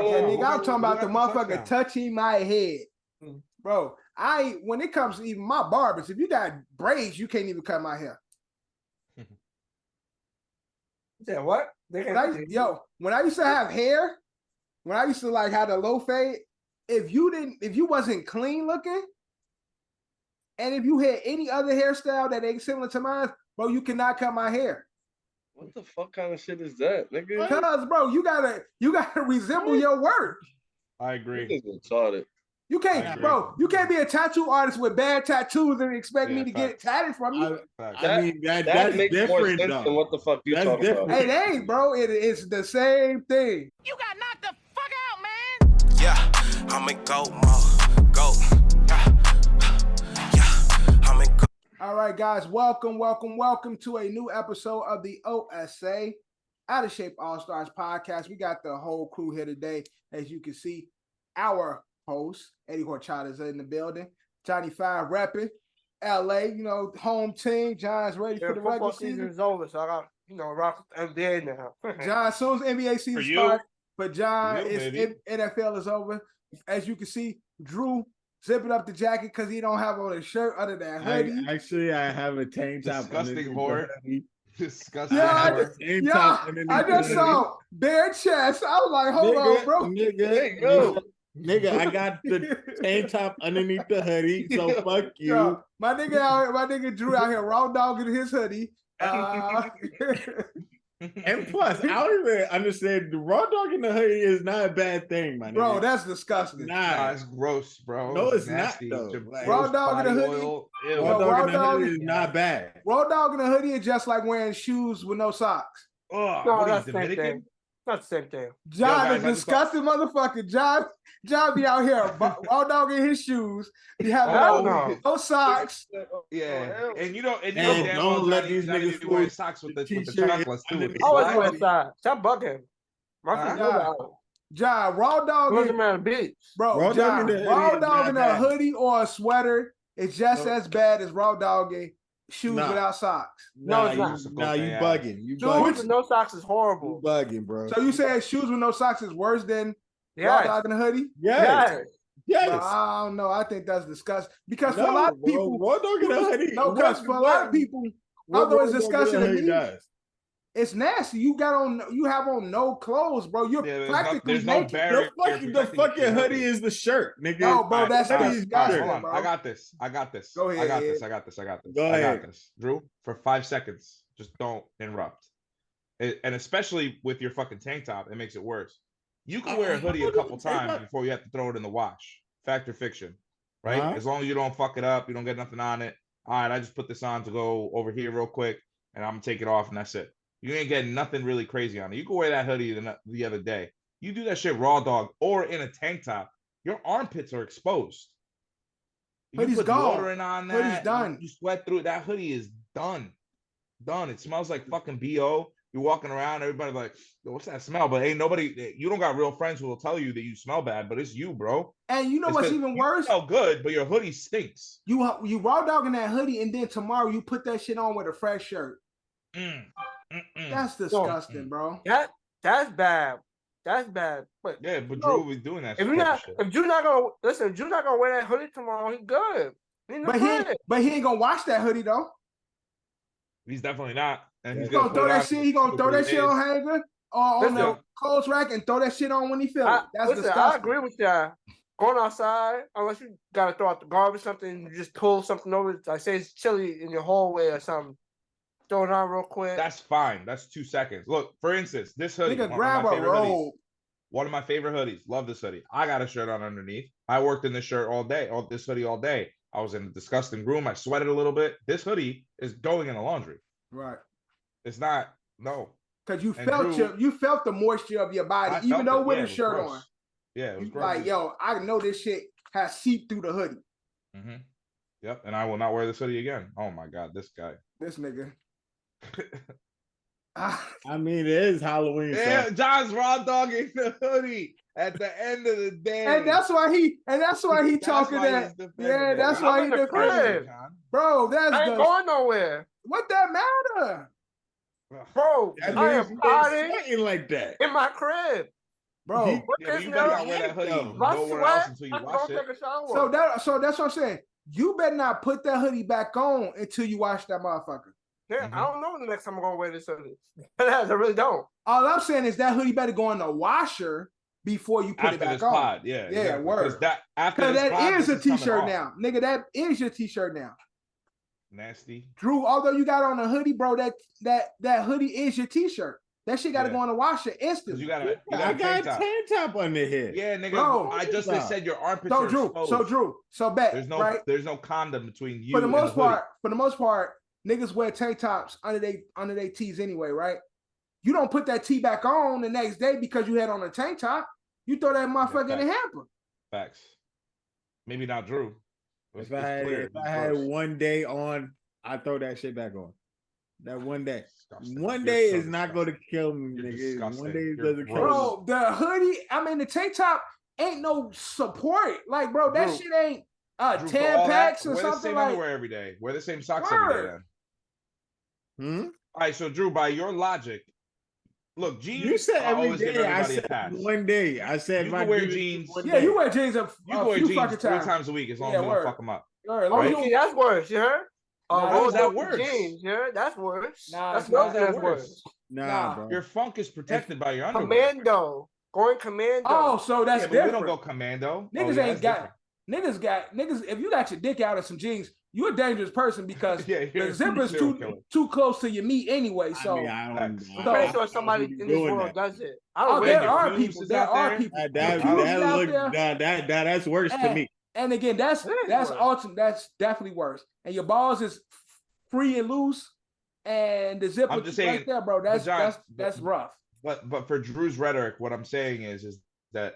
nigga, I'm talking about the motherfucker touching my head. Bro, when it comes to even my barbers, if you got braids, you can't even cut my hair. Yeah, what? When I used to have hair, when I used to like have the low fade, if you wasn't clean looking, and if you had any other hairstyle that ain't similar to mine, bro, you cannot cut my hair. What the fuck kind of shit is that, nigga? Because, bro, you gotta resemble your work. I agree. This is retarded. You can't, bro. You can't be a tattoo artist with bad tattoos and expect me to get tatted from you. I mean, that's makes different, more sense though. than what the fuck you talking about. It ain't, bro. It's the same thing. You got knocked the fuck out, man. Yeah, I'm in go mode. Go. Yeah, I'm in go. All right, guys. Welcome to a new episode of the OSA Out of Shape All Stars podcast. We got the whole crew here today. As you can see, our host, Eddie Horchata, is in the building. Johnny 5 repping. LA, home team. John's ready for the regular season. Is over, so I got, rock NBA now. John, as soon as NBA season starts, but John, NFL is over. As you can see, Drew zipping up the jacket because he don't have on a shirt other than hoodie. I have a tank top. Disgusting whore. Disgusting. I just saw bare chest. I was like, hold on, bro. Nigga, I got the tank top underneath the hoodie, so fuck you. Yo, my nigga Drew out here raw dogging his hoodie. And plus, I don't even understand. The raw dog in the hoodie is not a bad thing, my nigga. Bro, that's disgusting. Nah, it's gross, bro. No, it's nasty. not, though. Like, raw dog in the hoodie. Raw dog in the hoodie is not bad. Raw dog in the hoodie is just like wearing shoes with no socks. Oh, no, that's the same thing. That's the same thing. John, the disgusting motherfucker. John be out here raw dog in his shoes. He have no socks. Yeah, and you don't let these niggas wear socks with the chocolates too. I always wear socks. Stop bugging. John, raw dog in the beach. Bro, raw dog in a hoodie or a sweater is just as bad as raw dog in shoes without socks. No, it's not. You bugging. Shoes with no socks is horrible. You bugging, bro. So you saying shoes with no socks is worse than raw dog in a hoodie? Yes. Bro, I don't know. I think that's disgusting. Because for a lot of people, raw dog in a hoodie. No, because for a lot of people, although it's disgusting to me, it's nasty. You have on no clothes, bro. You're practically naked. The fucking hoodie is the shirt, nigga. No, bro, that's disgusting. Hold on. I got this. Go ahead. I got this. Go ahead. I got this. Drew, for 5 seconds, just don't interrupt. And especially with your fucking tank top, it makes it worse. You can wear a hoodie a couple times before you have to throw it in the wash. Fact or fiction, right? As long as you don't fuck it up, you don't get nothing on it. All right, I just put this on to go over here real quick, and I'm gonna take it off, and that's it. You ain't getting nothing really crazy on it. You can wear that hoodie the other day. You do that shit raw dog or in a tank top, your armpits are exposed. Hoodie's put gone. Deodorant on that. Hoodie's done. You sweat through it. That hoodie is done. Done. It smells like fucking BO. You're walking around, everybody like, what's that smell? But ain't nobody, you don't got real friends who will tell you that you smell bad, but it's you, bro. And you know what's even worse? You smell good, but your hoodie stinks. You raw dogging that hoodie, and then tomorrow you put that shit on with a fresh shirt. That's disgusting, bro. That's bad. That's bad. But Drew will be doing that. If Drew not gonna wear that hoodie tomorrow, he good. But he ain't gonna wash that hoodie though. He's definitely not. And he's gonna throw that shit. He gonna throw that shit on hanger or on the clothes rack and throw that shit on when he feels it. That's disgusting. I agree with y'all. Going outside, unless you gotta throw out the garbage, something, you just pull something over. Like say it's chilly in your hallway or something. Throw it on real quick. That's fine. That's 2 seconds. Look, for instance, this hoodie. Grab a robe. One of my favorite hoodies. Love this hoodie. I got a shirt on underneath. I worked in this shirt all day. This hoodie all day. I was in a disgusting room. I sweated a little bit. This hoodie is going in the laundry. Right. It's not. No. Because you felt the moisture of your body, even though with a shirt on. Yeah, it was gross. Like, yo, I know this shit has seeped through the hoodie. Mm-hmm. Yep, and I will not wear this hoodie again. Oh my God, this guy. This nigga. I mean, it is Halloween. Yeah, so. John's raw dogging the hoodie at the end of the day, and that's why he talking that. Yeah, that's why he defending. Bro, I ain't going nowhere. What that matter, bro? I am partying like that in my crib. bro. He- Yeah, but you What better is not wear that hoodie Yo, My nowhere else sweat, until I you can wash go it. take a shower. So that's what I'm saying. You better not put that hoodie back on until you wash that motherfucker. Yeah, Mhm. I don't know the next time I'm gonna wear this hoodie. I really don't. All I'm saying is that hoodie better go in the washer before you put After it back this on. pod, yeah, Yeah, exactly. word. Because that after Because this that pod, is this a coming t-shirt off. now. Nigga, that is your t-shirt now. Nasty. Drew, although you got on a hoodie, bro, that hoodie is your t-shirt. That shit got to Yeah. go in the washer Because instantly. you got a I got tank a top. tank top under here. Yeah, nigga. Bro. I just said your armpits So are exposed. so bet, There's no condom between you for the and most the hoodie. part, niggas wear tank tops under they tees anyway, right? You don't put that tee back on the next day because you had on a tank top. You throw that motherfucker in the hamper. Facts. Maybe not Drew. If I had one day on, I throw that shit back on. That one day. Disgusting. One You're day so is not going to disgusting. kill me, You're nigga. disgusting. One day You're doesn't kill me. gross. Bro, the hoodie, I mean the tank top ain't no support. Like, bro, that Drew, shit ain't Drew, for 10 all packs that, or wear the something same like. underwear every day. Wear the same socks every day Word. then. All right, so Drew, by your logic, look, jeans You said I every always give day. I everybody a said pass. one day. I said You my can wear dude jeans. one Yeah, day. you wear jeans a You can wear few jeans fucking 3 times. times a week as long Yeah, as you don't word. fuck them up. Word, Oh, long as Right? you that's worse. You heard? Nah, How is that roll worse? Jeans, yeah, that's worse. Nah, That's it's not. not How's that that's worse? worse. Nah, bro. Your funk is protected by your underwear. Commando, going commando. Oh, so that's Yeah, but different. we don't go commando. Niggas yeah, ain't that's got niggas. If you got your dick out of some jeans, you a dangerous person because Yeah, the you're a zipper's serial killer. too close to your meat anyway. I So mean, I don't. Facts. I'm So- pretty I sure don't somebody be in this doing world that. does it. I don't oh, wear there it. are pubes people. is There out are there. people. That The pubes out look there. that's worse to me. And again, that's It is worse. ultimate. That's definitely worse. And your balls is free and loose, and the zipper I'm just right saying, there, bro. but John, That's rough. But for Drew's rhetoric, what I'm saying is that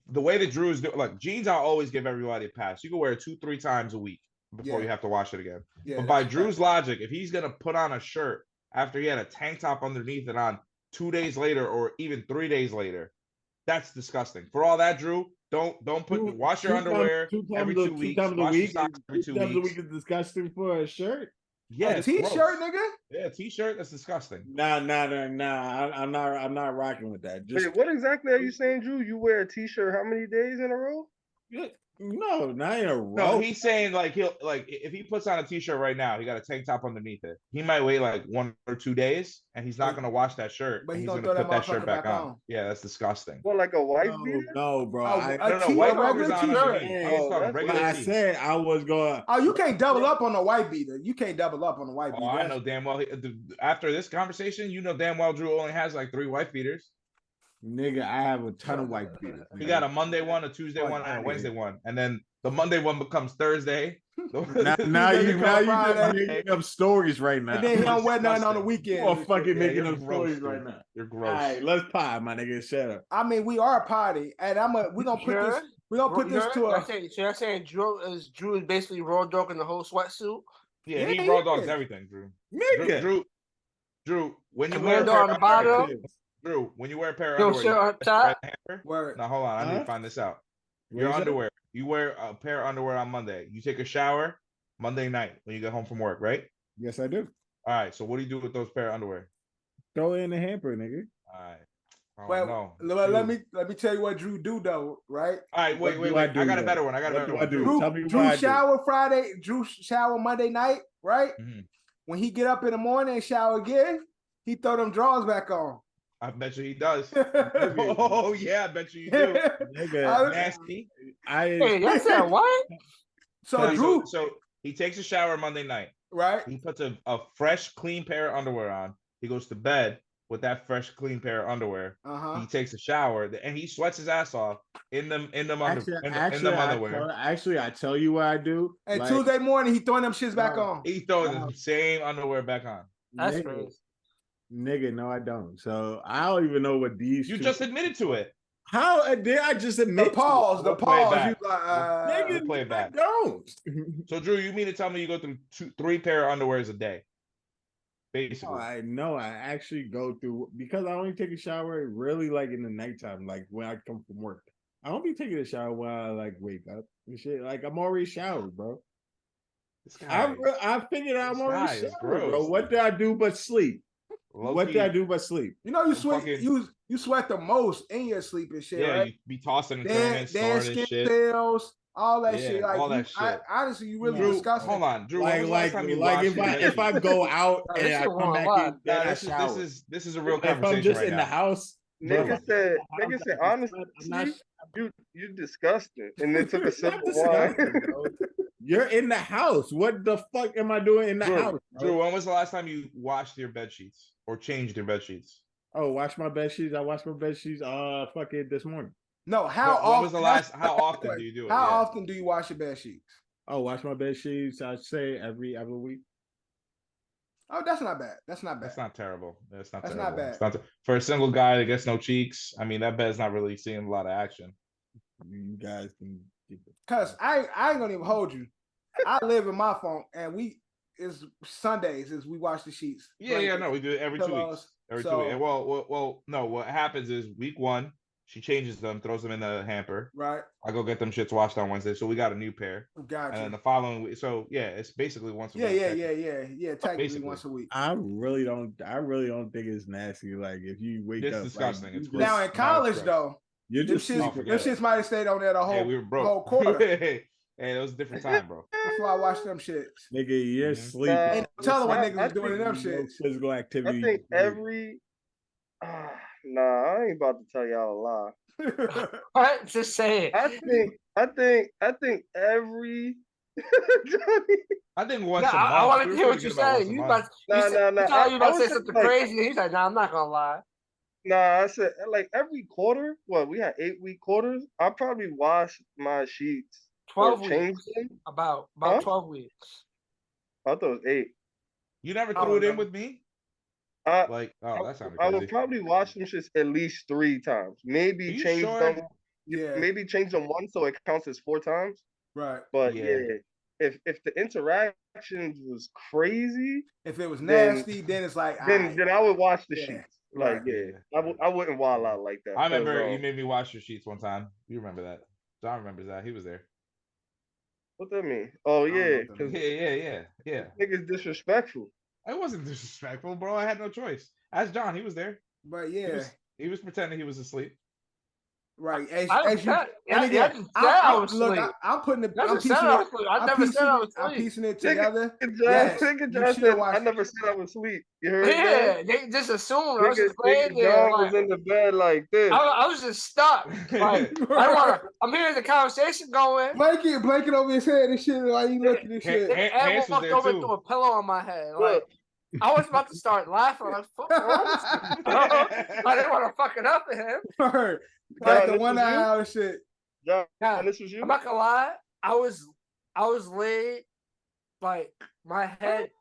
the way that Drew's do, like jeans, I'll always give everybody a pass. You can wear it 2-3 times a week before Yeah. you have to wash it again. Yeah, But by that's Drew's fact. logic, if he's gonna put on a shirt after he had a tank top underneath it on 2 days later or even 3 days later, that's disgusting. For all that, Drew, don't wash your underwear every 2 weeks. Wash your socks every 2 times a weeks. week is disgusting for a shirt. Yeah, a it's t-shirt, gross. nigga. Yeah, a t-shirt, that's disgusting. Nah. I'm not rocking with that. Just Wait, what exactly are you saying, Drew? You wear a t-shirt how many days in a row? no, not in a row. No, he's saying like he'll like if he puts on a t-shirt right now, he got a tank top underneath it. He might wait like 1 or 2 days, and he's not gonna wash that shirt. But And he's he's gonna gonna throw put that that shirt motherfucker back back on. on. Yeah, that's disgusting. What, like a wife beater? No, bro. Oh, No, white regular walkers on t-shirt. underneath. I'm Oh, just talking that's regular But I tee. said I was going. Oh, you can't double up on a white beater. You can't double up on a white beater. Oh, I know damn well. After this conversation, you know damn well Drew only has like 3 white beaters. Nigga, I have a ton of white beaters. He got a Monday one, a Tuesday Fuck one, and a outta Wednesday here. one, and then the Monday one becomes Thursday. Now you Friday. just making up stories right now. And then he don't wear nothing on the Disgusting. weekend. You are fucking Yeah, making you're up gross, stories dude. right now. You're All gross. right, let's pie, my nigga. Shut up. I mean, we are a party, and we're gonna put this. We're gonna put this to a. So you're saying Drew is basically raw dog in the whole sweatsuit? Yeah, Yeah, he he raw dogs is. everything, Drew. Nigga. Drew, when you wear a Commando pair on the of underwear, bottom. Drew, when you wear a pair of Yo, underwear, shirt you up top. wear the hamper? Word. Now hold on, I need Huh? to find this out. What Your is that? underwear. You wear a pair of underwear on Monday. You take a shower Monday night when you get home from work, right? Yes, I do. All right. So what do you do with those pair of underwear? Throw it in the hamper, nigga. All right. Oh, Well, no. let Drew. me tell you what Drew do though, right? All right, wait. What do I do, I got a though? better one. I got a What better do I one. do? Drew, Tell me what Drew I do. shower Friday. Drew shower Monday night, right? Mhm. When he get up in the morning and shower again, he throw them drawers back on. I bet you he does. Nigga. Oh yeah, I bet you do. Nigga, Nasty. Hey, that's that what? So Drew, So he takes a shower Monday night. right? He puts a fresh, clean pair of underwear on. He goes to bed with that fresh, clean pair of underwear. Uh-huh. He takes a shower and he sweats his ass off in them underwear. Actually, I tell you what I do. And Like, Tuesday morning, he throwing them shits back No. on. He throws the same underwear back on. That's nigga, crazy. nigga, no, I don't. So I don't even know what these. You two- just admitted to it. how did I just admit The pause, the We'll play it pause. back. You like, Nigga, We'll play it back. I don't. So Drew, you mean to tell me you go through 3 pair of underwears a day? Basically. I know. I actually go through because I only take a shower really like in the nighttime, like when I come from work. I don't be taking a shower when I like wake up and shit. Like I'm already showered, bro. This guy, I figured out I'm This already guy is showered, bro. gross. What did I do but sleep? What did I do but sleep? You know, you sweat. fucking- You sweat the most in your sleep and shit, Yeah, right? you be tossing and Dead, turning, dead snoring skin and shit. cells, all that Yeah, shit. Like, all you, that shit. honestly, you really Drew, disgusting. hold on, Drew. When was the last time you like washed if your I bedsheets? go out Nah, and this I shit come wrong back a lot. in, then Nah, I shower. this is a real If I'm conversation just right in now. the house, bro, Nigga said, honestly, you disgusting. And then took a sip not of wine. disgusting, bro. You're in the house. What the fuck am I doing in the house? Bro? Drew, when was the last time you washed your bed sheets or changed your bed sheets? Oh, wash my bed sheets. I washed my bed sheets. Fucking this morning. No, how When often? was the last? How often do you do it? How Yeah. often do you wash your bed sheets? Oh, wash my bed sheets. I'd say every week. Oh, that's not bad. That's not bad. That's not terrible. That's not That's terrible. not It's not for a single guy that gets no cheeks. I mean, that bed's not really seeing a lot of action. You guys can keep it. Cause I ain't gonna even hold you. I live in my phone, and it's Sundays we wash the sheets. Yeah, no, we do it every 2 pillows. weeks. Every So- 2 weeks. Well, no. What happens is week 1, she changes them, throws them in the hamper. Right. I go get them shits washed on Wednesday, so we got a new pair. Got And then you. the following week, so yeah, it's basically once a week. Yeah. Technically Basically. once a week. I really don't think it's nasty. Like if you wake It's up, disgusting. Like, It's you gross. Now in Now college it's gross. though, you're them just shits, Oh, forget them it. shits might have stayed on there the whole, Hey, we were broke. whole quarter Hey, it was a different time, bro. before I watched them shits. nigga, you're Mhm. sleeping. Ain't no telling what I- niggas I was doing in them think No shits. physical I activity. think every nah, I ain't about to tell y'all a lie. What? Just say it. I think every Johnny, I think once No, a month. I want we to were hear what pretty you good about say. once a You month. about you Nah, said- nah, you thought you I about to was say just something like- crazy. He's like, "Nah, I'm not gonna lie." I said like every quarter. What we had 8-week quarters. I probably wash my sheets 12 or change weeks. them. About Huh? 12 weeks. I thought it was 8. You never I threw it don't in know. with me? I Like, oh, that sounded I crazy. would probably wash them shits at least 3 times. Are Maybe you change sure? them. Yeah. Maybe change them once so it counts as 4 times. Right. But Yeah. yeah, if the interactions was crazy, If it was Then- nasty, then it's like, then aight. then I would wash the Yeah, sheets. right. Like I wouldn't wild out like that. I remember 'cause, you made me wash your sheets one time. You remember that? John remembers that. He was there. what that mean? Oh I don't know yeah, what that because Yeah. niggas disrespectful. I wasn't disrespectful, bro. I had no choice. Ask John. He was there. But He yeah, was, he was pretending he was asleep. right. As I you, just and said again, I was look, asleep. I'm putting it. I I'm just said piecing I it. was asleep. I I'm never said I was I'm asleep. piecing it together. John, Yes, nigga you John should said watch I it. never said I was asleep. You heard Yeah, that? they just assumed I was just Nigga laying there. John Like, was in the bed like this. I was just stuck. Like, I don't want to. I'm hearing the conversation going. blanket over his head and shit while you looking at shit. Hey, Ed Hans was walked there over too. threw a pillow on my head. Like, Look, I was about to start laughing. Like, fuck, I didn't want to fuck it up to him. Like John, the this one was eye you? out and shit. John, Yeah, this was you. I'm not gonna lie. I was laid, like my head.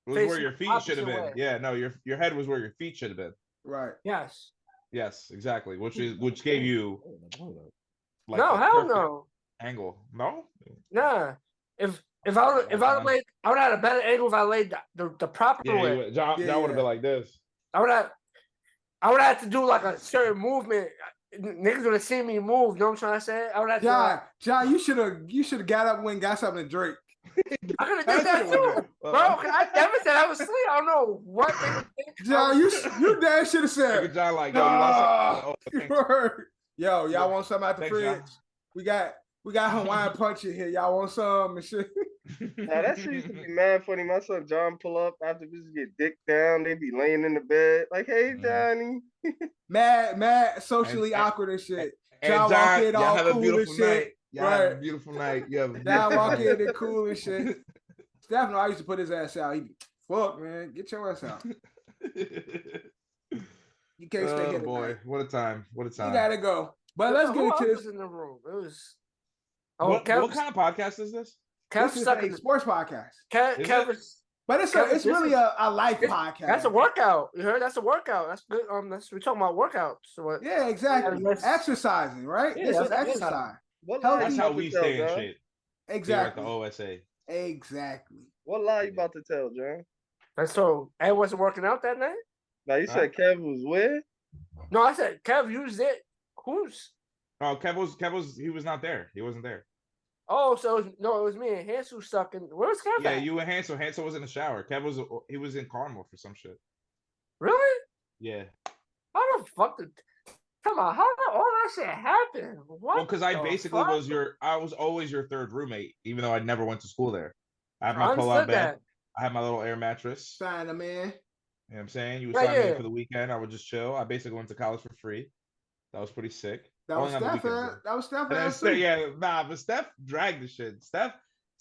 It was where Facing your the feet should have opposite been. way. Yeah, no, your head was where your feet should have been. Right. Yes. Yes, exactly. Which gave you like No, the hell perfect no. angle. No, Nah. If I laid, I would have had a better angle if I laid the proper yeah, way. John would have Yeah. been like this. I would have to do like a certain movement. Niggas would have seen me move. You know what I'm trying to say? I would have to. John, you should have got up and got something to drink. I could have did that too, bro. I never said I was asleep. I don't know what. niggas think I John, was- you damn should have Look said. at John like, yo, you want some? Oh, thanks. Yo, y'all want something out the Thanks, fridge? John. We got Hawaiian punch in here. Y'all want some and shit? Nah, that shit used to be mad funny. My son John pull up after bitches get dick down. They be laying in the bed like, "Hey, Mhm. Johnny." Mad, socially And- awkward and shit. And John walk in y'all all have a cool beautiful and shit. night. Y'all have a Right. beautiful night. You have a John beautiful walk night. in and cool and shit. Steph, I used to put his ass out. He be, fuck, man, get your ass out. You can't stay Oh here boy, tonight. what a time! What a You time! gotta go. But let's get Who into else this. was in the room. It was. Oh, What Kev, kind of podcast is this? Kev This is stuck a in. sports podcast. Kev, Is Kev it? was. But it's Kevin, this really is- a life this- podcast. That's a workout. You heard? That's a workout. That's good. We're talking about workouts. So what? Yeah, exactly. Yeah, that's- Exercising, right? Yeah, This is that's exercise. What Hell, lie That's you how about we to tell, stay in John? shape. Here at Exactly. the OSA. Exactly. What lie you about to tell, John? And so Ed wasn't working out that night. Now you said Kev was where? No, I said Kev used it. Who's? Oh, he was not there. He wasn't there. Oh, so it was me and Hansel stuck in. Where's Kev? Yeah, at? you and Hansel. Hansel was in the shower. He was in Carmel for some shit. Really? Yeah. How the fuck did? Come on, how did all that shit happen? What? Well, because I the basically fuck? I was always your third roommate, even though I never went to school there. I had my I pull-out understood bed. that. I had my little air mattress. Sign him in. You know what I'm saying? You would Yeah, sign me in yeah. for the weekend. I would just chill. I basically went to college for free. That was pretty sick. That was Only on the Steph. weekends, though. That was Steph. And then too. yeah, nah, but Steph dragged the shit. Steph,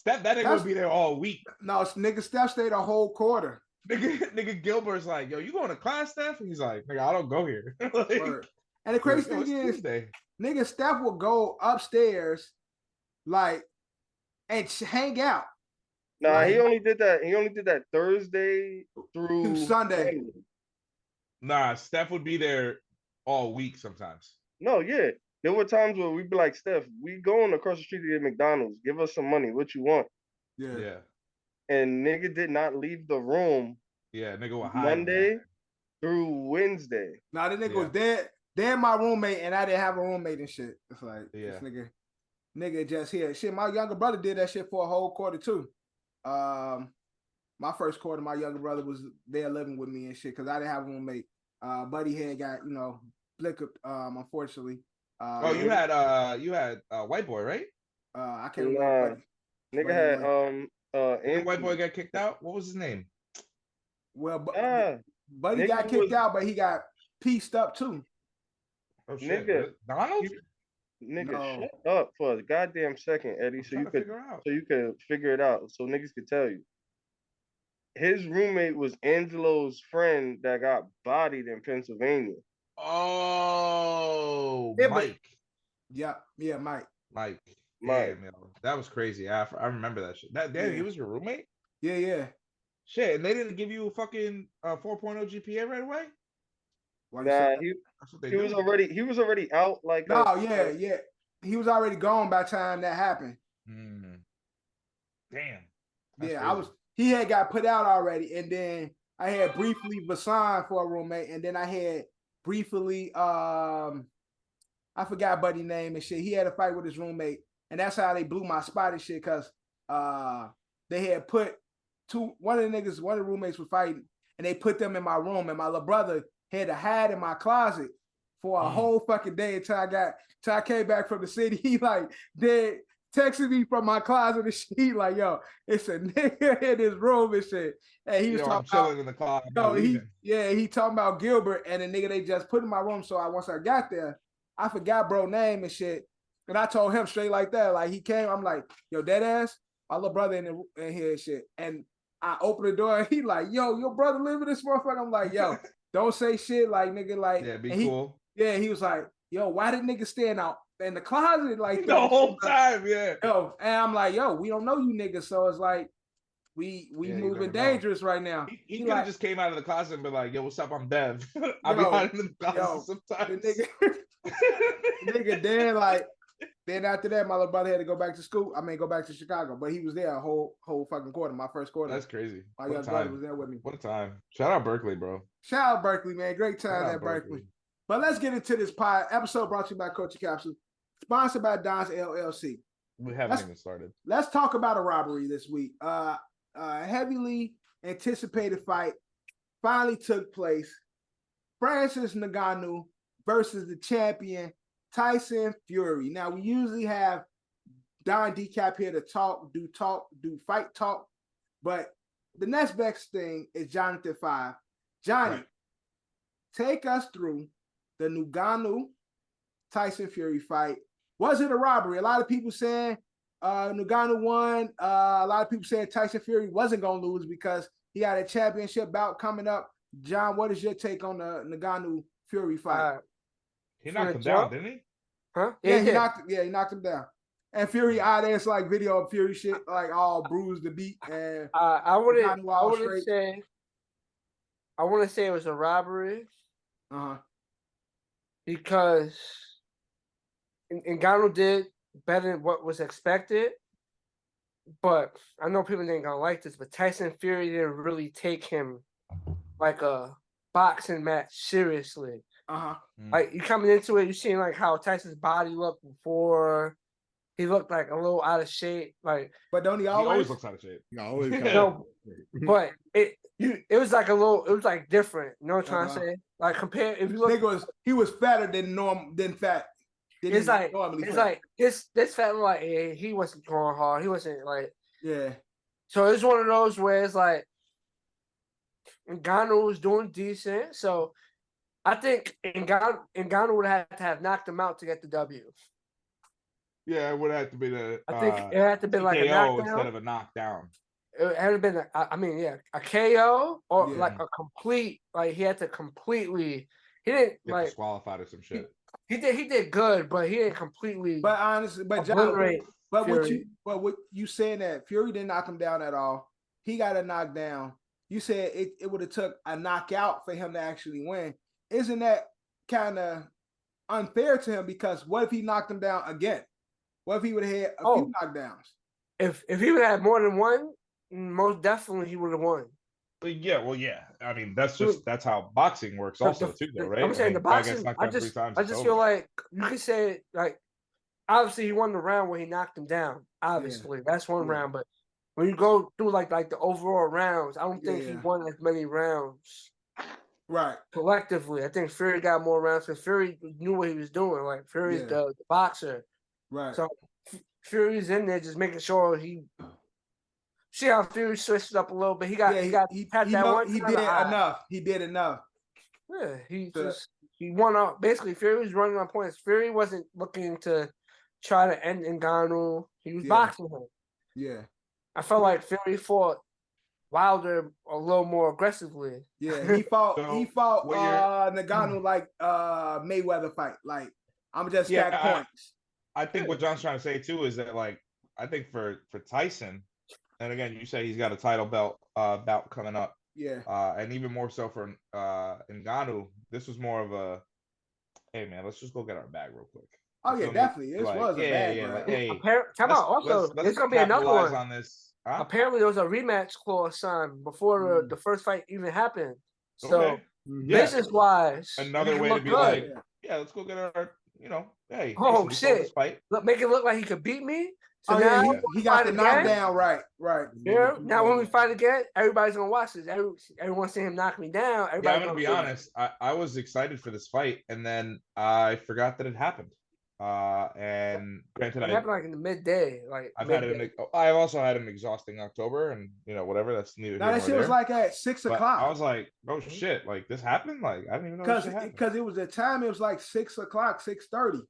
that nigga That's- would be there all week. No, nigga, Steph stayed a whole quarter. Nigga Gilbert's like, yo, you going to class, Steph? And he's like, nigga, I don't go here. Like, Word. And the crazy yo, thing it's is, Tuesday. nigga, Steph will go upstairs, like, and hang out. Nah, Like, he only did that. He only did that Thursday through Sunday. Nah, Steph would be there all week sometimes. No, yeah. There were times where we'd be like, Steph, we going across the street to get McDonald's. Give us some money. What you want? Yeah. And nigga did not leave the room Yeah, nigga would hide. Monday through Wednesday. Nah, the nigga Yeah. was dead. They're my roommate, and I didn't have a roommate and shit. It's like Yeah. this nigga just here. Shit, my younger brother did that shit for a whole quarter too. My first quarter, my younger brother was there living with me and shit because I didn't have a roommate. Buddy had got flickered, unfortunately. You had White Boy, right? I can't remember. Nigga Buddy had Didn't White Boy got kicked out? What was his name? Well, Buddy nigga got kicked was- out, but he got pieced up too. Oh shit, Nigga. Donald? Nigga, No. shut up for a goddamn second, Eddie, I'm so trying you to could figure out. figure it out, so niggas could tell you. His roommate was Angelo's friend that got bodied in Pennsylvania. Oh, Yeah, but- Mike. Yeah, Mike. Mike. Mike. Damn, yo. That was crazy. I remember that shit. Damn, Yeah. he was your roommate? Yeah. Shit, and they didn't give you a fucking 4.0 GPA right away? Why you say Nah, that? That's what they he do. was already out like No, yeah. He was already gone by the time that happened. Mm. Damn. That's Yeah, crazy. he had got put out already, and then I had briefly Vasan for a roommate, and then I had briefly I forgot Buddy's name and shit. He had a fight with his roommate, and that's how they blew my spot and shit, because they had put one of the roommates was fighting, and they put them in my room, and my little brother had to hide in my closet for a whole fucking day until I came back from the city. He they texted me from my closet and shit. He like, yo, it's a nigga in his room and shit. And he was I'm talking chilling about, in the car. he talking about Gilbert and the nigga they just put in my room. So once I got there, I forgot bro name and shit. And I told him straight like that. Like he came, I'm like, yo, dead ass, my little brother in here and shit. And I opened the door and he like, yo, your brother live in this motherfucker. I'm like, yo, don't say shit like nigga, like Yeah, be and cool. he was like, yo, why did nigga stand out in the closet like The that? whole time, yeah. Yo, and I'm like, yo, we don't know you niggas, so it's like we Yeah, you moving never know. dangerous right now. He He could have like- just came out of the closet and been like, yo, what's up? I'm Dev. I'll be Yo, hiding in the yo, closet The sometimes. nigga then after that, my little brother had to go back to school. I mean, go back to Chicago, but he was there a whole fucking quarter. My first quarter. That's crazy. My What young a brother time. was there with me. What a time. Shout out Berkeley, bro. Shout out Berkeley, man. Great Shout times out at Berkeley. But let's get into this episode brought to you by Culture Capsule, sponsored by Don's LLC. We haven't even started. Let's talk about a robbery this week. A heavily anticipated fight finally took place. Francis Ngannou versus the champion Tyson Fury. Now we usually have Don Decap here to do fight talk, but the next best thing is Jonathan 5. Johnny, Right. take us through the Ngannou Tyson Fury fight. Was it a robbery? A lot of people saying Ngannou won. A lot of people saying Tyson Fury wasn't going to lose because he had a championship bout coming up. John, what is your take on the Ngannou Fury fight? He For knocked the him down, jump? didn't he? Huh? Yeah, he did. knocked him down. And Fury, there's like video of Fury shit, like all bruised to beat. And I Ngannou all wouldn't straight. say. I wouldn't say it was a robbery because Ngannou did better than what was expected. But I know people ain't gonna like this, but Tyson Fury didn't really take him like a boxing match seriously. Like you coming into it, you seeing like how Tyson's body looked before, he looked like a little out of shape. Like But don't he He always? always looks out of shape. You always No, but it was like it was like different. You know what I'm trying to say? Like compare if you look, He was fatter than fat. it's like this fat look like he wasn't going hard. He wasn't like yeah. So it's one of those where it's like Ngannou was doing decent. So I think Ngannou would have to have knocked him out to get the W. Yeah, it would have to be the. I think it had to be like a TKO knockdown instead of a knockdown. It had been a KO or Yeah. like a complete. Like he had to completely. He didn't Get like disqualified or some shit. he did good, but he didn't completely. But honestly, John, obliterate Fury. what you saying that Fury didn't knock him down at all. He got a knockdown. You said it would have took a knockout for him to actually win. Isn't that kind of unfair to him? Because what if he knocked him down again? What if he would have had a few knockdowns? If he would have had more than one, most definitely he would have won. Well, yeah. I mean, that's how boxing works, also too, though, right? I'm saying the boxing. I just feel like you could say like obviously he won the round when he knocked him down. Obviously, that's one round. But when you go through like the overall rounds, I don't think he won as many rounds. Right. Collectively, I think Fury got more rounds because Fury knew what he was doing. Like Fury's the boxer. Right. So Fury's in there just making sure he. See how Fury switched up a little bit. He did enough. Yeah, he won out. Basically, Fury was running on points. Fury wasn't looking to try to end Ngannou. He was boxing him. Yeah. I felt like Fury fought Wilder a little more aggressively. Yeah, he fought Ngannou like Mayweather fight. Like I'm just stack points. I think what John's trying to say too is that like I think for Tyson, and again you say he's got a title bout coming up. Yeah. And even more so for Ngannou, this was more of a hey man, let's just go get our bag real quick. Oh yeah, definitely. This was a bag. Yeah, like, hey, there's gonna be another one on this. Huh? Apparently, there was a rematch clause signed before the first fight even happened. So, business wise, another way to be good. Let's go get our, hey. Oh shit! Make it look like he could beat me. So now he got the knockdown. Right. Yeah. Now when we fight again, everybody's gonna watch this. Everyone's seeing him knock me down. I'm gonna be honest. I was excited for this fight, and then I forgot that it happened. And granted, it happened like in the midday. Like I've also had an exhausting October, and whatever. That's neither. Now that shit was like at 6 o'clock. I was like, oh shit! Like this happened. Like I didn't even know because it was the time. It was like 6 o'clock, 6:30.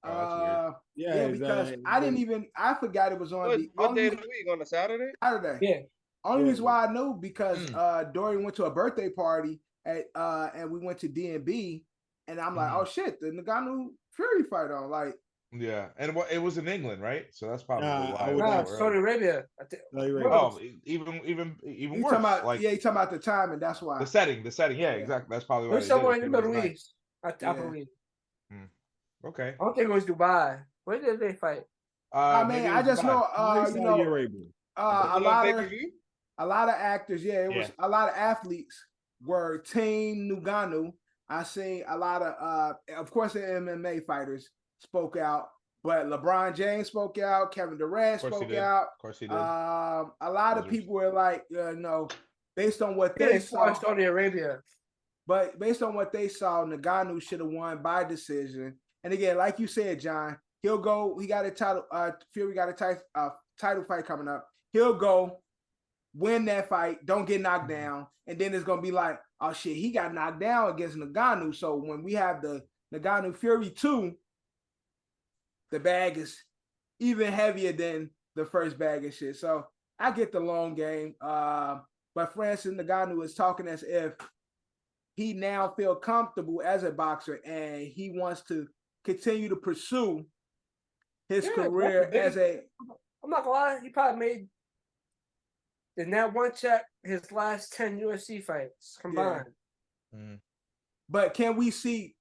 Because I didn't even. I forgot it was on what day of the week? On a Saturday. Saturday. Yeah. Only reason why I knew because Dorian went to a birthday party and we went to D&B, and I'm like, oh shit, the Ngannou Fury fight on like. Yeah, and it was in England, right? So that's probably why. Saudi Arabia. Oh, even worse. You're talking about the time, and that's why the setting. Yeah, exactly. That's probably why. It was somewhere in the Middle East. I believe. Okay. I don't think it was Dubai. Where did they fight? I just know. Saudi Arabia. A lot of actors. Yeah, it was a lot of athletes were Team Ngannou. I seen a lot of course, the MMA fighters spoke out, but LeBron James spoke out, Kevin Durant spoke out. Of course he did. A lot of people were like, based on what they saw, Saudi Arabia. But based on what they saw, Ngannou should have won by decision. And again, like you said, John, he'll go. He got a title. Fury got a title fight coming up. He'll go win that fight. Don't get knocked down, and then it's gonna be like, oh shit, he got knocked down against Ngannou. So when we have the Ngannou Fury 2, the bag is even heavier than the first bag and shit. So I get the long game. But Francis Ngannou is talking as if he now feel comfortable as a boxer and he wants to continue to pursue his career as a. I'm not gonna lie, he probably made in that one check his last 10 UFC fights combined. Yeah. But can we see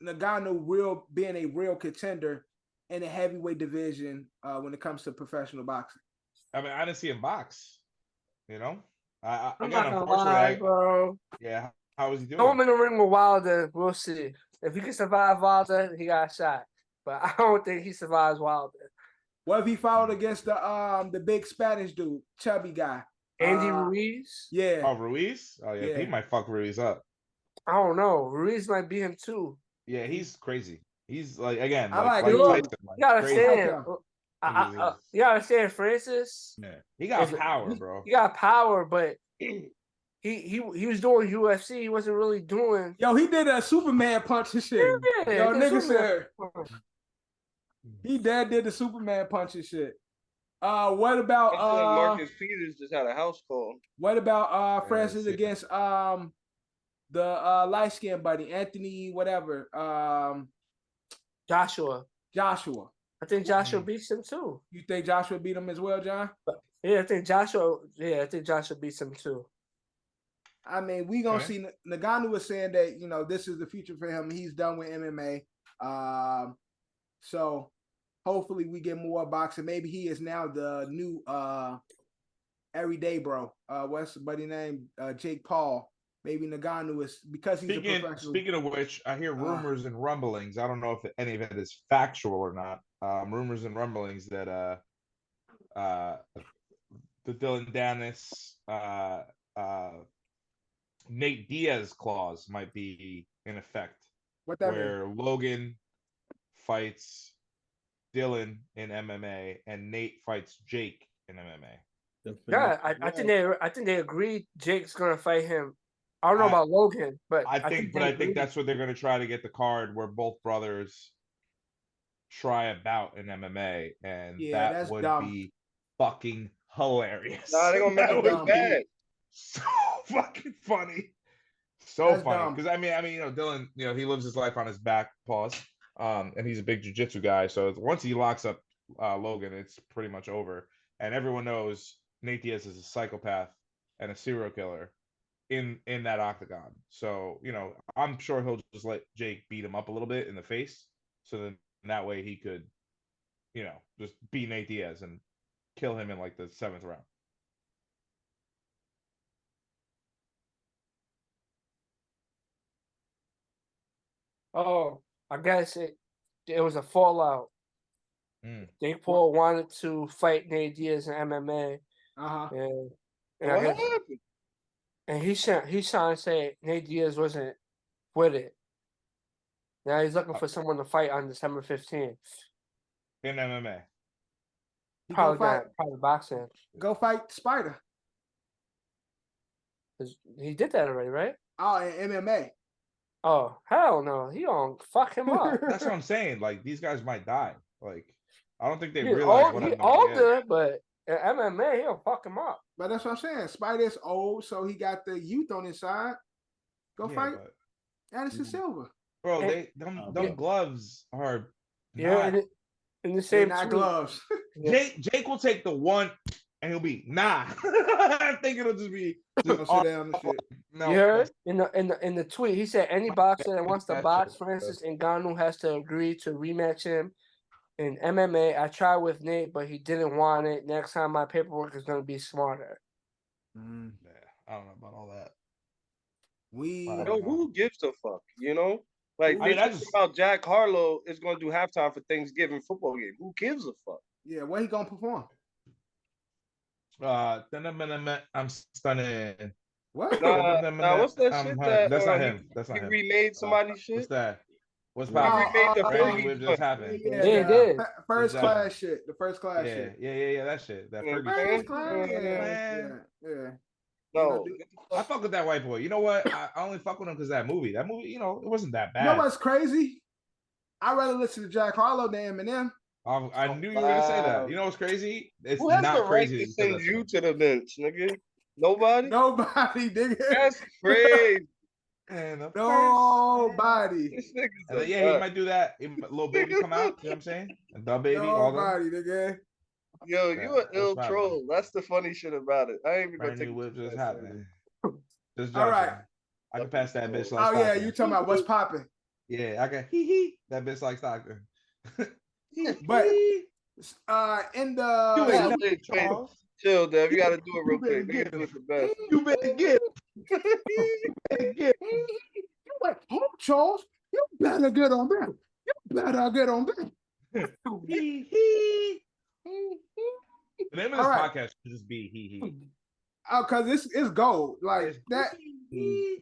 Ngannou being a real contender in the heavyweight division when it comes to professional boxing? I mean, I didn't see him box. I'm not gonna lie, bro. Yeah, how was he doing? Throw him in the ring with Wilder. We'll see. If he can survive Wilder, he got shot. But I don't think he survives Wilder. What if he fought against the big Spanish dude, chubby guy? Andy Ruiz? Yeah. Oh, Ruiz? Oh, yeah. He might fuck Ruiz up. I don't know. Ruiz might beat him too. Yeah, he's crazy. He's like, again, I like like Tyson, you gotta crazy. understand. You gotta understand, Francis. Yeah. He got power, bro. He got power, but he was doing UFC. He wasn't really doing. Yo, he did a Superman punch and shit. Yeah, Yo, nigga said he did the Superman punch and shit. What about Marcus Peters just had a house call. What about Francis against the light skinned buddy, Anthony, whatever. Joshua. I think Joshua beats him too. You think Joshua beat him as well, John? Yeah, I think Joshua beats him too. I mean, we gonna see. Ngannou was saying that, you know, this is the future for him. He's done with MMA. So hopefully we get more boxing. Maybe he is now the new everyday bro. What's the buddy name? Jake Paul. Maybe Ngannou is, because he's a professional. Speaking of which, I hear rumors and rumblings. I don't know if any of it is factual or not. Rumors and rumblings that the Dylan Dennis Nate Diaz clause might be in effect. What that where mean? Logan fights Dylan in MMA and Nate fights Jake in MMA. Yeah, I think they agreed Jake's gonna fight him. I don't know about Logan, but I think that's what they're going to try to get the card where both brothers try a bout in MMA, and that would be fucking hilarious. Nah, they're gonna make it look bad. So fucking funny, so funny. Because I mean, you know, Dylan, you know, he lives his life on his back, and he's a big jiu-jitsu guy. So once he locks up Logan, it's pretty much over. And everyone knows Nate Diaz is a psychopath and a serial killer in that octagon. So, you know, I'm sure he'll just let Jake beat him up a little bit in the face, so then that way he could, you know, just beat Nate Diaz and kill him in like the 7th round. Oh, I guess it was a fallout. Jake Paul wanted to fight Nate Diaz in MMA. And what happened? And he's trying to say Nate Diaz wasn't with it. Now he's looking for someone to fight on December 15th. In MMA. Probably boxing. Go fight Spider. He did that already, right? Oh, in MMA. Oh, hell no. He gonna fuck him up. That's what I'm saying. Like, these guys might die. Like, I don't think they realize what he's older, but in MMA, he'll fuck him up. But that's what I'm saying. Spider's old, so he got the youth on his side. Go fight Anderson Silva. Bro, them gloves are in the same not gloves. Jake will take the one and he'll be I think it'll just be sit down and shit. No, you heard in the tweet, he said any boxer that wants to box Francis Ngannou has to agree to rematch him in MMA. I tried with Nate, but he didn't want it. Next time, my paperwork is going to be smarter. Yeah, I don't know about all that. Who gives a fuck? You know, like they talking about Jack Harlow is going to do halftime for Thanksgiving football game. Who gives a fuck? Yeah, where he gonna perform? I'm stunning. What? Nah, what's that shit that? That's not him. That's not he him. remade somebody's shit. What's that? What's remade just happened. Yeah, it did. First class shit. The first class shit. Yeah. That shit. That first class. Yeah. No, I fuck with that white boy. You know what? I only fuck with him because that movie. That movie, you know, it wasn't that bad. You know what's crazy? I'd rather listen to Jack Harlow than Eminem. I knew you were gonna say that. You know what's crazy? It's who has not the right crazy to send you to the bench, nigga. Nobody, nigga. That's crazy. And nobody. He might do that. Little Baby come out. You know what I'm saying? And the Baby. Nobody, nigga. Yo, you an ill troll. That's the funny shit about it. I ain't even gonna take whip just happening. All right. I can pass that bitch. Like Stockton. You talking about what's popping? Yeah, I can. That bitch like Stockton. But in the chill, Dev. You gotta do it real quick. Nigga, do it the best. You better get it. You like, oh, Charles, you better get on that. You better get on that. name of this podcast should just be he. Oh, cause it's gold. Like that.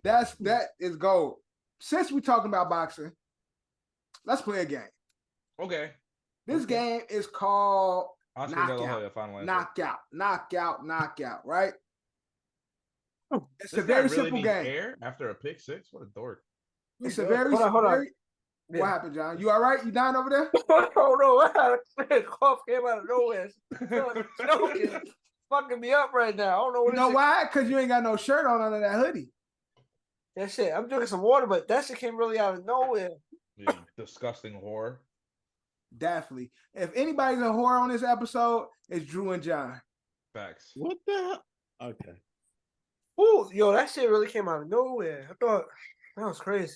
That is gold. Since we're talking about boxing, let's play a game. Okay. This game is called Oscar De La Hoya, final answer. Knockout. Right? It's This a very really simple game. Air after a pick six? What a dork. It's a very hold on. What happened, John? You all right? You dying over there? Oh no! A cough came out of nowhere. Joking. Fucking me up right now. I don't know what. You know why? Because you ain't got no shirt on under that hoodie. That shit. I'm drinking some water, but that shit came really out of nowhere. You disgusting whore. Definitely. If anybody's a whore on this episode, it's Drew and John. Facts. What the hell? Okay. Ooh, yo, that shit really came out of nowhere. I thought that was crazy.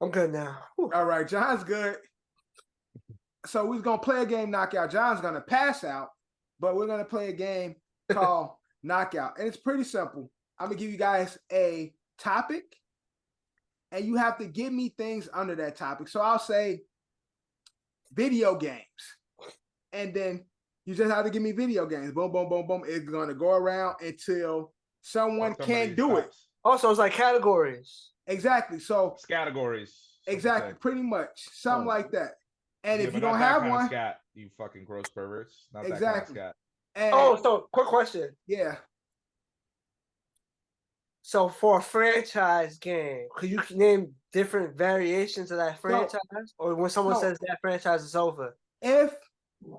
I'm good now. Ooh. All right, John's good. So we're gonna play a game knockout. John's gonna pass out, but we're gonna play a game called knockout, and it's pretty simple. I'm gonna give you guys a topic, and you have to give me things under that topic. So I'll say video games, and then you just have to give me video games. Boom, boom, boom, boom. It's gonna go around until someone can't do it. Also, it's like categories. Exactly. So categories. Exactly. Pretty much something like that. And if you don't have one, scat, you fucking gross perverts. Not exactly. That kind of scat. So quick question. Yeah. So for a franchise game, could you name different variations of that franchise, or when someone says that franchise is over? If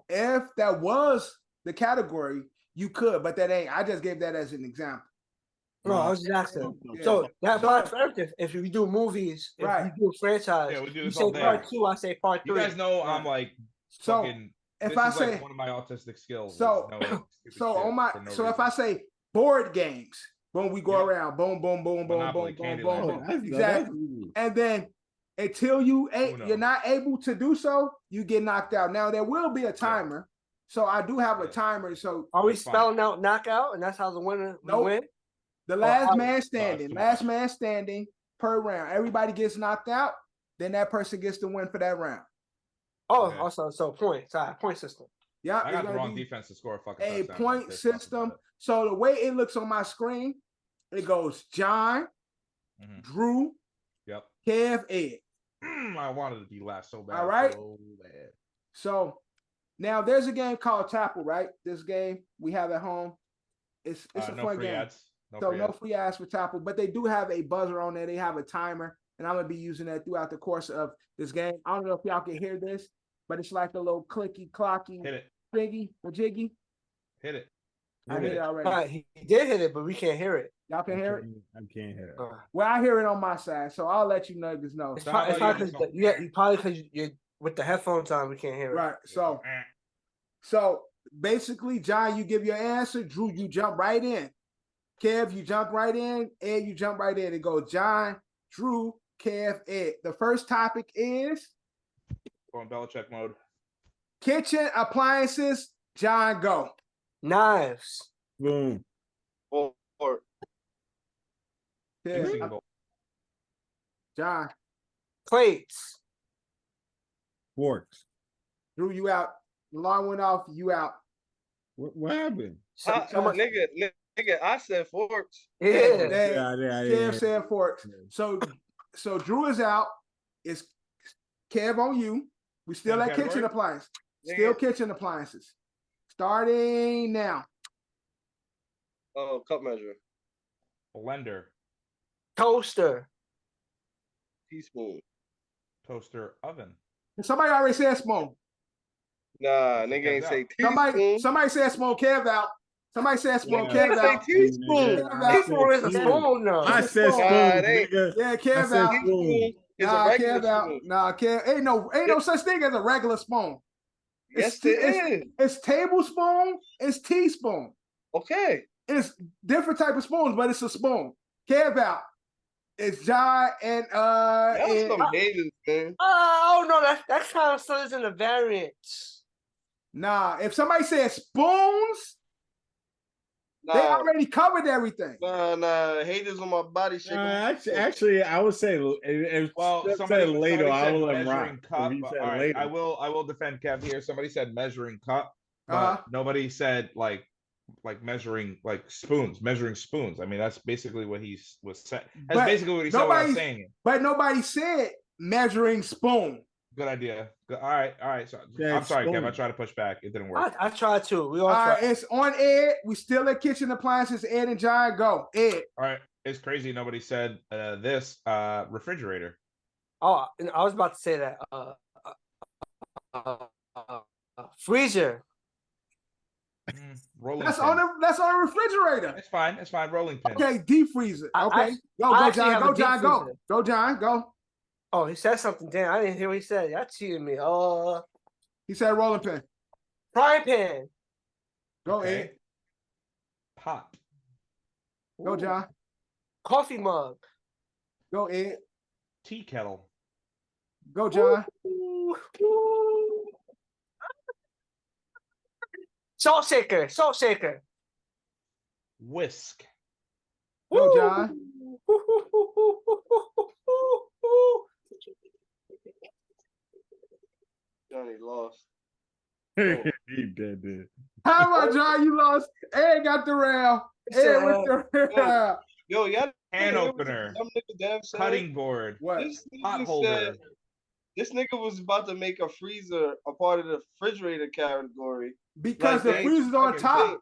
that was the category, you could, but that ain't. I just gave that as an example. No, I was just asking. Yeah. So that applies for everything. If you do movies, if you do a franchise, we do you say part 2, I say part 3. You guys know I'm like fucking. If I say like one of my autistic skills. So if I say board games, boom, we go around, boom, boom, boom, boom, boom, boom, boom. Exactly. And then until you're not able to do so, you get knocked out. Now there will be a timer. So I do have a timer. So are we spelling out knockout, and that's how the winner win? The last man standing per round. Everybody gets knocked out, then that person gets the win for that round. Oh, also so points. Point system. Yeah, I got the wrong defense to score a fucking touchdown. Point system. So the way it looks on my screen, it goes John, Drew, Kev, Ed. I wanted to be last so bad. All right. So bad. So now there's a game called Capsule, right? This game we have at home. It's a fun game. Ads. No free ads for Capsule, but they do have a buzzer on there. They have a timer, and I'm gonna be using that throughout the course of this game. I don't know if y'all can hear this, but it's like a little clicky clocky thingy, a jiggy. Hit it. I hit it already. He did hit it, but we can't hear it. Y'all can hear it? I can't hear it. Well, I hear it on my side, so I'll let you niggas know. It's probably because you're with the headphones on, we can't hear it. Right. So basically, John, you give your answer. Drew, you jump right in. Kev, you jump right in. Ed, you jump right in. It goes John, Drew, Kev, Ed. The first topic is going Belichick mode. Kitchen appliances. John, go. Knives. Boom. Fork. John. Plates. Forks. Drew, you out. The alarm went off. You out. What happened? Nigga, I said forks. Yeah. Kev said forks. So Drew is out. It's Kev on you. We still at kitchen appliances. Still kitchen appliances. Starting now. Oh, cup measure. Blender. Toaster. Teaspoon. Toaster oven. Somebody already said spoon. Nah, nigga ain't say teaspoon. Somebody said spoon. Kev out. Somebody said spoon. Kev out. Teaspoon. Teaspoon is a spoon, though. I said spoon. Yeah, Kev out. Kev out. Nah, Kev. Ain't no such thing as a regular spoon. Yes, it is. It's tablespoon. It's teaspoon. Okay. It's different type of spoons, but it's a spoon. Kev out. It's John and That's some haters, man. Oh no, that kind of still isn't a variant. Nah, if somebody says spoons, they already covered everything. Nah, haters on my body shape. Actually, I would say if somebody said ladle, I will rock. Cup. All right, I will defend Kev here. Somebody said measuring cup. but nobody said like measuring spoons. I mean, that's basically what he was saying. That's basically what he said without saying it. But nobody said measuring spoon. Good idea. All right. So, I'm sorry, Kev. I tried to push back. It didn't work. I tried to. We all tried. Right, it's on Ed. We still at Kitchen Appliances. Ed and John, go. Ed. All right. It's crazy. Nobody said this refrigerator. Oh, I was about to say that. Freezer. Rolling that's pin. on the refrigerator. It's fine. Rolling pin. Okay, deep freezer. Okay, go John. Go John. Go. Oh, he said something. Damn, I didn't hear what he said. That cheated me. He said rolling pin. Frying pan. Go Ed. Pot. Go John. Coffee mug. Go Ed. Tea kettle. Go John. Salt shaker. Whisk. Go John. Johnny lost. He dead. How about John? You lost. Ed got the rail. Ed with the rail. Yo, y'all Can opener. Cutting board. What? Pot holder. This nigga was about to make a freezer a part of the refrigerator category. Because the freezer's on top.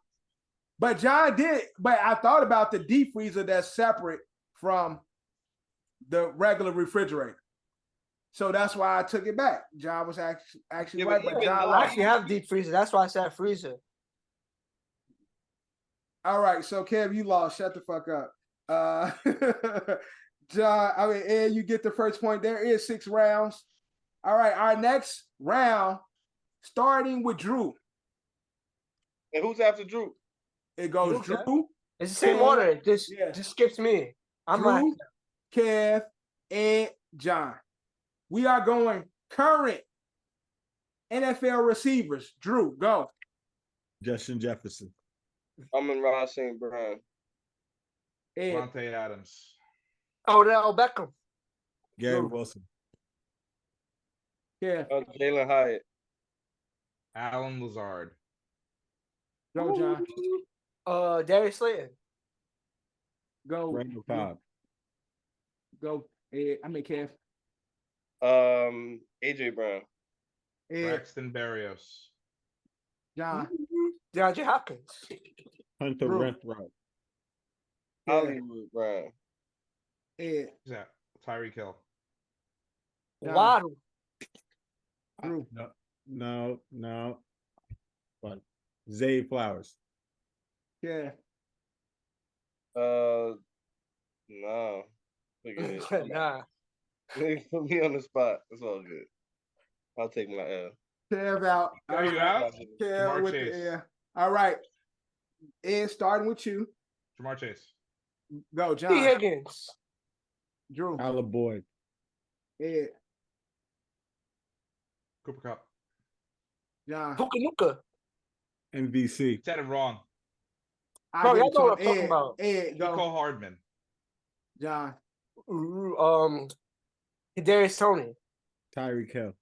But John did. But I thought about the deep freezer that's separate from the regular refrigerator. So that's why I took it back. John was actually right. But John I actually have deep freezer. That's why I said freezer. All right. So Kev, you lost. Shut the fuck up. John, Ed, you get the first point. There is 6 rounds. All right. Our next round, starting with Drew. And who's after Drew? It goes Drew. It's the same order. It just skips me. I'm Drew, Kev, Ed, John. We are going current NFL receivers. Drew, go. Justin Jefferson. Amon-Ra St. Brown. Devontae Adams. Odell Beckham. Gary Wilson. Yeah. Jalen Hyatt. Alan Lazard. Go, John. Darius Slayton. Go. Randall Cobb. Go. Kev. AJ Brown. Braxton Berrios. John. DeAndre Hopkins. Hunter Renfrow. Hollywood Brown. Ed. Who's that? Tyreek Hill. Waddle. Drew. No. But Zay Flowers. Yeah. No. Nah. Put me on the spot. It's all good. I'll take my L. Kev out. Are you out? Kev with the air. All right. Ed, starting with you. Jamar Chase. Go, John. T. Higgins. Drew. Tyler Boyd. Ed. Cooper Kupp. John. Puka Nuka. MVC. Said it wrong. Bro, y'all know what I'm talking about. Ed, go. Nico Hardman. John. Kadarius Toney. Tyreek Hill.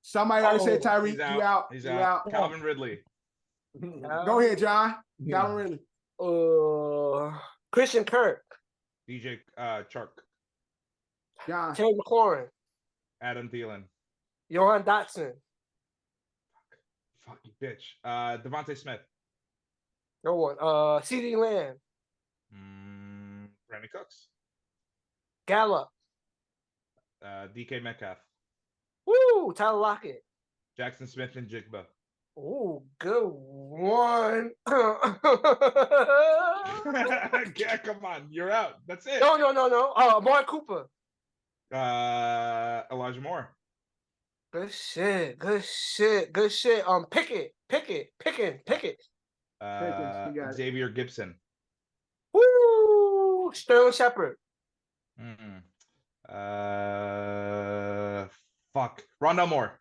Somebody already said Tyreek. You out. He's you out. Calvin Ridley. Go ahead, John. Calvin Ridley. Christian Kirk. DJ Chark. John. Terry McLaurin. Adam Thielen. Johan Dotson. Fuck you, bitch. Devontae Smith. No one. CeeDee Lamb. Brandon Cooks. Gallup. DK Metcalf. Woo! Tyler Lockett. Jackson Smith and Jigba. Ooh, good one. Yeah, come on. You're out. That's it. No. Amari Cooper. Elijah Moore. Good shit. Pickett. Xavier Gibson. Woo! Sterling Shepard. Fuck. Rondell Moore.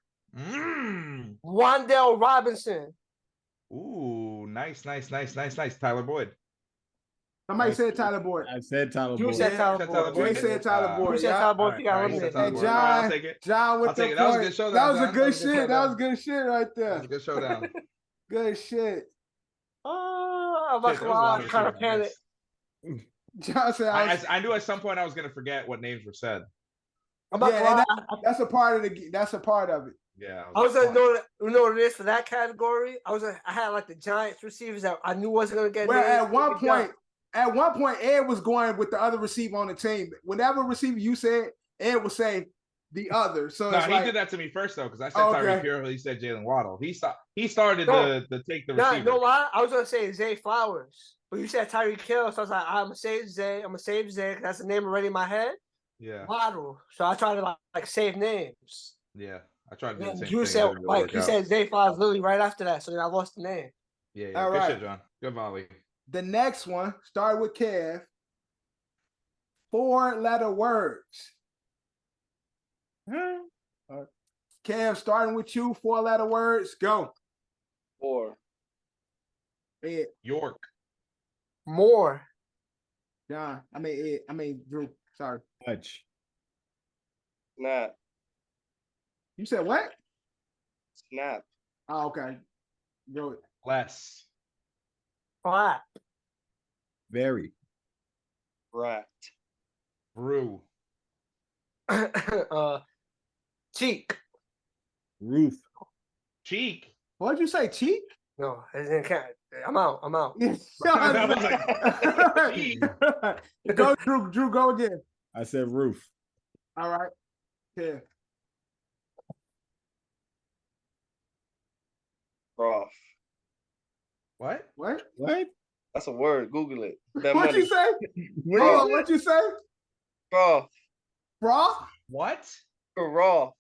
Wandale Robinson. Ooh, nice. Tyler Boyd. Somebody said Tyler Boyd. I said Tyler Boyd. You said Tyler Boyd. Jay said Tyler Boyd. You said Tyler Boyd. You got And eliminated. John with the point. That was a good showdown. That was a good shit. That was good shit right there. That was a good showdown. Good shit. Oh, I'm not gonna lie, I'm kind of panicked. Johnson, I knew at some point I was gonna forget what names were said. I'm not gonna lie. That's a part of it. Yeah. I was gonna know what it is for that category. I had like the Giants receivers that I knew wasn't gonna get. Well, at one point, Ed was going with the other receiver on the team. Whenever receiver you said, Ed would say the other. So no, he did that to me first though, because I said Tyreek Hill. He said Jalen Waddle. He started to take the receiver. You know why? I was gonna say Zay Flowers, but you said Tyreek Hill, so I was like, I'm gonna save Zay. I'm gonna save Zay because that's the name already in my head. Yeah. Waddle. So I tried to like save names. Yeah, I tried to do the same you thing. Said like you said Zay Flowers literally right after that, so then I lost the name. Yeah. All Good right. shit, John. Good volley. The next one started with Kev. 4-letter words. Kev, starting with you. 4-letter words. Go. 4. Ed. York. More. John. Ed. Drew. Sorry. Touch. Snap. You said what? Snap. Oh, okay. Go. Less. Flat. Very. Rat. Brew. Cheek. Roof. Cheek. What'd you say? Cheek? No, it didn't count. I'm out. Go, Drew. Go again. I said roof. All right. Yeah. Broth. What? What? That's a word. Google it. What'd you say? What'd you say? Broth. Broth? What? Raw.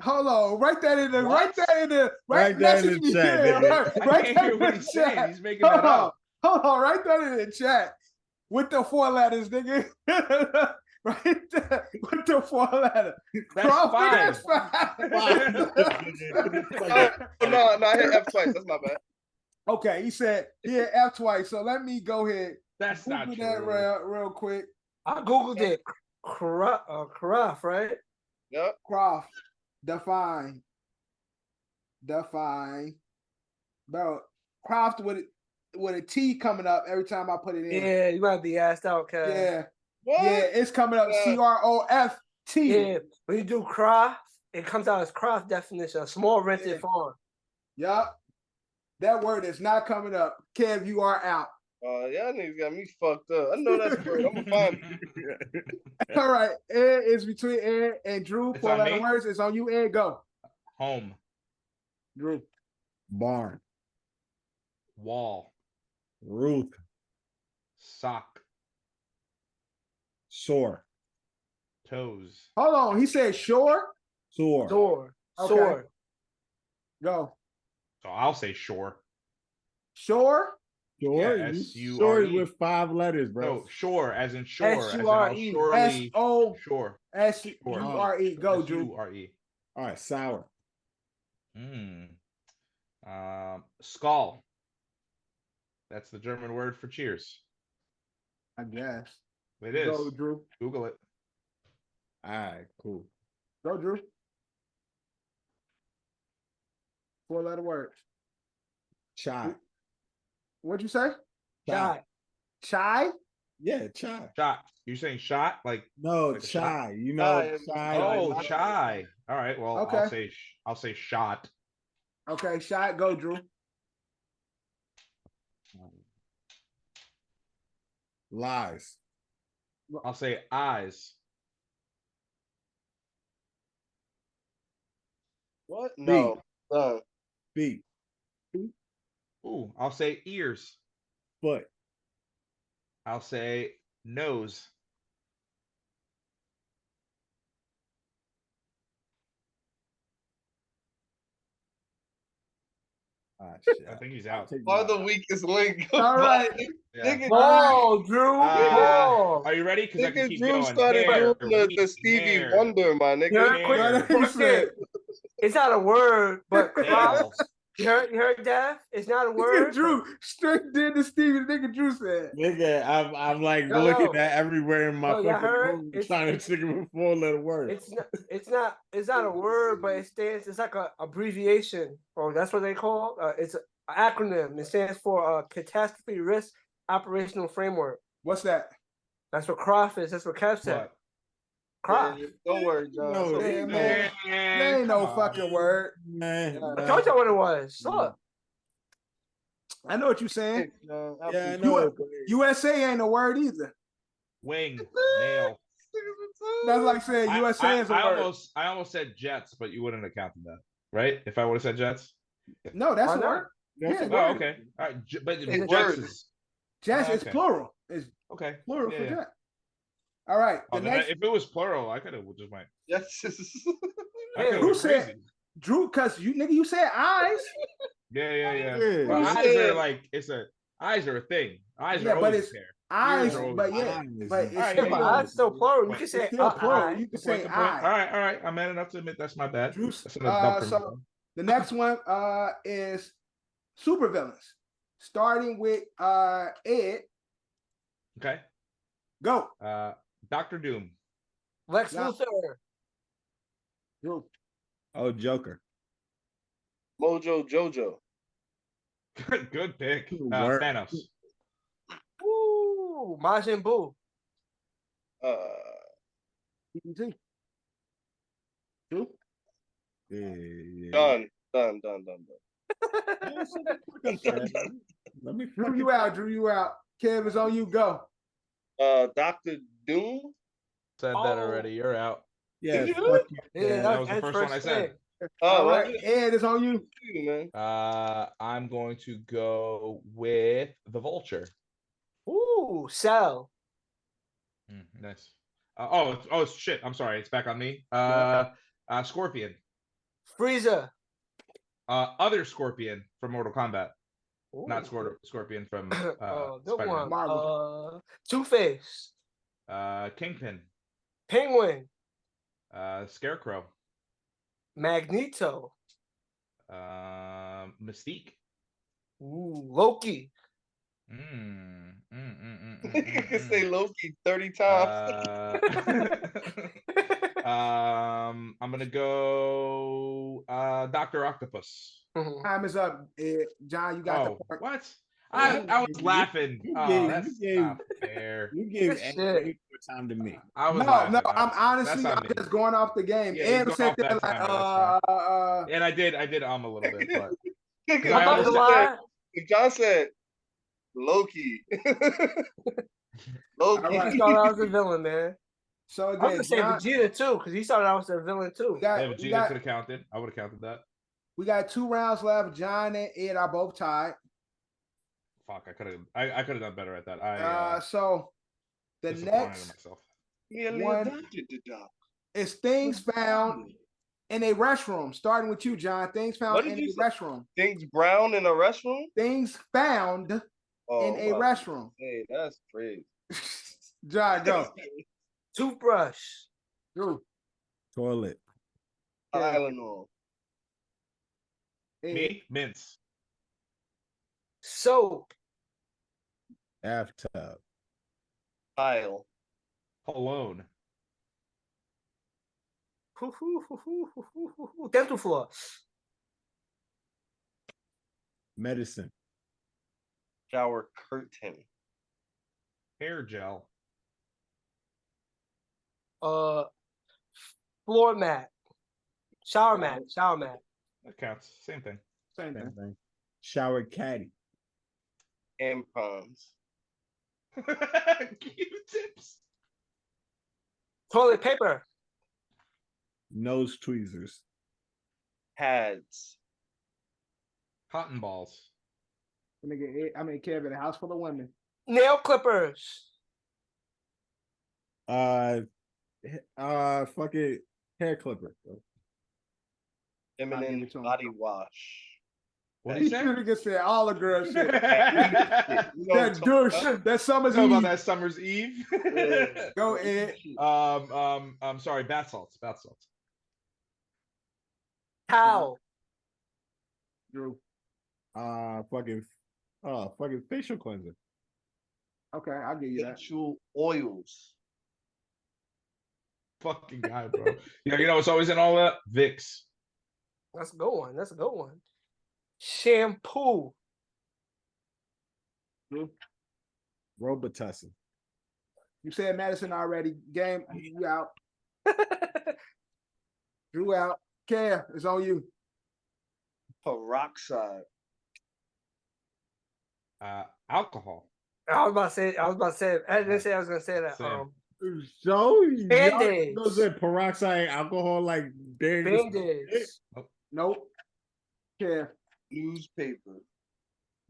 Hold on. Write that in the. Write that in the. Write that in the chat. Write that in the chat. He's making that up. Hold on. Write that in the chat with the 4 letters, nigga. Right there with the 4 letters. That's 5. No, I hit F twice. That's my bad. Okay, he said F twice. So let me go ahead. That's Google not true. that real quick. I googled it. Craft, right? Yep. Croft. Define. Bro, Croft with a T coming up every time I put it in. Yeah, you might be asked out, Kev. Yeah. What? Yeah, it's coming up CROFT. Yeah, when you do craft, it comes out as craft definition, a small rented farm. Yup. That word is not coming up. Kev, you are out. Y'all niggas got me fucked up. I know that's word. I'm gonna find it. All right. Ed is between Ed and Drew. It's 4-letter words. It's on you, Ed. Go. Home. Drew. Barn. Wall. Roof. Sock. Sore. Toes. Hold on. He said shore. Sore. Sword. Okay. Sword. Go. So I'll say shore. Shore. Sure. Yeah, Sure is with 5 letters, bro. No, shore, as in shore. S-U-R-E. S-O. Shore. S-U-R-E. Go, Drew. S-U-R-E. All right, sour. Skull. That's the German word for cheers. I guess. It is. Go, Drew. Google it. All right, cool. Go, Drew. 4-letter words. Chai. What'd you say? Chai. Chai? Yeah, chai. Shot. You saying shot? Like No, like a chai. shot? You know, Chai. chai. Oh, like- chai. All right. Well, Okay. I'll say shot. Okay, shot. Go, Drew. Lies. I'll say eyes. What? No. Feet. Ooh, I'll say ears. Foot. I'll say nose. Ah, shit. I think he's out. Are the weakest link. All right. Yeah. Nigga, Oh, Drew. Oh. Are you ready? Because I can nigga keep Drew going. started Hair, doing the wheat, Stevie hair, Wonder, my nigga. Yeah, hair, quick, it's not a word, but craft. nails. You heard that? It's not a word. Drew straight did the Stevie. Nigga Drew said. Nigga, I'm like Yo, looking at everywhere in my yo, fucking heard? room trying to think of a 4-letter word. It's not a word, but it's like a abbreviation. Oh, that's what they call. It's an acronym. It stands for Catastrophe Risk Operational Framework. What's that? That's what CROF is. That's what Kev said. What? CROF. Yeah, don't worry, John. No, Yeah, man. There ain't no fucking word. Man, I told you what it was. Look. I know what you're saying. yeah, I know. USA ain't a word either. Wing, nail. That's like saying USA is a word. I almost said Jets, but you wouldn't have counted that, right? If I would have said Jets. No, that's Why a not? word. That's Yeah, a Oh, word. okay. All right, but It's a Jets word. is Jets is Okay. plural. It's okay. plural Yeah, for yeah. jet. All right. Oh, The then next if it was plural, I could have just went. Yes. I could have Who went said- crazy. Drew, cause you said eyes. Yeah. Yeah. Well, You eyes said- are like eyes are a thing. Eyes Yeah, are but always it's- there. Eyes, Ears are always but yeah, eyes. but it's All right, Yeah, yeah, but yeah. I still plural. You Wait, can it's say still plural. I. You can Good say point, good point. I. All right. I'm man enough to admit that's my bad. Drew, That's an adult for me. so the next one is supervillains. Starting with Ed. Okay. Go. Dr. Doom. Lex Yeah. Luthor. Drew. Oh, Joker. Mojo Jojo. Good pick. Word. Thanos. Woo! Majin Buu. TBT. Drew. Yeah. Done. Let me Drew you out. Drew you out. Kev is on you. Go. Dr. Doom. Said that already. You're out. Yeah, Did you fuck you. Yeah, That was the Ed's first one I said. pick. All Oh, right. Ed is on you. man. I'm going to go with the Vulture. Ooh, Cell. Nice. Shit. I'm sorry. It's back on me. Scorpion. Frieza. Other Scorpion from Mortal Kombat. Ooh. Not Scorpion from Good Spider-Man. one. Marvel. Two-Face. Kingpin. Penguin. Scarecrow. Magneto. Mystique. Ooh, Loki. You can say Loki 30 times. I'm gonna go Dr. Octopus. Time is up. Ed. John, you got the point. What? I was laughing. That's not fair. You gave Shit. way more time to me. I was No, laughing. I'm honestly, That's on I'm me. just going off the game. Yeah, Ed you're said going that off that like, time, And I did a little bit, but Because I I'm not almost gonna lie. John said Loki. Loki. All right. He thought I was a villain, man. So I was again, gonna say John, Vegeta too, because he thought I was a villain too. we Vegeta got could have counted. I would have counted that. we got 2 rounds left. John and Ed are both tied. Fuck, I could have done better at that. So the Disappointed in next myself. one is things found in a restroom. Starting with you, John. Things What found did in you a say? restroom. Things brown in a restroom? Things found in a wow. restroom. Hey, that's crazy. John, go. Toothbrush. Drew. Toilet. Tylenol. Ed. Me? Mints. Soap. Bathtub. Tile. Cologne. Dental floss. Medicine. Shower curtain. Hair gel. Floor mat. Shower mat. Shower mat. That counts. Same thing. Same Same thing. thing. Shower caddy. Tampons. Q-tips. Toilet paper. Nose tweezers. Pads. Cotton balls. Kevin, a house full of women. Nail clippers. Fucking hair clipper. Feminine to him. body wash. What did he say? Nigga said all the girl shit. You know That douche. That summer's Know about eve. that summer's eve. Go Ed. I'm sorry. Bath salts. Bath salts. Towel. Drew. Fucking facial cleanser. Okay, I'll give you that. Actual oils. Fucking guy, bro. Yeah, you know what's always in all that? Vicks. That's a good one. That's a good one. Shampoo. Drew. Robitussin. You said Madison already. Game, you out. Drew out. Kev, it's on you. Peroxide. Alcohol. I was about to say. I didn't say I was gonna say that. Same. So Band-Aids. those are peroxide alcohol like Band-Aids. Nope. Kev. Newspaper.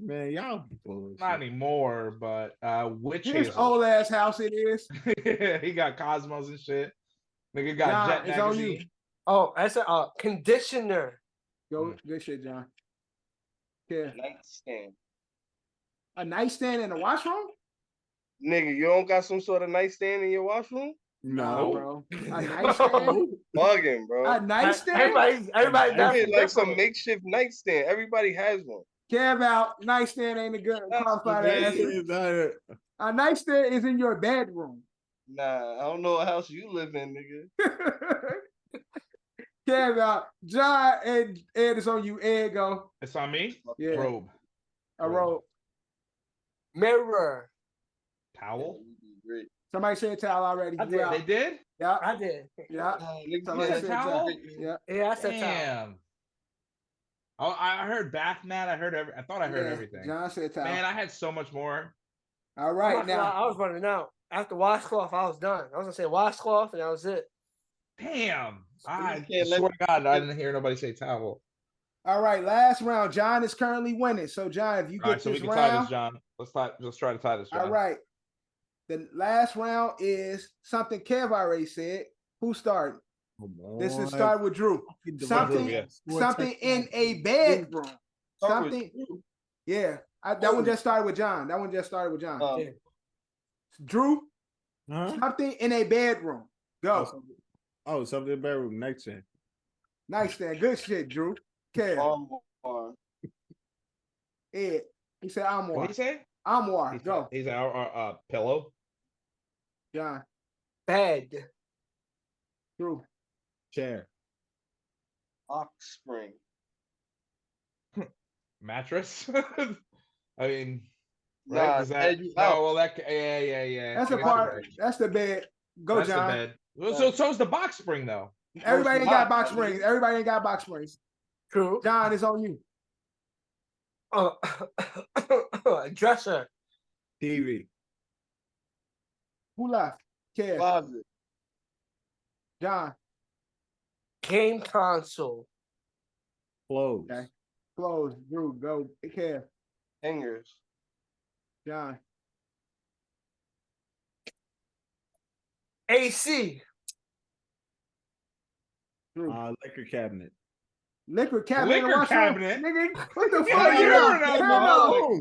Man, y'all bullshit. Not anymore, but witch His hazel. old ass house it is. He got Cosmos and shit. Nigga got John, Jet it's on you. magazine. Oh, that's a conditioner. Go, good shit, John. Kev. Nightstand. A nightstand in the washroom? Nigga, you don't got some sort of nightstand in your washroom? No, bro. A nightstand? Bugging, bro. A nightstand? Everybody I mean, like some different. makeshift nightstand. Everybody has one. Kev out. Nightstand ain't a good qualified answer. A nightstand is in your bedroom. Nah, I don't know what house you live in, nigga. Kev out. John and Ed is on you. Ed go. It's on me. Yeah. Robe. A robe. Mirror. Towel. Great. Somebody said towel already. I You did. out. They did? Yeah. I did. Yeah. Nigga, Somebody said said towel? towel. Yeah. Yeah, I said towel. Damn. Oh, I heard bath mat. I thought I heard Yeah, everything. John said towel. Man, I had so much more. All I'm right not gonna lie, now. I was running out. After washcloth, I was done. I was gonna say washcloth, and that was it. Damn. I can't let swear to God, I didn't hear nobody say towel. All right, last round. John is currently winning. So John, if you All get right, so we this can tie round, this, John. Let's try to tie this, John. all right. The last round is something Kev already said. Who started? This is start with Drew. Something, yeah. something in a bedroom. Something. Yeah, that one just started with John. That one just started with John. Yeah. Drew. Huh? Something in a bedroom. Go. Oh, something in the bedroom. Nightstand. Nightstand. Good shit, Drew. Kev. Ed. He said armoire. What did he say? Armoire. Go. He's our pillow. John. Bed. Drew. Chair. Ox spring. Mattress. I mean, Nah, right? Does that? bed you Oh, out. well, that. Yeah. That's the part. That's the bed. Go, That's John. the bed. Well, so's the box spring though. Everybody ain't got box springs. Everybody ain't got box springs. True. John, it's on you. Dresser. TV. Who left? Kev. Closet. John. Game console. Clothes. Okay. Close. Drew. Go. Kev. Hangers. John. AC. Drew. Liquor cabinet. Liquor cabinet. in the Liquor washroom? cabinet? Nigga, what the Yeah, fuck? you Hell never no.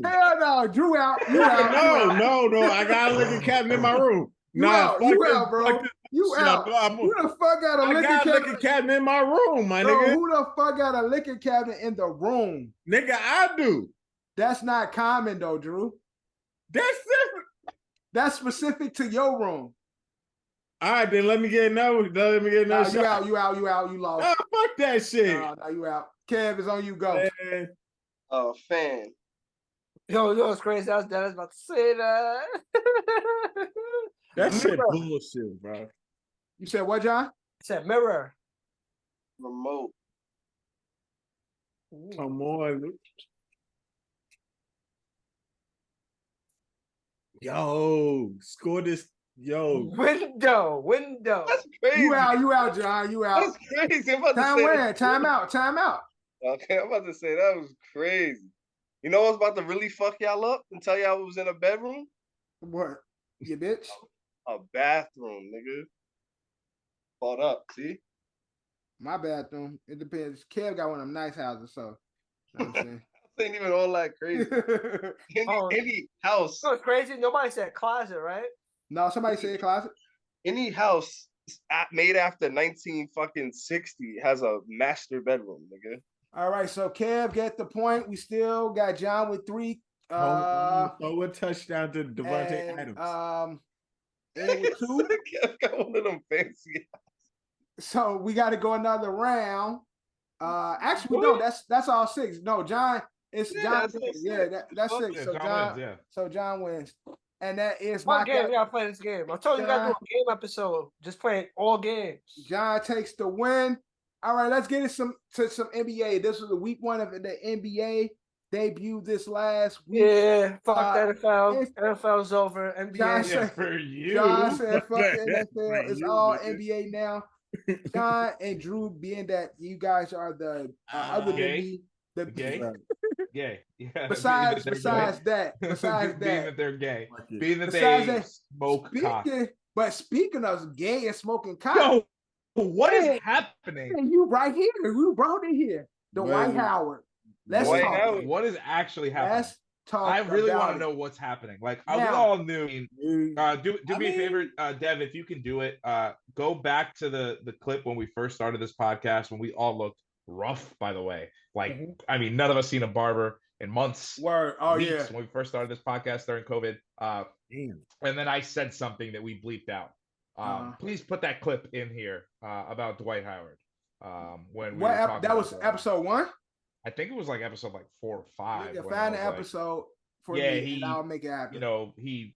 know. Hell no. Drew out. You out. No. I got a liquor cabinet in my room. You out. You out, bro. You out. Who the fuck got a I liquor got a cabinet? liquor cabinet in my room, my Bro, nigga. who the fuck got a liquor cabinet in the room? Nigga, I do. That's not common though, Drew. That's different. That's specific to your room. All right, then let me get another. Let me get No, another shot. you out. You lost. Oh, fuck that shit. No, you out. Kev is on you. Go. Man. Fan. Yo, it's crazy. I was about to say that. That shit Mirror. bullshit, bro. You said what, John? I said mirror. Remote. Come on. Yo, score this. Yo. Window. That's crazy. You out, John. You out. That's crazy. I'm about to say that. Time out. Okay, I'm about to say that was crazy. You know what's about to really fuck y'all up and tell y'all it was in a bedroom? What? You bitch? A bathroom, nigga. Hold up, see? My bathroom. It depends. Kev got one of them nice houses, so you know what I'm saying. Ain't even all that crazy. Any house. So it's crazy. Nobody said closet, right? No, somebody said closet. Any house made after 1960 has a master bedroom, nigga. All right, so Kev get the point. We still got John with 3. Throw a touchdown to Devontae Adams. And with 2. Got one of them fancy. So we got to go another round. Actually, no, that's all 6. No, John. It's John. That's 6. So John wins, So John wins, and that is my game. We gotta play this game. I told you, gotta do a game episode. Just playing all games. John takes the win. All right, let's get to some NBA. This was the week 1 of the NBA debut this last week. Yeah, fuck the NFL. NFL's over. NBA. John said, for you. John said, fuck the NFL. It's all NBA now. John and Drew, being that you guys are the other than me, the gay. Gay. Yeah. Besides that, being that they're gay, being that they smoke cock. But speaking of gay and smoking cock, what is happening? You right here. You brought it here. Dwight Howard. Let's talk. What is actually happening? Let's talk. I really want to know what's happening. Like we all knew. Do me a favor, Dev, if you can do it. Go back to the clip when we first started this podcast when we all looked rough. By the way, like I mean, none of us seen a barber in months. Weeks, when we first started this podcast during COVID. And then I said something that we bleeped out. Please put that clip in here about Dwight Howard. When we that was episode 1. I think it was like episode 4 or 5. You can find the episode for me, and I'll make it happen. He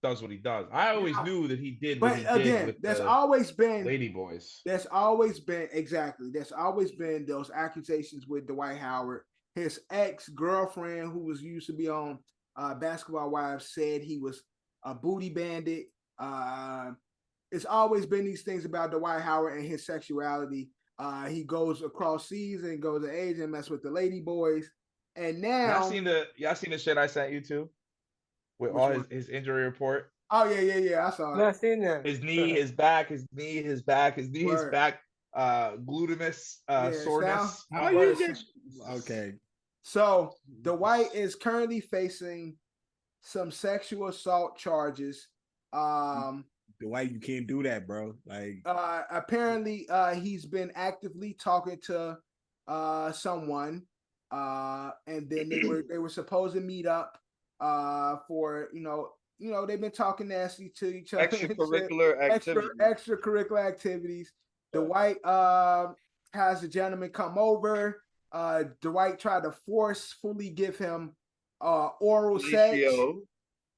does what he does. I always knew that he did. But again, there's always been lady boys. There's always been There's always been those accusations with Dwight Howard. His ex-girlfriend, who used to be on Basketball Wives, said he was a booty bandit. It's always been these things about Dwight Howard and his sexuality. He goes across seas and goes to Asia and mess with the lady boys. And now y'all seen the shit I sent you too? With all his injury report. Oh yeah. I saw it. I seen that. His knee, his back, his knee, his back, his knee, his back, gluteus, soreness. Okay. So Dwight is currently facing some sexual assault charges. Dwight, you can't do that, bro. Like apparently he's been actively talking to someone, and then they were supposed to meet up for they've been talking nasty to each other. Extracurricular activities. Dwight has a gentleman come over. Dwight tried to forcefully give him oral sex,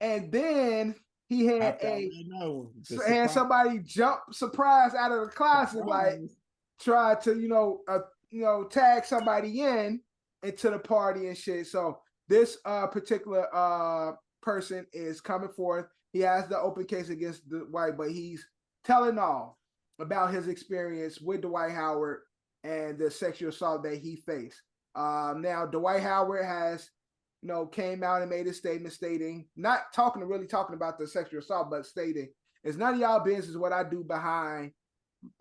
and then he had somebody jump surprise out of the closet, like tried to tag somebody into the party and shit. So this particular person is coming forth. He has the open case against Dwight, but he's telling all about his experience with Dwight Howard and the sexual assault that he faced. Now Dwight Howard has came out and made a statement stating, not really talking about the sexual assault, but stating, it's none of y'all business what I do behind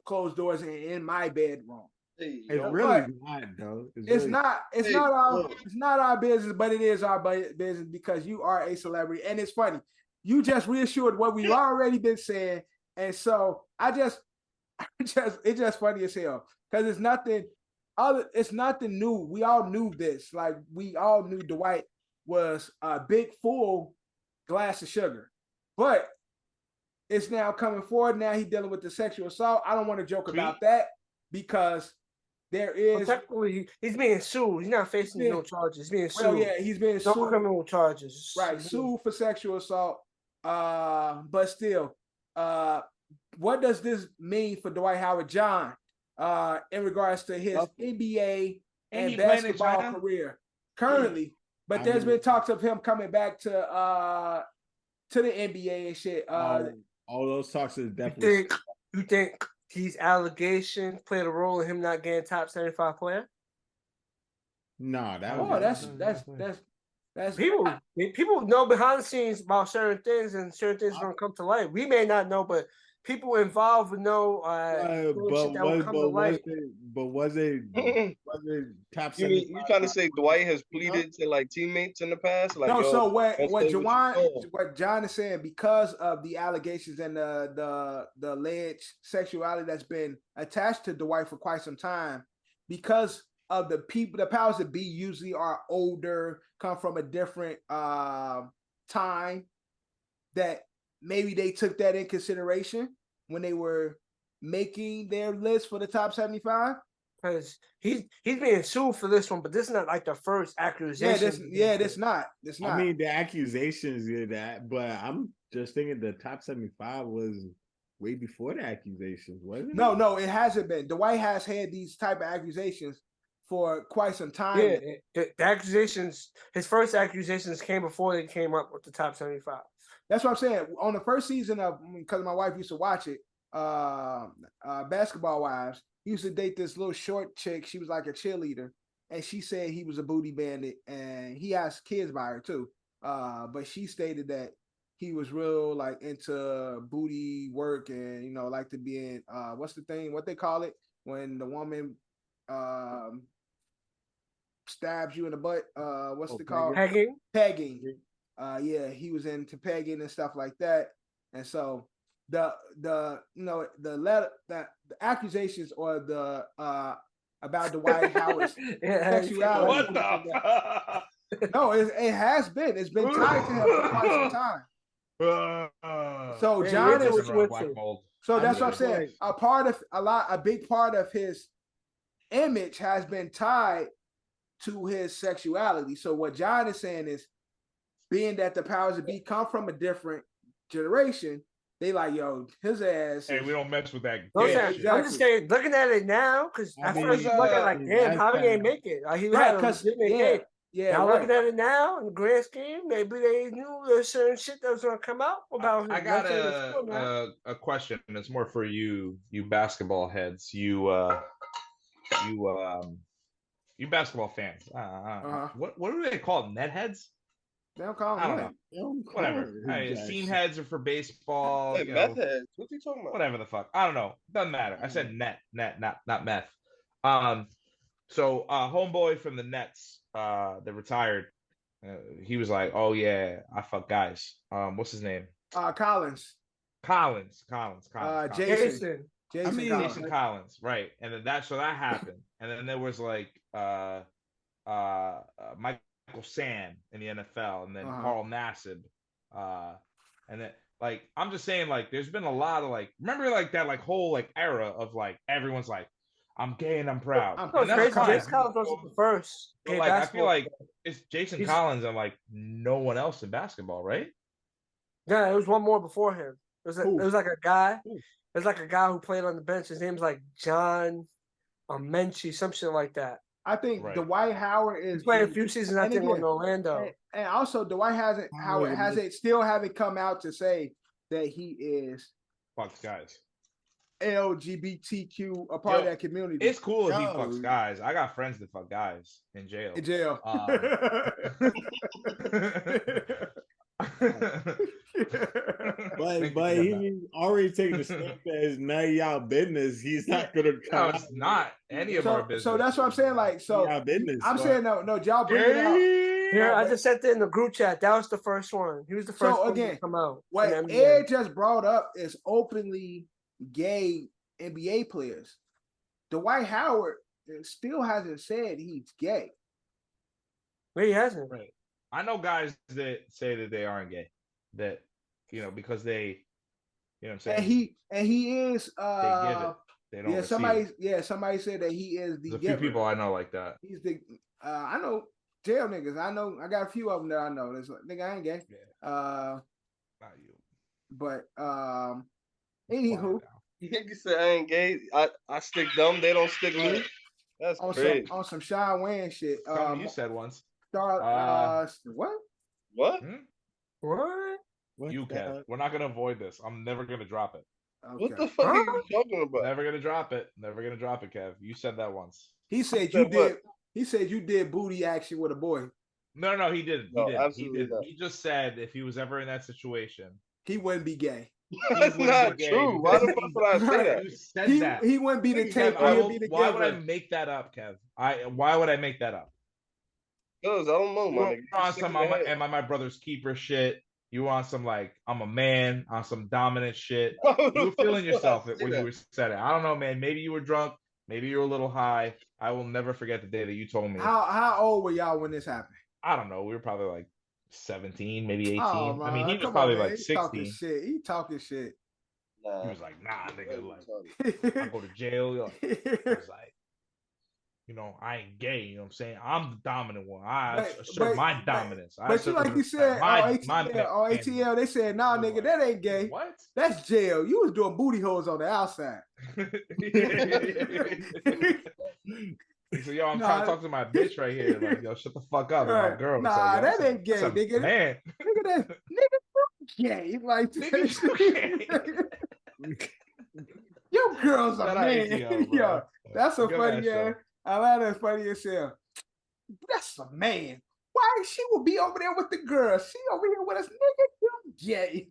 closed doors and in my bedroom. It's really not, though. It's not our business, but it is our business because you are a celebrity. And it's funny. You just reassured what we've already been saying. And so it's just funny as hell. Because it's nothing new. We all knew this. Like we all knew Dwight was a big full glass of sugar, but it's now coming forward. Now he's dealing with the sexual assault. I don't want to joke about that because there is technically he's being sued. He's not facing no charges. He's being sued. Yeah, he's being sued. No criminal charges. Right, sued for sexual assault. But still, what does this mean for Dwight Howard, John? In regards to his NBA and basketball career currently, but there's been talks of him coming back to the NBA and shit. All those talks is definitely. You think these allegations played a role in him not getting top 75 player? No, that's people know behind the scenes about certain things, and certain things are gonna come to light. We may not know, but people involved would know. Was it top 75? You trying to say Dwight has pleaded to teammates in the past? So what John is saying, because of the allegations and the alleged sexuality that's been attached to Dwight for quite some time, because of the people, the powers that be usually are older, come from a different time, that maybe they took that in consideration when they were making their list for the top 75. Because he's being sued for this one, but this is not like the first accusation. This not. I mean, the accusations are that, but I'm just thinking the top 75 was way before the accusations, wasn't it? No, it hasn't been. Dwight has had these type of accusations for quite some time. Yeah, the accusations, his first accusations came before they came up with the top 75. That's what I'm saying. On the first season of, because my wife used to watch it, Basketball Wives, he used to date this little short chick. She was like a cheerleader, and she said he was a booty bandit, and he has kids by her too. But she stated that he was real like into booty work and, you know, like to be in what's the thing? What they call it when the woman stabs you in the butt? What's it called? Pegging. Pegging. Yeah, he was into pegging and stuff like that. And so the accusations or the about Dwight Howard's sexuality. What the fuck? No, it has been. It's been tied to him for quite some time. So John is so that's what I'm saying. A big part of his image has been tied to his sexuality. So what John is saying is, being that the powers that be come from a different generation, they like, yo, his ass. Hey, we don't mess with that. Exactly. I'm just saying, looking at it now, because I first look at like, damn, how he ain't make it? He right, because now looking at it now in the grand scheme, maybe they knew there's certain shit that was gonna come out about. I got a question, and it's more for you basketball heads, you basketball fans. What do they call it? Net heads? They don't call them. Whatever. Scene heads are for baseball. Hey, meth heads. What's he talking about? Whatever the fuck. I don't know. Doesn't matter. I said net, not meth. So homeboy from the Nets, that retired, he was like, "Oh yeah, I fuck guys." What's his name? Collins. Jason. Jason Collins, right? And then that happened, and then there was like Michael Sam in the NFL, and then Carl Nassib, and then like I'm just saying, like there's been a lot of like, remember like that like whole like era of like everyone's like, I'm gay and I'm proud. Jason Collins wasn't the first. But, like I feel like it's Jason Collins and like no one else in basketball, right? Yeah, it was one more before him. It was like a guy. It was like a guy who played on the bench. His name's like John Menchie, some shit like that. I think Dwight Howard is playing a few seasons. I think in Orlando, and also Dwight hasn't still haven't come out to say that he is fucks guys, LGBTQ, a part of that community. It's cool if he fucks guys. I got friends that fuck guys in jail. But he already taken the step that is none of y'all business. He's not gonna come. No, it's not any of our business. So that's what I'm saying. Like, so I'm saying no, y'all bring it out. Yeah, I just said that in the group chat. That was the first one. He was the first one to come out. What Ed just brought up is openly gay NBA players. Dwight Howard still hasn't said he's gay. But he hasn't. Right. I know guys that say that they aren't gay, that because they, what I'm saying. And he is. They give it. They don't. Somebody said that he is the. There's a few people I know like that. He's the. I know jail niggas. I got a few of them that I know. That's like, nigga, I ain't gay. Yeah. Not you. But anywho, you said I ain't gay. I stick them. They don't stick me. That's crazy. On some Sean Wayne shit. You said once. What? What? You can. We're not gonna avoid this. I'm never gonna drop it. Okay. What the fuck are you talking about? Never gonna drop it. Never gonna drop it, Kev. You said that once. He said you did. He said you did booty action with a boy. No, he didn't. No, he did. absolutely not. He just said if he was ever in that situation, he wouldn't be gay. That's not true. Why the fuck would I say that? You said that. He wouldn't be the tape. Why would I make that up, Kev? Why would I make that up? Because I don't know, my nigga. Am I my brother's keeper shit? You on some like I'm a man on some dominant shit? You were feeling yourself when you were said it. I don't know, man. Maybe you were drunk. Maybe you were a little high. I will never forget the day that you told me. How old were y'all when this happened? I don't know. We were probably like 17, maybe 18. Oh, I mean, he was come probably on, man. like He 16. talking shit. He talking shit. Nah, He was like, nah, nigga, like, I go to jail. He was like, you know, I ain't gay. You know what I'm saying? I'm the dominant one. I assert my dominance. But you like you said on ATL, they said, nah, nigga, like, that ain't gay. What? That's jail. You was doing booty holes on the outside. He said, yo, I'm trying to talk to my bitch right here. Like, yo, shut the fuck up. Right. My girl. Nah, like, that ain't gay, nigga. Man. Nigga, that gay. Like, your girl's a man. ATL, yo, that's a funny ass. Atlanta's funny as hell. That's a man. Why she will be over there with the girl? She over here with us, nigga. You gay.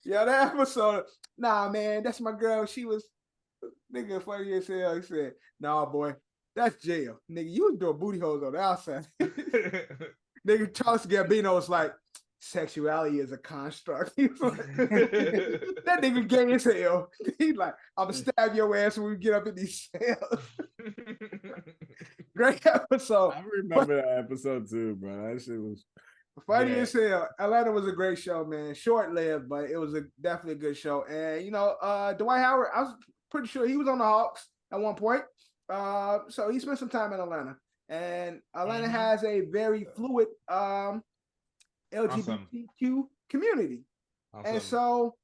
Yeah, that episode. Nah, man, that's my girl. She was nigga funny as hell. He said, nah, boy, that's jail. Nigga, you was doing booty holes on the outside. Nigga, Charles Gambino was like, sexuality is a construct. He was like, that nigga gay as hell. He's like, I'm gonna stab your ass when we get up in these cells. Great episode. I remember that episode too, bro. That shit was funny as hell. Atlanta was a great show, man. Short-lived, but it was definitely a good show. And you know, Dwight Howard, I was pretty sure he was on the Hawks at one point. So he spent some time in Atlanta. And Atlanta has a very fluid LGBTQ community. And so,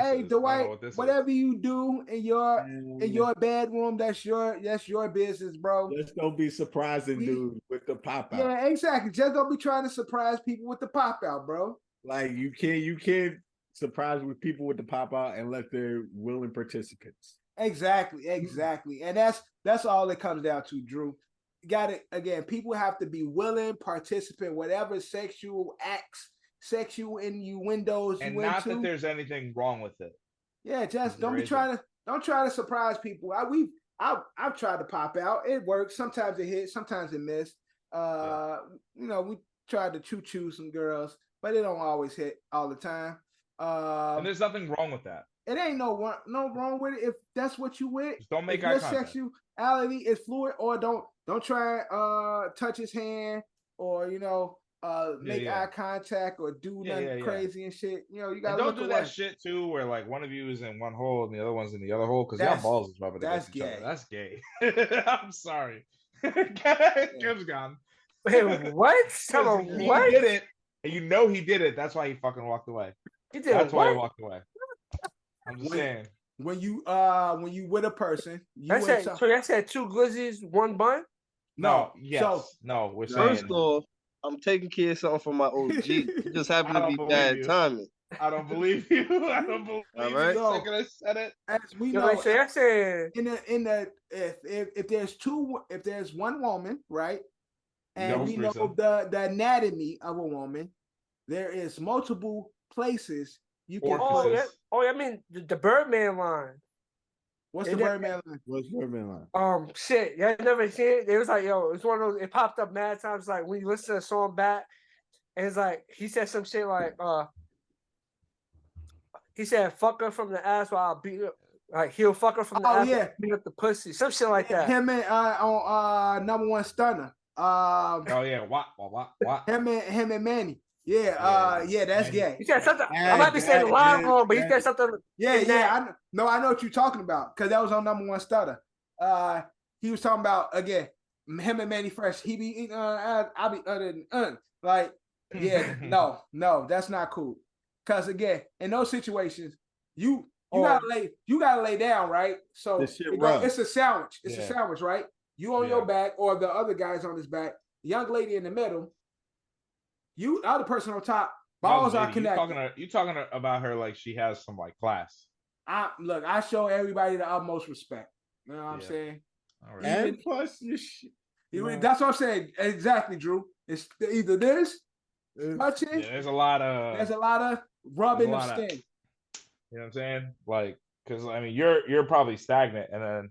hey, Dwight, whatever you do in your bedroom, that's your business, bro. Just don't be surprising dude with the pop out. Yeah, exactly. Just don't be trying to surprise people with the pop out, bro. Like you can't surprise with people with the pop out unless they're willing participants. Exactly. And that's all it comes down to, Drew. Got it again. People have to be willing, participant, whatever sexual acts, sexual innuendos, and you not into. That there's anything wrong with it. Yeah, just don't try to surprise people. I've tried to pop out. It works. Sometimes it hits. Sometimes it missed. You know, we tried to choo some girls, but it don't always hit all the time. And there's nothing wrong with that. It ain't no wrong with it if that's what you with. Just don't make eye contact. Your sexuality is fluid, or don't try touch his hand, or you know make eye contact or do nothing crazy and shit. You know, you gotta don't do that shit too, where like one of you is in one hole and the other one's in the other hole because y'all balls is rubbing against each other. That's gay. I'm sorry. Kim's gone. Wait, what? He did it, and you know he did it. That's why he fucking walked away. He did. That's why he walked away. I'm just saying. When you with a person, I said two glizzies, one bun. No, yes, so, no. We're saying first off, I'm taking care of something for my OG. It just happened to be bad timing. I don't believe you. I don't believe all right. you. The second I said it. As we know, I said if there's one woman, right, and we know the anatomy of a woman, there is multiple places you can. I mean the Birdman line. What's the Birdman line? What's Birdman line? Shit, y'all never seen it? It was like, yo, it's one of those. It popped up mad times. Like when you listen to the song back, and it's like he said some shit like, he said, "Fuck her from the ass while I beat up." Like he'll fuck her from the ass, beat up the pussy, some shit like that. Him and on number one stunner. What? Him and Manny. Yeah, that's gay. He said something. I might be saying the line wrong, but he said something. I know what you're talking about because that was on number one stutter. He was talking about again him and Manny Fresh. He be eating I be other than like no, that's not cool. Because again, in those situations, you gotta lay down, right? So it's a sandwich. It's a sandwich, right? You on your back, or the other guy's on his back. The young lady in the middle. You other person on top, balls are connected. You talking about her like she has some like class. I show everybody the utmost respect. You know what I'm saying? All right. And plus, that's what I'm saying. Exactly, Drew. It's either this, touching. There's a lot of rubbing of skin. You know what I'm saying? Like, because I mean, you're probably stagnant, and then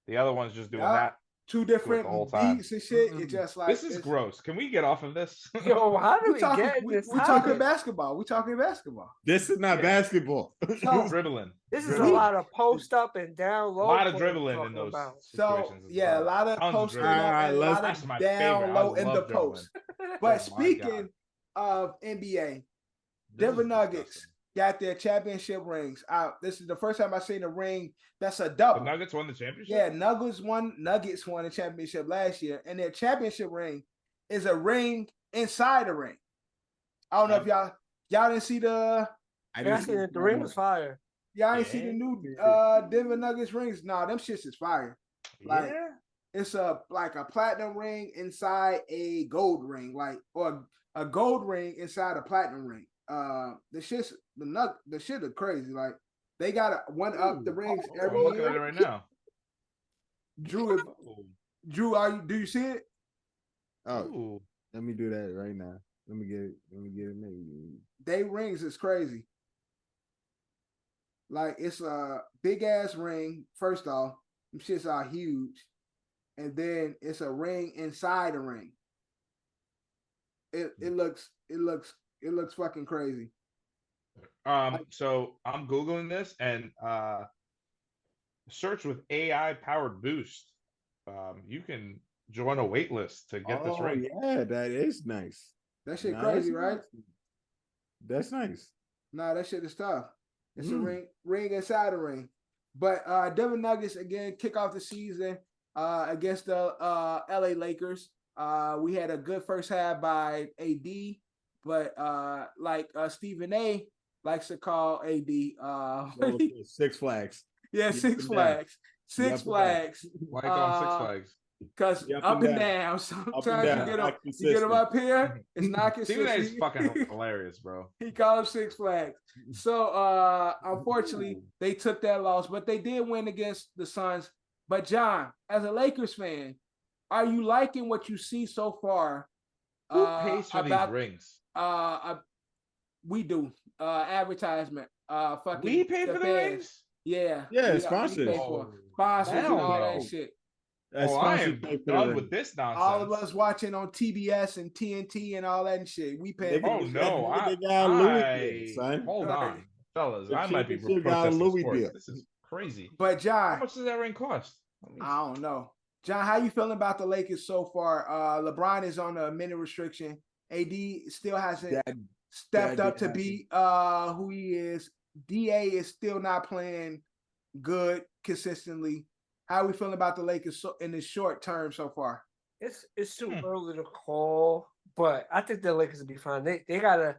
the other one's just doing that. two different beats and shit. It's just like this is gross. Can we get off of this? Yo, how do we get this? We talking basketball. We talking basketball. This is not basketball. So, dribbling. This is a lot of post up and down low. A lot of dribbling in those situations. So a lot of posting up and a lot of down low in the post. But speaking of NBA, Denver Nuggets got their championship rings. This is the first time I've seen a ring that's a double. The Nuggets won the championship? Yeah, Nuggets won the championship last year, and their championship ring is a ring inside a ring. I don't know if y'all didn't see the. I didn't see the ring was fire. Y'all ain't see the new Denver Nuggets rings. Nah, them shits is fire. Like it's like a platinum ring inside a gold ring, or a gold ring inside a platinum ring. The shit are crazy. Like they got to one up the rings every year. I'm looking at it right now. Drew, do you see it? Oh, let me do that right now. Let me get it. Maybe. They rings is crazy. Like it's a big ass ring. First off, them shits are huge, and then it's a ring inside a ring. It looks fucking crazy. So I'm Googling this and search with AI powered boost. You can join a wait list to get this ring. Yeah, that is nice. That shit crazy, right? That's nice. Nah, that shit is tough. It's a ring inside a ring. But Denver Nuggets again kick off the season against the LA Lakers. We had a good first half by AD, but like Stephen A likes to call AD Six Flags. Yeah, Six Flags. Six Flags. Why you call Six Flags? Because up and down. Sometimes you get them up here, it's not consistent. Stephen A is fucking hilarious, bro. He called him Six Flags. So unfortunately, they took that loss, but they did win against the Suns. But John, as a Lakers fan, are you liking what you see so far? Who pays for these rings? We do. Advertisement. Fucking we pay for the rings? Yeah. Yeah, sponsors. Sponsors and all that shit. I am done with this nonsense. All of us watching on TBS and TNT and all that and shit. We pay. Oh no! Hold on, fellas. I might be protesting sports. This is crazy. But John, how much does that ring cost? I don't know. John, how you feeling about the Lakers so far? LeBron is on a minute restriction. AD still hasn't stepped up to be who he is. DA is still not playing good consistently. How are we feeling about the Lakers in the short term so far? It's too early to call, but I think the Lakers will be fine. They got a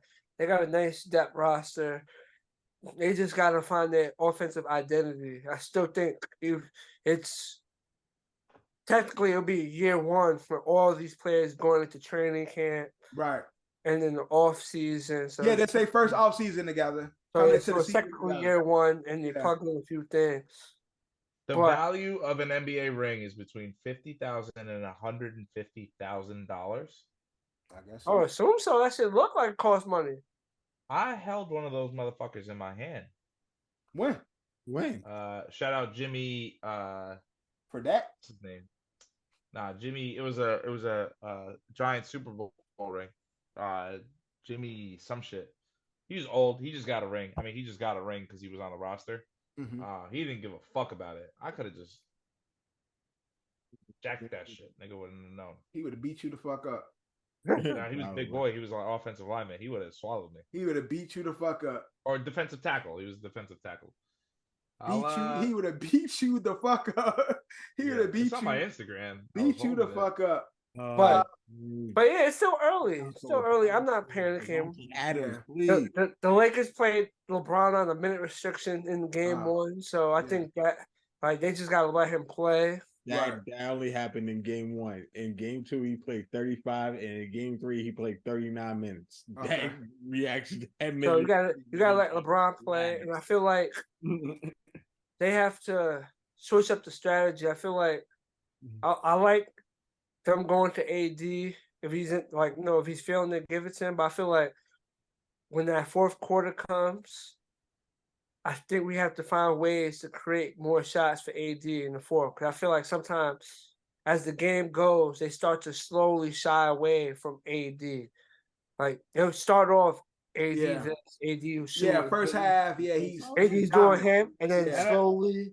nice depth roster. They just got to find their offensive identity. I still think it's technically it'll be year one for all these players going into training camp, right? And then the off season. So yeah, they say first off season together. So it's technically year one, and you plug in a few things. The value of an NBA ring is between $50,000 and $150,000. I guess. So. Assume so. That should look like it costs money. I held one of those motherfuckers in my hand. When? Shout out Jimi. For that? What's his name? Nah, Jimi. It was a giant Super Bowl ring. Jimi some shit. He's old. He just got a ring. I mean, he just got a ring because he was on the roster. Mm-hmm. He didn't give a fuck about it. I could have just jacked that shit. Nigga wouldn't have known. He would have beat you the fuck up. Nah, he was a big boy. He was an offensive lineman. He would have swallowed me. He would have beat you the fuck up. Or defensive tackle. He was defensive tackle. He would have beat you the fuck up. He would have beat it's you. on my Instagram. Beat you the fuck up. But yeah, it's still early. It's still early. I'm not panicking. The Lakers played LeBron on a minute restriction in game one, so I think that they just gotta let him play. That only happened in game one. In game two, he played 35, and in game three, he played 39 minutes. That reaction. So you gotta let LeBron play, and I feel like they have to switch up the strategy. I feel like I like them going to AD if he's if he's feeling it, give it to him. But I feel like when that fourth quarter comes, I think we have to find ways to create more shots for AD in the fourth. Because I feel like sometimes as the game goes, they start to slowly shy away from AD. Like they'll start off AD Yeah. this, AD shooting. Yeah, first half, yeah, he's AD's doing dominant. him, and then Yeah. slowly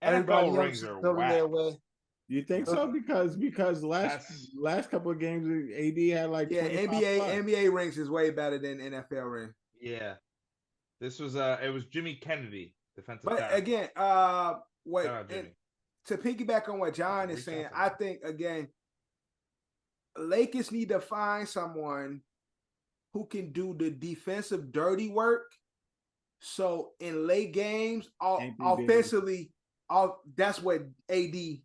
everybody NFL else rings is are building their whack. way. You think so? Because last couple of games, AD had like 25 plus. NBA rings is way better than NFL ring. Yeah, this was it was Jimmy Kennedy, defensive. But talent. again, to piggyback on what John is saying, I think again, Lakers need to find someone who can do the defensive dirty work. So in late games, offensively, that's what AD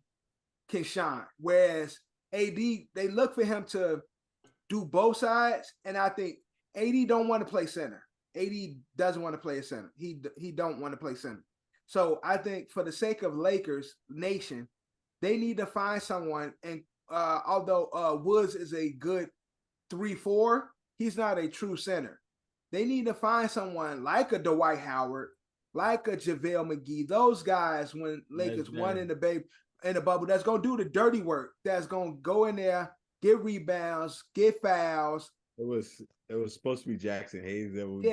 can shine. Whereas AD, they look for him to do both sides, and I think AD don't want to play center. AD doesn't want to play a center. He don't want to play center. So I think for the sake of Lakers Nation, they need to find someone. And although Woods is a good 3-4, he's not a true center. They need to find someone like a Dwight Howard, like a JaVale McGee. Those guys, when Lakers won in the bubble, that's gonna do the dirty work. That's gonna go in there, get rebounds, get fouls. It was supposed to be Jackson Hayes that would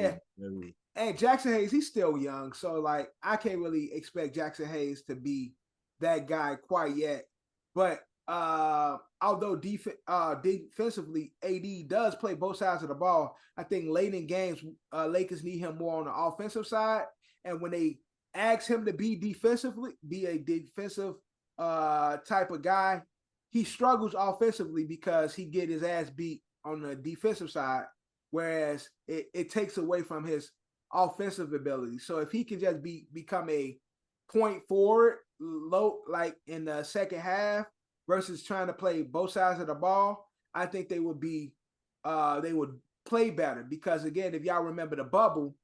And Jackson Hayes, he's still young, so like I can't really expect Jackson Hayes to be that guy quite yet. But although defensively, AD does play both sides of the ball, I think late in games, Lakers need him more on the offensive side. And when they ask him to be a defensive type of guy, he struggles offensively because he get his ass beat on the defensive side, whereas it takes away from his offensive ability. So if he can just become a point forward low, like in the second half, versus trying to play both sides of the ball, I think they would play better. Because again, if y'all remember the bubble,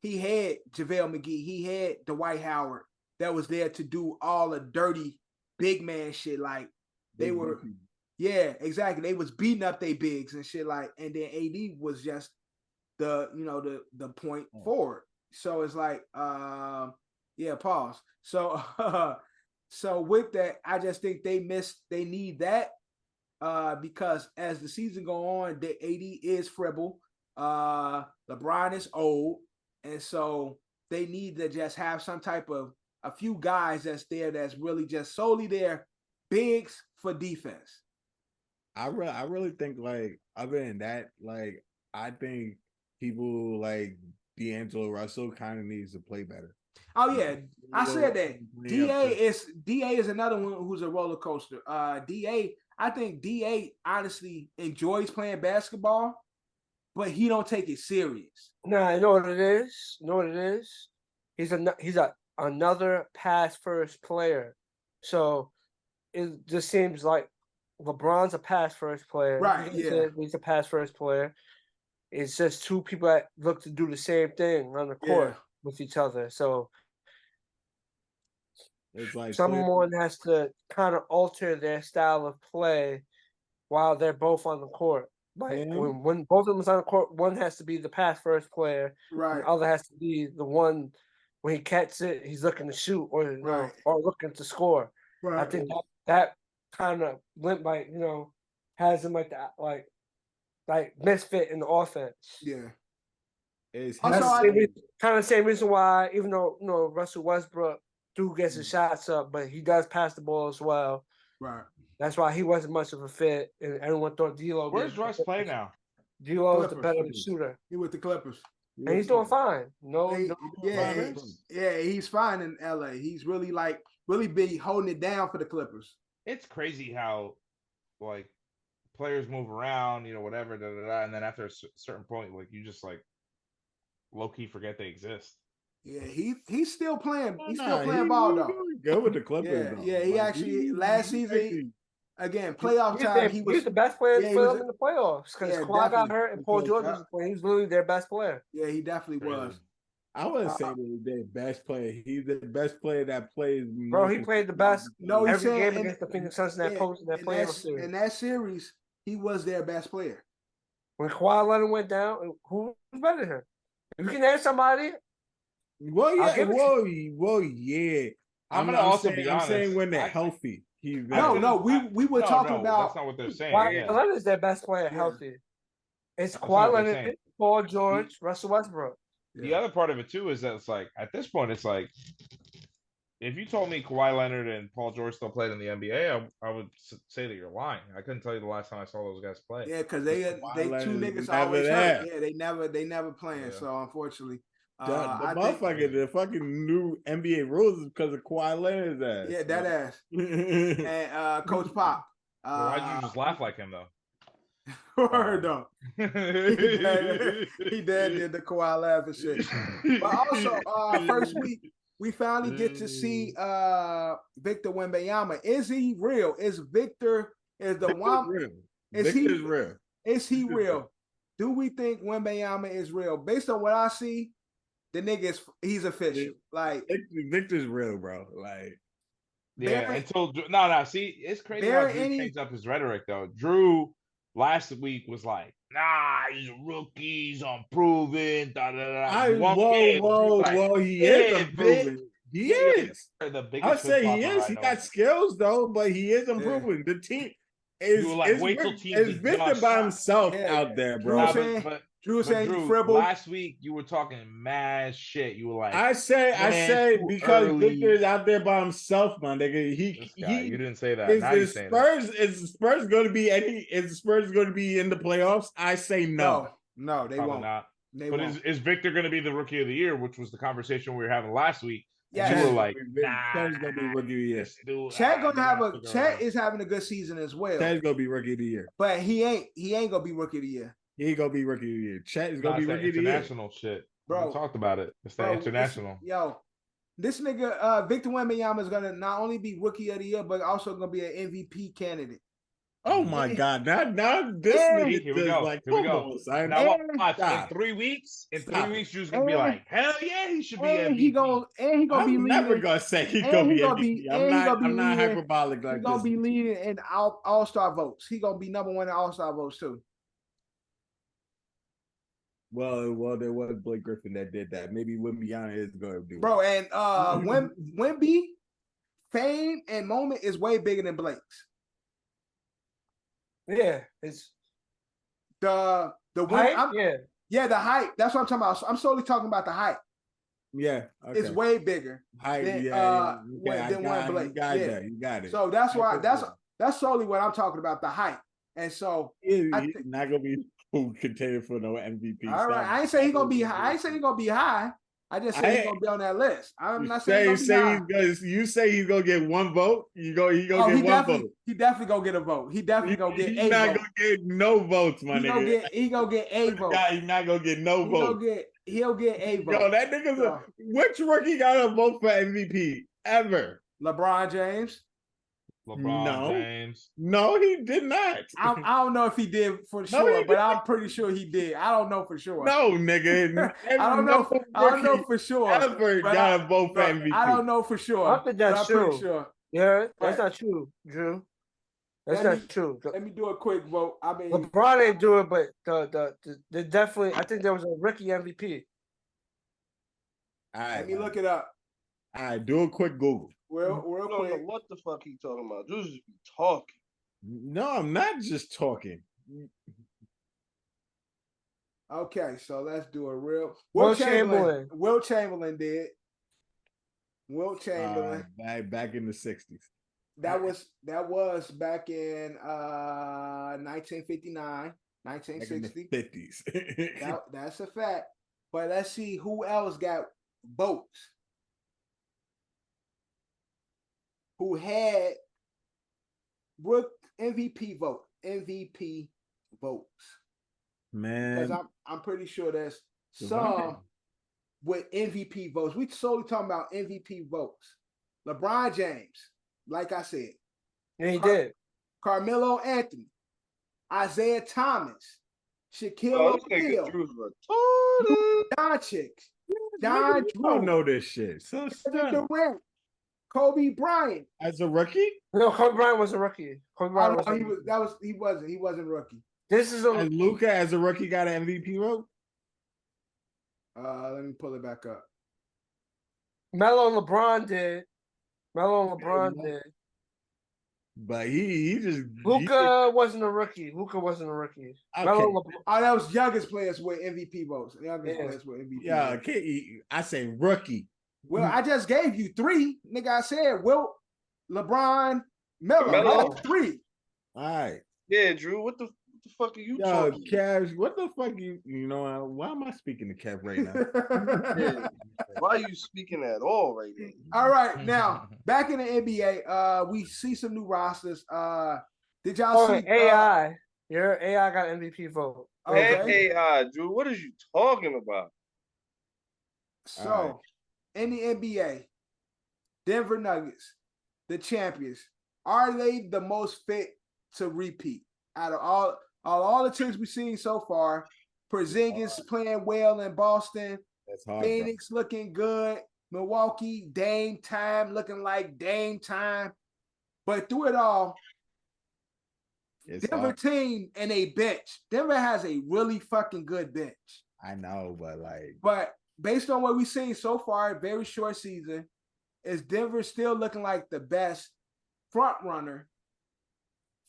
he had JaVale McGee, he had Dwight Howard that was there to do all the dirty big man shit. Like they were, yeah, exactly. They was beating up their bigs and shit. Like, and then AD was just the point forward. So it's like, pause. So with that, I just think they need that because as the season go on, the AD is fribble. LeBron is old. And so they need to just have some type of a few guys that's there that's really just solely there, bigs for defense. I really think, like, other than that, like, I think people like D'Angelo Russell kind of needs to play better. Oh yeah, I said that. DA is another one who's a roller coaster. I think DA honestly enjoys playing basketball, but he don't take it serious. Nah, I know what it is. He's another pass first player. So it just seems like LeBron's a pass first player. Right, yeah. He's a pass first player. It's just two people that look to do the same thing on the court with each other. So it's like someone has to kind of alter their style of play while they're both on the court. Like when both of them is on the court, one has to be the pass first player, right? The other has to be the one when he catches it, he's looking to shoot or or looking to score. Right. I think that kind of has him like that, like misfit in the offense. Yeah. That's kind of the same reason why, even though Russell Westbrook gets his shots up, but he does pass the ball as well. Right. That's why he wasn't much of a fit, and everyone thought D'Lo. Where's Russ play now? D'Lo is the better shooter. He with the Clippers, and he's doing fine. He's fine in LA. He's really been holding it down for the Clippers. It's crazy how like players move around, whatever, and then after a certain point, like you just like low key forget they exist. Yeah, he's still playing. He's still playing ball though. Good with the Clippers. Yeah, he actually last season. Again, playoff time. He was the best player for them in the playoffs because Kawhi got hurt and Paul George was playing. He was literally their best player. Yeah, he definitely was. I wouldn't say that he's their best player. He's the best player that plays. Bro, he played the best. No, every game against the Phoenix Suns in that playoff series. In that series, he was their best player. When Kawhi Leonard went down, who was better than him? If you can name somebody. Well, yeah. I'm gonna also be honest. I'm saying when they're healthy. No, we were talking about. That's not what they're saying. Kawhi Leonard's their best player, healthy. It's Kawhi Leonard, Paul George, Russell Westbrook. The other part of it too is that it's like at this point, it's like if you told me Kawhi Leonard and Paul George still played in the NBA, I would say that you're lying. I couldn't tell you the last time I saw those guys play. Yeah, because they two niggas always hurt. Yeah, they never playing. Yeah. So unfortunately, the fucking new NBA rules is because of Kawhi Leonard's ass. Yeah, that ass. And Coach Pop. Why'd you just laugh like him though? Word though. He did the Kawhi laugh and shit. But also, first week we finally get to see Victor Wembanyama. Is he real? Is Victor real? Victor's real? Is he real? Do we think Wembanyama is real? Based on what I see, the nigga he's official. Like Victor's real, bro. Like until no. See, it's crazy how Drew changed up his rhetoric though. Drew last week was like, nah, he's a rookie, he's unproven. Whoa, he is unproven. He is. I'll say he is. He got skills though, but he is unproven. The team is Victor by himself out there, bro. Drew saying fribble. Last week you were talking mad shit. You were like, I say because Victor is out there by himself, man. Nigga, you didn't say that. Is the Spurs going to be in the playoffs? I say no. No, they won't. Not. They but won't. Is Victor going to be the rookie of the year? Which was the conversation we were having last week. Yeah, you were like, Chet's gonna be rookie of the year. Chet is having a good season as well. Chet's gonna be rookie of the year, but he ain't gonna be rookie of the year. He ain't gonna be rookie of the year. Chet is gonna be rookie of the year. International shit, bro. We talked about it. It's the international. This nigga Victor Wembanyama is gonna not only be rookie of the year, but also gonna be an MVP candidate. Oh my God! Now this nigga here we go. Like, here we go. Now watch. In 3 weeks, you're just gonna be like, hell yeah, he should be MVP. He gonna be leading. Never gonna say he's gonna be MVP. I'm not hyperbolic like this. He's gonna be leading in all-star votes. He's gonna be number one in all-star votes too. Well, there was Blake Griffin that did that. Maybe Wembanyama is going to do it. Bro, and Wemby, fame and moment is way bigger than Blake's. Yeah, it's the hype. The hype. That's what I'm talking about. I'm solely talking about the hype. Yeah, okay. It's way bigger hype. Than, than one Blake. You got it. So that's why that's solely what I'm talking about. The hype. And so he's not gonna be contender for no MVP. All right, I ain't say he's gonna be high. I ain't say he's gonna be high. I just say he's gonna be on that list. I'm not saying you say he's gonna get one vote. He gonna get one vote. He definitely gonna get a vote. He definitely gonna get a vote. He's not gonna get no votes, my nigga. He gonna get a vote. He's not gonna get no vote. He'll get a vote. Yo, that nigga's which rookie got a vote for MVP ever? LeBron James. James. No, he did not. I don't know if he did for sure, but I'm pretty sure he did. I don't know for sure. No, nigga. I don't know for sure. Ever got a vote for MVP? I don't know for sure. I think that's true. Sure. Yeah, that's not true, Drew. That's not true. Let me do a quick vote. I mean, LeBron didn't do it, but the definitely. I think there was a rookie MVP. All right, let me look it up. All right, do a quick Google. Real quick. What the fuck he talking about? Just be talking. No, I'm not just talking. Okay, so let's do a real. Will Chamberlain. Will Chamberlain did. Will Chamberlain. Back in the 60s. That was back in 1959, 1960. 50s. That's a fact. But let's see who else got votes. Who had MVP votes? Man, because I'm pretty sure there's some with MVP votes. We solely talking about MVP votes. LeBron James, like I said, and he did. Carmelo Anthony, Isaiah Thomas, Shaquille O'Neal, Doncic, Don Drew. Don't know this shit. So Durant. Kobe Bryant as a rookie? No, Kobe Bryant was a rookie. Kobe Bryant he wasn't rookie. This is Luka as a rookie got an MVP vote. Let me pull it back up. Melo and LeBron did. But he just Luka wasn't a rookie. Okay. Oh, that was youngest players with MVP votes. Players with MVP. Yeah, I say rookie. Well, I just gave you 3. Nigga, I said Wilt, LeBron, Melo. 3. All right. Yeah, Drew. What the fuck are you talking? Cavs, what the fuck you know? Why am I speaking to Kev right now? Yeah. Why are you speaking at all right now? All right, now back in the NBA, we see some new rosters. Did y'all see AI? Your AI got MVP vote. Okay. AI, Drew. What are you talking about? So, in the NBA, Denver Nuggets, the champions, are they the most fit to repeat out of all the teams we've seen so far? Porzingis playing well in Boston. That's hard. Phoenix looking good. Milwaukee, Dame time looking like Dame time. But through it all, Denver team and a bench. Denver has a really fucking good bench. I know, but based on what we've seen so far, very short season, is Denver still looking like the best front runner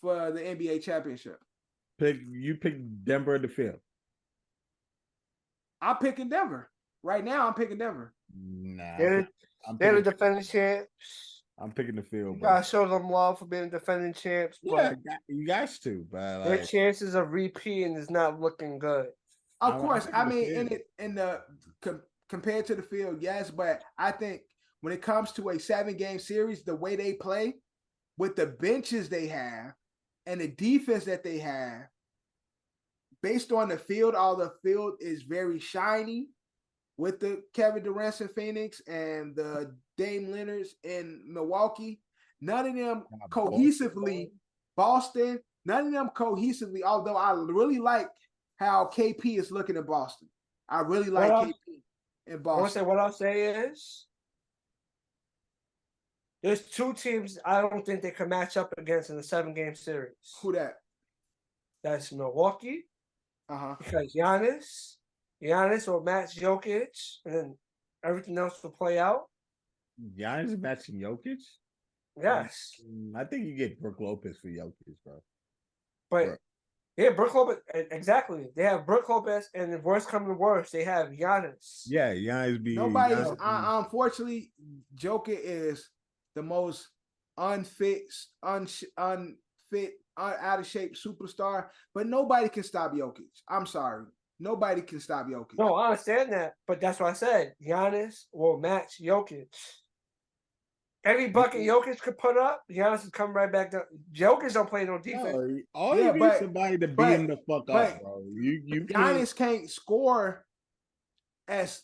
for the NBA championship? You pick Denver to field. I'm picking Denver. Right now, I'm picking Denver. Nah. They're the defending champs. I'm picking the field. You gotta show them love for being defending champs. Yeah, you guys too, but their chances of repeating is not looking good. Of course, I mean, compared to the field, yes, but I think when it comes to a 7-game series, the way they play with the benches they have and the defense that they have, based on the field, all the field is very shiny with the Kevin Durant in Phoenix and the Dame Lillards in Milwaukee. None of them cohesively, Boston, none of them cohesively, although I really like how KP is looking in Boston. I really like KP in Boston. What I'll say is there's 2 teams I don't think they can match up against in the 7-game series. Who that? That's Milwaukee. Because Giannis will match Jokic, and then everything else will play out. Giannis matching Jokic? Yes. I think you get Brook Lopez for Jokic, bro. But yeah, Brook Lopez, exactly. They have Brook Lopez, and if worst comes to worst, they have Giannis. Yeah, Giannis be unfortunately, Jokic is the most unfit, out of shape superstar, but nobody can stop Jokic. I'm sorry. Nobody can stop Jokic. No, I understand that, but that's what I said. Giannis will match Jokic. Every bucket Jokic could put up, Giannis would come right back down. Jokic don't play no defense. You need somebody to beat him the fuck up, bro. Giannis can't score as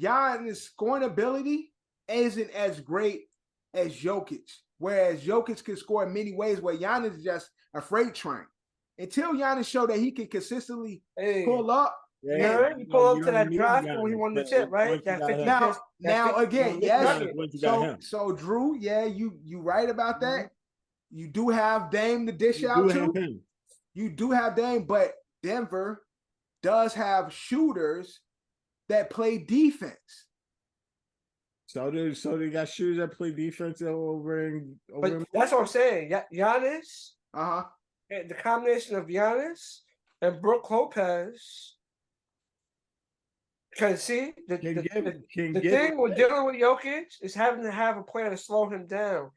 Giannis' scoring ability isn't as great as Jokic. Whereas Jokic can score in many ways where Giannis is just a freight train. Until Giannis showed that he can consistently pull up. Yeah, you pull up to that drive when he won the chip, right? Now again, yes. So Drew, yeah, you right about that. You do have Dame to dish out to. You do have Dame, but Denver does have shooters that play defense. So they got shooters that play defense over. But that's what I'm saying. Giannis. The combination of Giannis and Brook Lopez. Because see, the thing with dealing with Jokic is having to have a player to slow him down.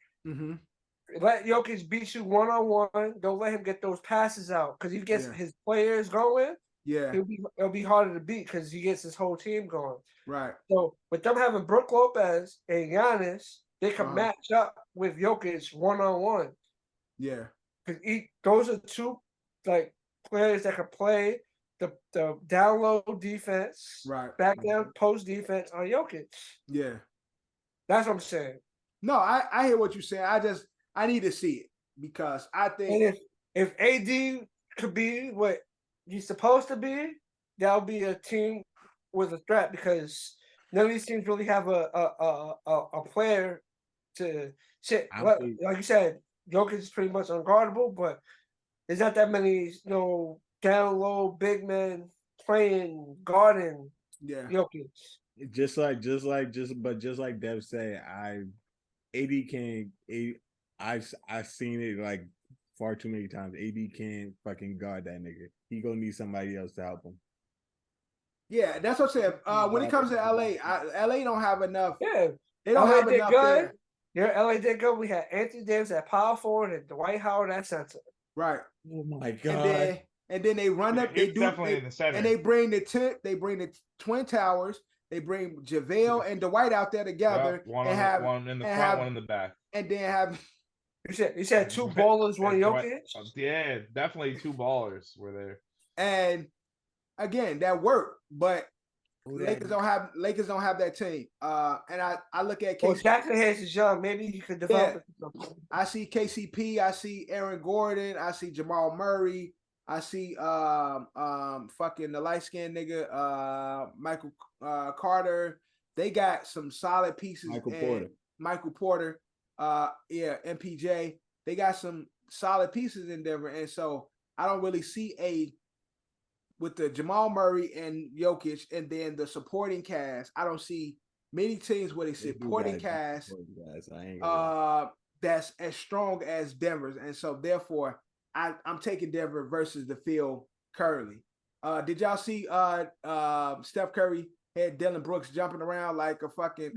Let Jokic beat you one-on-one. Don't let him get those passes out. Because he gets his players going. Yeah, it'll be harder to beat because he gets his whole team going. Right. So with them having Brook Lopez and Giannis, they can match up with Jokic one-on-one. Yeah. Because those are 2 players that can play the down low defense, back down post defense on Jokic. Yeah, that's what I'm saying. No, I hear what you're saying. I need to see it because I think if AD could be what he's supposed to be, that'll be a team with a threat because none of these teams really have a player to shit. Like you said, Jokic is pretty much unguardable, but there's not that many, down low big men playing guarding. Yeah, Jokic. Just like Dev said, AD I've seen it like far too many times. AD can't fucking guard that nigga. He gonna need somebody else to help him. Yeah, that's what I'm saying. When it comes to LA, LA don't have enough. Yeah, they don't have enough there. Yeah, LA did good. We had Anthony Davis at power forward and Dwight Howard at center. Right. Oh my god. And then they run up. They do definitely in the center. And they bring the Twin Towers. They bring JaVale and Dwight out there together. Yep, one in the front, one in the back. And then have. You said two ballers, one Jokic? Yeah, definitely two ballers were there. And again, that worked, but Lakers don't have that team. And I look at KCP. Well, Jackson Hayes is young. Maybe he could develop. Yeah. I see KCP. I see Aaron Gordon. I see Jamal Murray. I see fucking the light skinned nigga Michael Carter. They got some solid pieces. Michael Porter. MPJ. They got some solid pieces in Denver, and so I don't really see with the Jamal Murray and Jokic, and then the supporting cast. I don't see many teams with a supporting cast that's as strong as Denver's, and so therefore I'm taking Denver versus the field currently. Did y'all see Steph Curry had Dylan Brooks jumping around like a fucking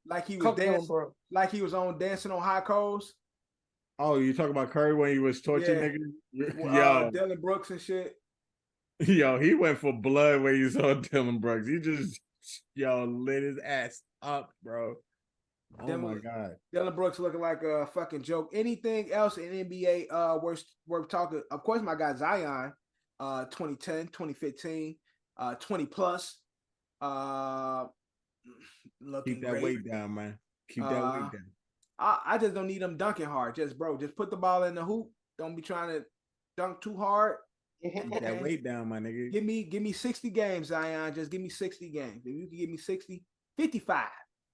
like he was dancing, like he was on Dancing on High Coals? Oh, you talking about Curry when he was torching niggas? Dylan Brooks and shit. Yo, he went for blood when he saw Dylan Brooks. He just lit his ass up, bro. Oh my god. Dylan Brooks looking like a fucking joke. Anything else in NBA worth talking? Of course, my guy Zion, 2010, 2015, 20 plus. Keep that weight down, man. Keep that weight down. I just don't need them dunking hard. Just put the ball in the hoop. Don't be trying to dunk too hard. Keep that weight down, my nigga. Give me 60 games, Zion. Just give me 60 games. If you can give me 60, 55.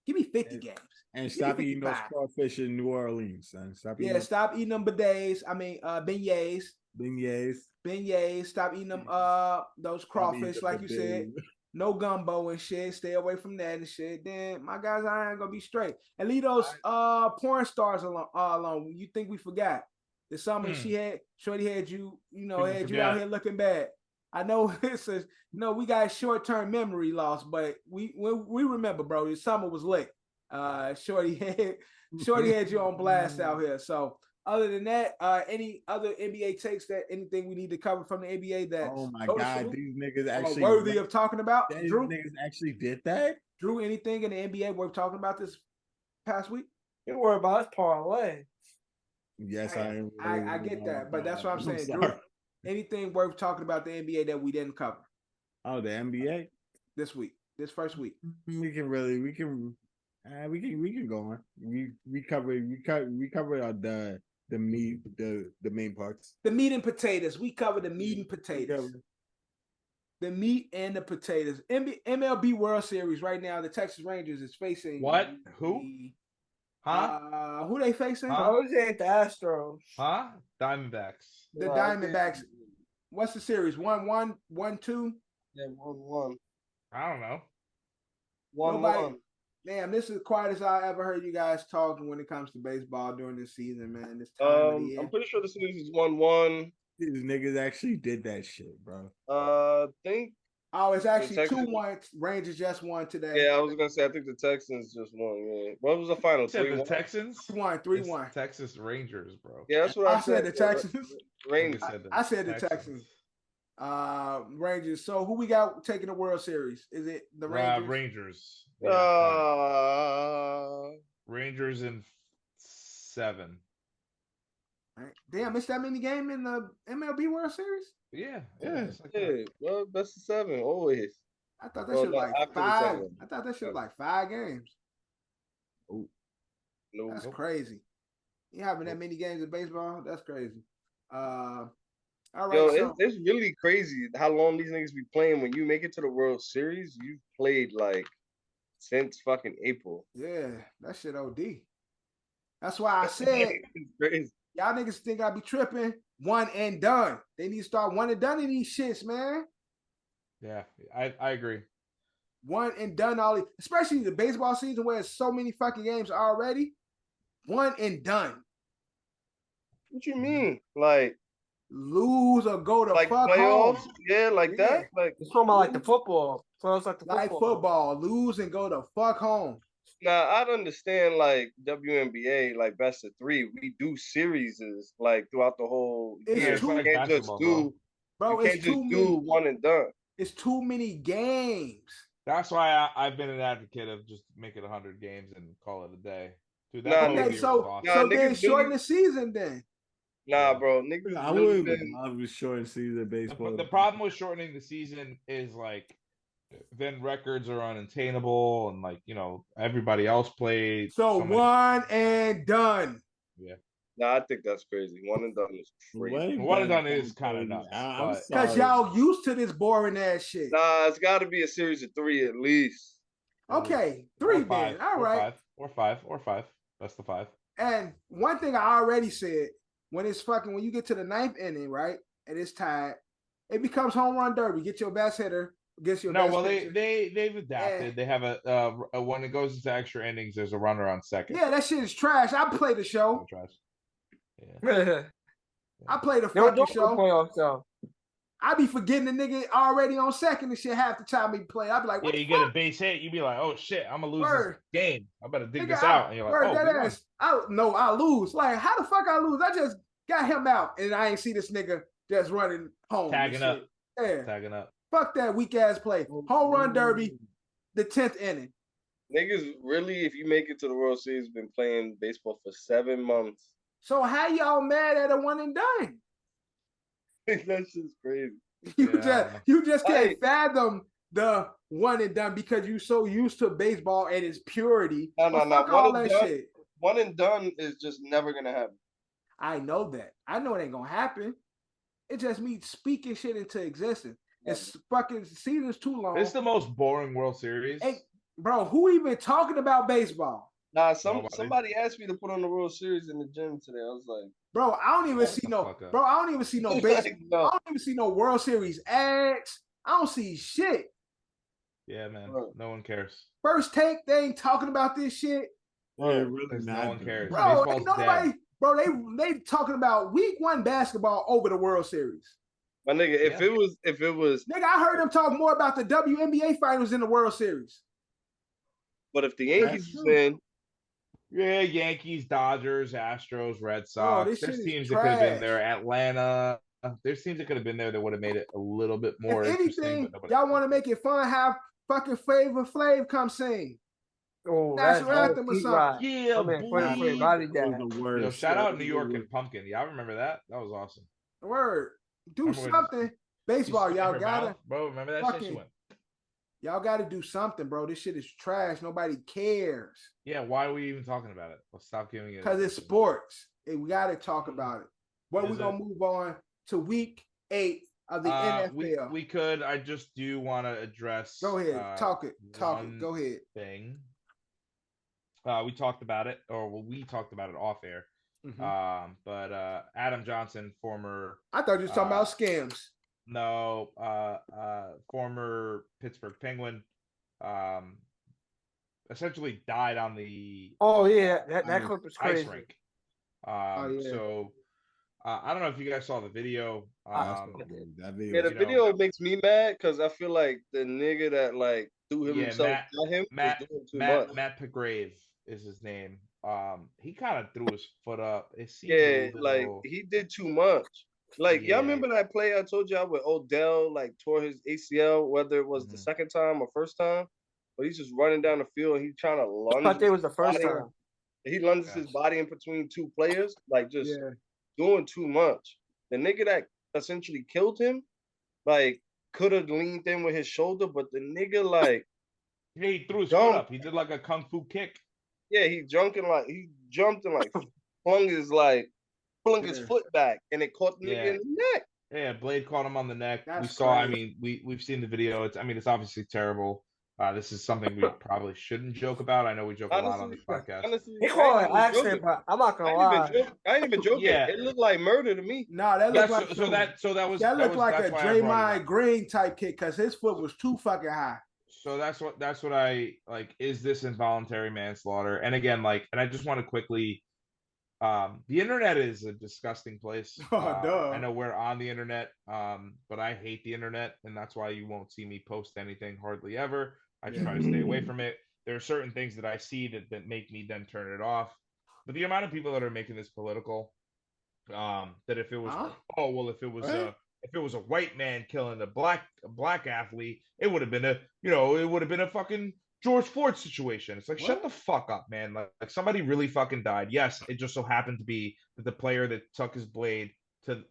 Give me 50 games. And stop eating those crawfish in New Orleans, son. Stop eating them beignets. I mean beignets. Beignets. Stop eating them those crawfish, like you said. No gumbo and shit. Stay away from that and shit. Then my guys, I ain't gonna be straight. And leave those porn stars alone. You think we forgot the summer Shorty had you, had you out here looking bad. I know we got short term memory loss, but we remember, bro. The summer was lit. Shorty had you on blast out here. So other than that, any other NBA takes anything we need to cover from the NBA that oh my god, these niggas actually worthy of talking about? These Drew niggas actually did that. Drew, anything in the NBA worth talking about this past week? You worry about his parlay. Yes, I get that, but that's what I'm saying. Drew, anything worth talking about the NBA that we didn't cover? Oh, the NBA this first week. We can go on. We covered the meat, the main parts. The meat and potatoes. We cover the meat and potatoes. The meat and the potatoes. MLB World Series right now. The Texas Rangers is facing what? Who? Who they facing? Jose at the Astros. Diamondbacks. The Diamondbacks. What's the series? 1-1, 1-2? Yeah, 1-1. I don't know. 1-1. Damn, this is the quietest I ever heard you guys talking when it comes to baseball during this season, man. This time of the year. I'm pretty sure the series is 1-1. These niggas actually did that shit, bro. It's actually 2-1. Rangers just won today. Yeah, I was gonna say I think the Texans just won. Yeah, what was the final? 3-1? The Texans 3-1. Texas Rangers, bro. Yeah, that's what I said. The Texans. Rangers. I said the Texans. Rangers. So who we got taking the World Series? Is it the Rangers? Rangers. Rangers in 7. Right. Damn, it's that many games in the MLB World Series? Yeah. Well, best of 7 always. I thought that shit was like 5. I thought that shit was like 5 games. Oh, no, that's crazy. You having that many games in baseball? That's crazy. All right. It's really crazy how long these niggas be playing. When you make it to the World Series, you've played like since fucking April. Yeah, that shit OD. That's why I said it's crazy. Y'all niggas think I be tripping. One and done. They need to start one and done in these shits, man. Yeah, I agree. One and done, especially the baseball season where it's so many fucking games already. one and done. What you mean? Like lose or go to like fuck playoffs? home. Yeah, like that. Like it's talking about like the football. Playoffs like the like football. Lose and go to fuck home. Now I'd understand like WNBA, like best of 3. We do series like throughout the whole year. Too, you can't just do, bro. You can't just do one and done. It's too many games. That's why I've been an advocate of just make it 100 games and call it a day. Dude, okay, so then shorten the season then. Nah, bro. Niggas I would love to shorten season baseball. The problem with shortening the season is like then records are unattainable and like everybody else played. So one and done. Yeah. Nah, I think that's crazy. One and done is crazy. One and done is kind of nuts. Because y'all used to this boring ass shit. Nah, it's got to be a series of 3 at least. Okay, 3 then. All right. Or five. That's the 5. And one thing I already said, when you get to the 9th inning, right, and it's tied, it becomes home run derby. Get your best hitter. They've adapted. And they have a when it goes into extra innings, there's a runner on second. Yeah, that shit is trash. I play the show. Trash. Yeah. I play the fucking show. Playoffs, though. I be forgetting the nigga already on second and shit half the time he play. I be like, what you get a base hit, you be like, oh shit, I'm gonna lose this game. I better dig this out. And you're like, I lose. Like, how the fuck I lose? I just got him out and I ain't see this nigga just running home. Tagging up. Yeah. Tagging up. Fuck that weak ass play. Home run derby, the 10th inning. Niggas really, if you make it to the World Series, been playing baseball for 7 months. So how y'all mad at a one and done? That's just crazy. You just can't fathom the one and done because you so used to baseball and its purity. No. One and done is just never gonna happen. I know that. I know it ain't gonna happen. It just means speaking shit into existence. It's fucking season's too long. It's the most boring World Series. Hey, bro, who even talking about baseball? Nah, somebody asked me to put on the World Series in the gym today. I was like, bro, I don't even see no baseball. I don't even see no World Series ads. I don't see shit. Yeah, man. No one cares. First Take, they ain't talking about this shit. Really no one cares. Bro, ain't nobody. Dead. Bro, they talking about week 1 basketball over the World Series. My nigga, if it was nigga, I heard them talk more about the WNBA finals than the World Series. But if the Yankees win, Yankees, Dodgers, Astros, Red Sox. There's teams that could have been there. Atlanta. There's teams that could have been there that would have made it a little bit more interesting. Y'all want to make it fun? Have fucking Flavor Flav come sing. Oh, national anthem or something. Yeah, boy. Shout out New York and Pumpkin. Y'all remember that? That was awesome. Word. Do something. Baseball, y'all gotta. Bro, remember that shit she went. Y'all gotta do something, bro. This shit is trash. Nobody cares. Yeah, why are we even talking about it? Let's stop giving it. Because it's sports. We gotta talk about it. But we're gonna move on to week 8 of the NFL. We could. I just do want to address. Go ahead. Talk it. Go ahead. Thing. We talked about it, we talked about it off air. Mm-hmm. But Adam Johnson, former. I thought you were talking about scams. No, former Pittsburgh Penguin, essentially died on the. Oh yeah, that clip was crazy. Ice rink. So I don't know if you guys saw the video. That video. Yeah, the video makes me mad because I feel like the nigga that like threw himself at him was doing too much. Matt Pegrave is his name. He kind of threw his foot up. It seemed like he did too much. Like y'all remember that play I told y'all where Odell like tore his ACL, whether it was the second time or first time, but he's just running down the field and he's trying to lunge. I thought it was the first time. He lunges his body in between 2 players, like just doing too much. The nigga that essentially killed him, like could have leaned in with his shoulder, but the nigga like he threw his foot up. He did like a kung fu kick. Yeah, he jumped and flung his foot back, and it caught the nigga in the neck. Yeah, Blade caught him on the neck. That's we've seen the video. It's obviously terrible. This is something we probably shouldn't joke about. I know we joke a lot on this podcast. Honestly, they call it accident, but I'm not gonna lie. I ain't even joking. It looked like murder to me. No, that looked like that looked like a Draymond Green type kick because his foot was too fucking high. So that's what I like. Is this involuntary manslaughter? And again, and I just want to quickly The internet is a disgusting place. Duh. I know we're on the internet, but I hate the internet, and that's why you won't see me post anything hardly ever. I try to stay away from it. There are certain things that I see that make me then turn it off. But the amount of people that are making this political, that if it was if it was a white man killing a black athlete, it would have been a fucking George Floyd situation. It's like, shut the fuck up, man. Like somebody really fucking died. Yes, it just so happened to be that the player that took his blade to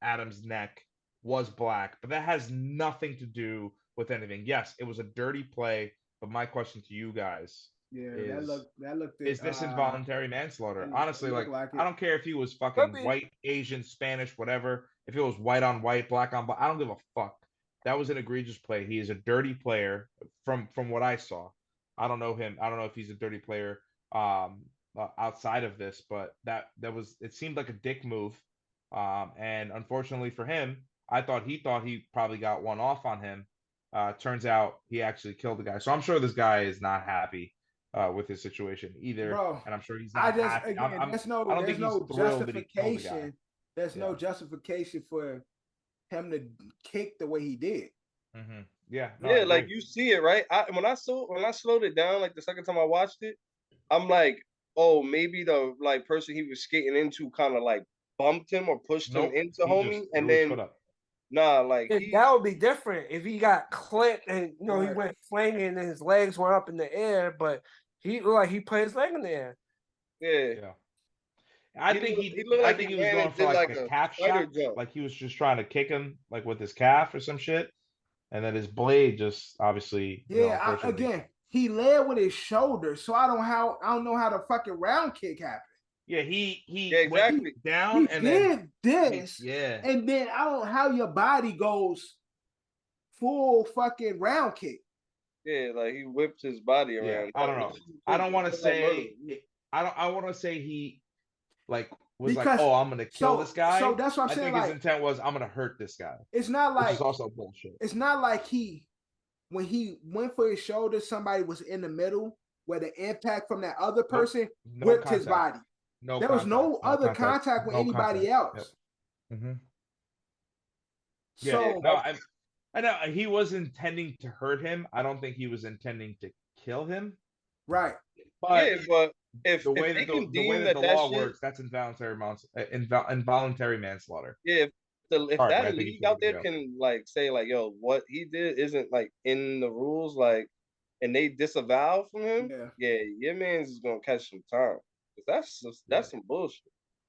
Adam's neck was black, but that has nothing to do with anything. Yes, it was a dirty play, but my question to you guys is this involuntary manslaughter? Honestly, like I don't care if he was fucking white, Asian, Spanish, whatever. If it was white on white, black on black, I don't give a fuck. That was an egregious play. He is a dirty player from what I saw. I don't know him. I don't know if he's a dirty player outside of this, but it seemed like a dick move. And unfortunately for him, I thought he probably got one off on him. Turns out he actually killed the guy. So I'm sure this guy is not happy with his situation either. Bro, and I'm sure he's not happy. There's no justification. There's no justification for him to kick the way he did. Mm-hmm. Like you see it, right? When I slowed it down, like the second time I watched it, I'm like, oh, maybe the like person he was skating into kind of like bumped him or pushed him into homie, and then that would be different if he got clipped and he went flinging and his legs went up in the air, but he looked like he put his leg in the air. Yeah. I think he was going for like a calf shot, like he was just trying to kick him like with his calf or some shit, and then his blade just obviously. Again, he led with his shoulder, so I don't know how the fucking round kick happened. Yeah, he exactly down and did this. And then I don't know how your body goes full fucking round kick. Yeah, like he whipped his body around. I don't know. I don't want to say. I want to say he. Like was like, oh, I'm gonna kill this guy. So that's what I'm saying. I think his intent was, I'm gonna hurt this guy. It's not like it's also bullshit. It's not like when he went for his shoulder, somebody was in the middle where the impact from that other person whipped his body. There was no other contact with anybody else. Yep. Mm-hmm. Yeah, I know he was intending to hurt him. I don't think he was intending to kill him. Right. But if the way that the law works, that's involuntary manslaughter. Yeah, if that league out there can like say like, yo, what he did isn't like in the rules, like, and they disavow from him, your man's is gonna catch some time. That's some bullshit.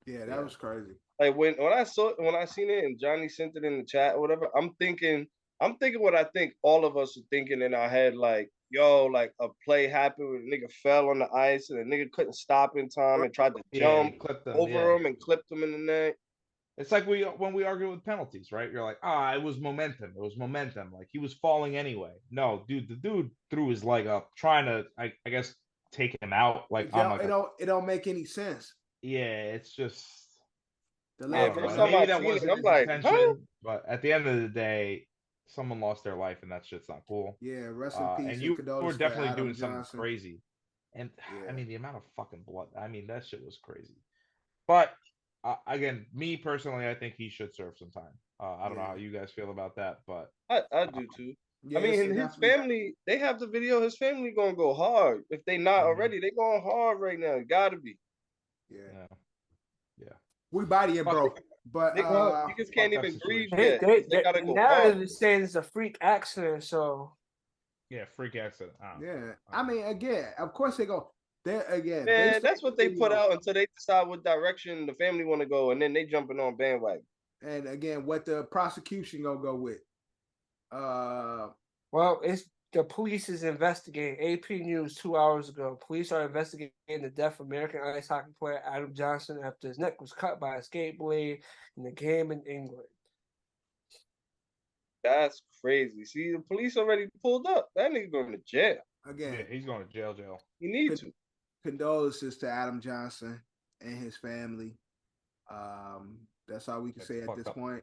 Yeah, that was crazy. Like when I seen it and Johnny sent it in the chat or whatever, I'm thinking what I think all of us are thinking in our head, like, yo, like a play happened where a nigga fell on the ice and the nigga couldn't stop in time and tried to jump over him and clipped him in the neck. It's like when we argue with penalties, right? You're like, it was momentum. It was momentum. Like he was falling anyway. No, dude, the dude threw his leg up, trying to, I guess, take him out. Like, it don't make any sense. Yeah, it's just. Maybe that wasn't his intention, but at the end of the day, someone lost their life, and that shit's not cool. Yeah, rest in peace. And you were definitely doing something crazy. And I mean, the amount of fucking blood. I mean, that shit was crazy. But again, me personally, I think he should serve some time. I don't know how you guys feel about that, but I do too. Yeah, I mean, his family, they have the video. His family gonna go hard. If they not already, they going hard right now. Gotta be. Yeah. We bodying, bro. But niggas can't even breathe yet. They gotta go hard. Now saying it's a freak accident, so. Yeah, freak accident. I mean, again, of course they go. Man, that's what they put out until they decide what direction the family want to go, and then they jumping on bandwagon. And again, what the prosecution gonna go with? Well, it's the police is investigating. AP News 2 hours ago. Police are investigating the death of American ice hockey player Adam Johnson after his neck was cut by a skate blade in a game in England. That's crazy. See, the police already pulled up. That nigga going to jail. Again, yeah, he's going to jail. He needs to. Condolences to Adam Johnson and his family. That's all we can say at this point.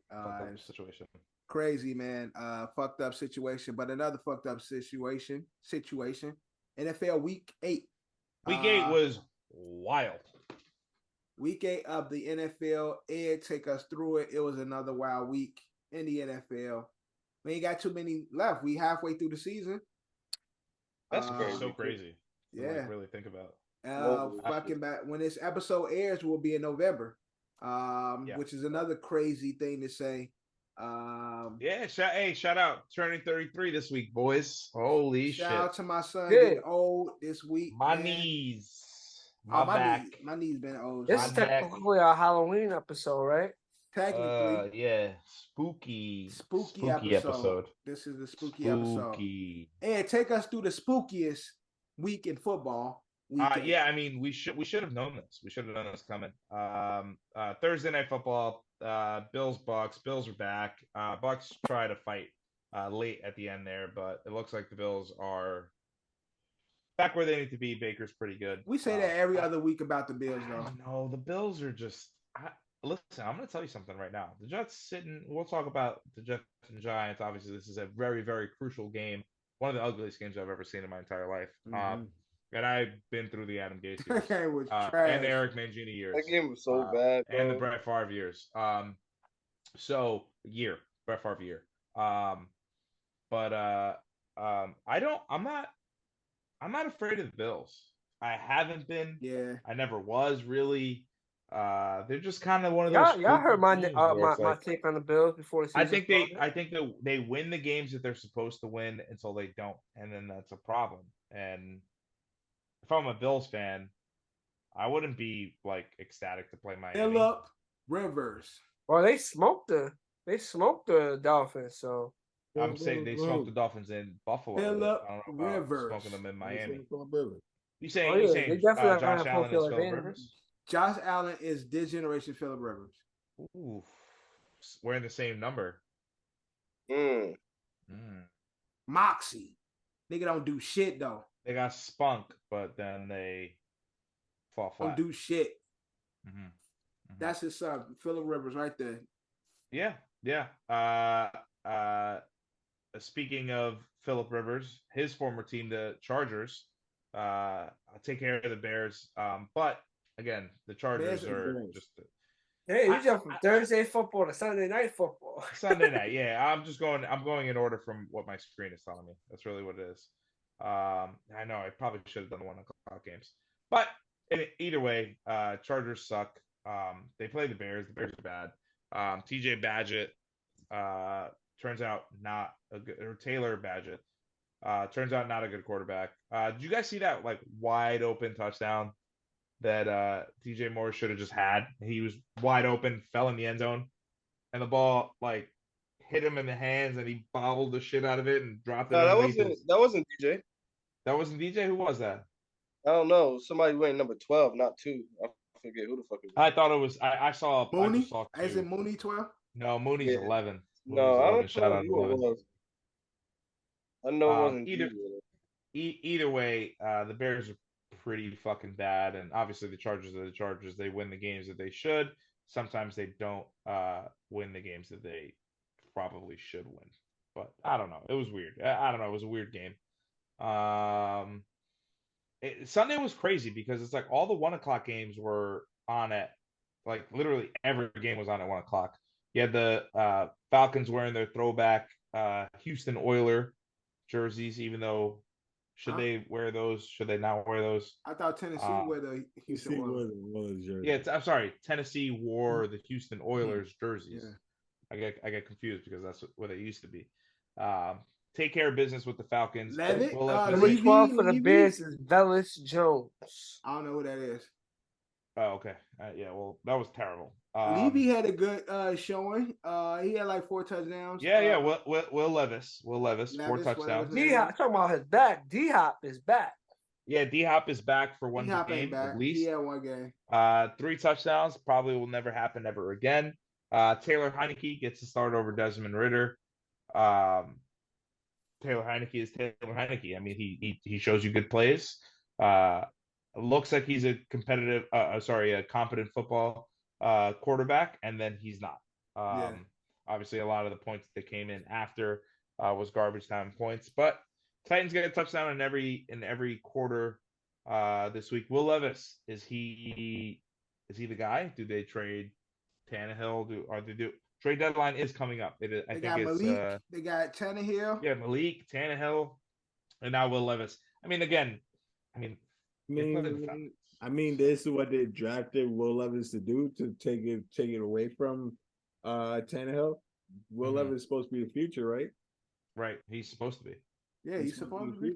Situation. Crazy, man. Fucked up situation, but another fucked up situation. NFL Week 8. Week 8 was wild. Week 8 of the NFL. Ed, take us through it. It was another wild week in the NFL. We ain't got too many left. We halfway through the season. That's crazy. So crazy. Yeah. Like, really think about. Fucking back when this episode airs will be in November. Which is another crazy thing to say. Shout out turning 33 this week, boys. Holy shit. Shout out to my son getting old this week. My man. Knees. My back. My knees been old. This is technically our Halloween episode, right? Technically. Spooky episode. This is the spooky episode. And take us through the spookiest week in football. I mean, we should have known this. We should have known this coming. Thursday night football. Bills Bucks. Bills are back. Bucks try to fight late at the end there, but it looks like the Bills are back where they need to be. Baker's pretty good. We say that every other week about the Bills, though. No, the Bills are just. Listen, I'm going to tell you something right now. The Jets sitting. We'll talk about the Jets and Giants. Obviously, this is a very, very crucial game. One of the ugliest games I've ever seen in my entire life. And I've been through the Adam Gase years, and the Eric Mangini years. That game was so bad, bro. And the Brett Favre years. Brett Favre year. I'm not afraid of the Bills. I haven't been. Yeah. I never was really. They're just kind of one of those. Y'all heard my take on the Bills before the season. I think they win the games that they're supposed to win until they don't, and then that's a problem. And if I'm a Bills fan, I wouldn't be like ecstatic to play Miami. Phillip Rivers. Well, they smoked the Dolphins, so I'm saying they smoked the Dolphins in Buffalo. Phillip Rivers smoking them in Miami. You they saying definitely Josh Allen is Phillip Rivers? Josh Allen is this generation Phillip Rivers. Ooh, we're in the same number. Moxie. Nigga don't do shit though. They got spunk, but then they fall flat. Don't do shit. That's his son, Phillip Rivers, right there. Yeah. Speaking of Phillip Rivers, his former team, the Chargers, take care of the Bears. But again, the Chargers are just. Hey, you jump from Thursday football to Sunday night football. Sunday night, yeah. I'm going in order from what my screen is telling me. That's really what it is. I know I probably should have done the 1 o'clock games, but either way, Chargers suck. They play the Bears. The Bears are bad. TJ Badgett turns out not a good, or Taylor Badgett turns out not a good quarterback. Did you guys see that like wide open touchdown that DJ Moore should have just had? He was wide open, fell in the end zone, and the ball like hit him in the hands, and he bobbled the shit out of it and dropped it. No, that wasn't DJ. That wasn't DJ. Who was that? I don't know. Somebody wearing number 12, not 2. I forget who the fuck it was. I thought it was. I saw Mooney. Is it Mooney 12? No, Mooney's 11. No, I don't know who it was. I know it wasn't either way. The Bears are pretty fucking bad, and obviously the Chargers are the Chargers. They win the games that they should. Sometimes they don't win the games that they probably should win. But I don't know. It was weird. I don't know. It was a weird game. Sunday was crazy because it's like all the 1 o'clock games were on at like literally every game was on at 1 o'clock. You had the Falcons wearing their throwback Houston Oiler jerseys, even though should they wear those? Should they not wear those? I thought Tennessee wore the Houston Oilers jerseys. Yeah, I'm sorry. Tennessee wore the Houston Oilers jerseys. Yeah. I get confused because that's what they used to be. Take care of business with the Falcons. Number 12 for the Bears is Velus Jones. I don't know who that is. Oh, okay. Yeah, well, that was terrible. Levy had a good showing. He had like 4 touchdowns. Yeah. Will Levis, 4 touchdowns. D-Hop, talking about his back. D-Hop is back. Yeah, D-Hop is back for one game at least. He had 1 game. 3 touchdowns. Probably will never happen ever again. Taylor Heineke gets to start over Desmond Ridder. Taylor Heineke is Taylor Heineke. I mean, he shows you good plays. Looks like he's a competent football quarterback, and then he's not. Obviously, a lot of the points that came in after was garbage time points. But Titans get a touchdown in every quarter this week. Will Levis, is he Is he the guy? Do they trade Tannehill? Trade deadline is coming up. I think it's Malik. They got Tannehill. Yeah, Malik, Tannehill, and now Will Levis. I mean, again, this is what they drafted Will Levis to do, to take it away from Tannehill. Will Levis is supposed to be the future, right? Right, he's supposed to be. Yeah, he's supposed to be.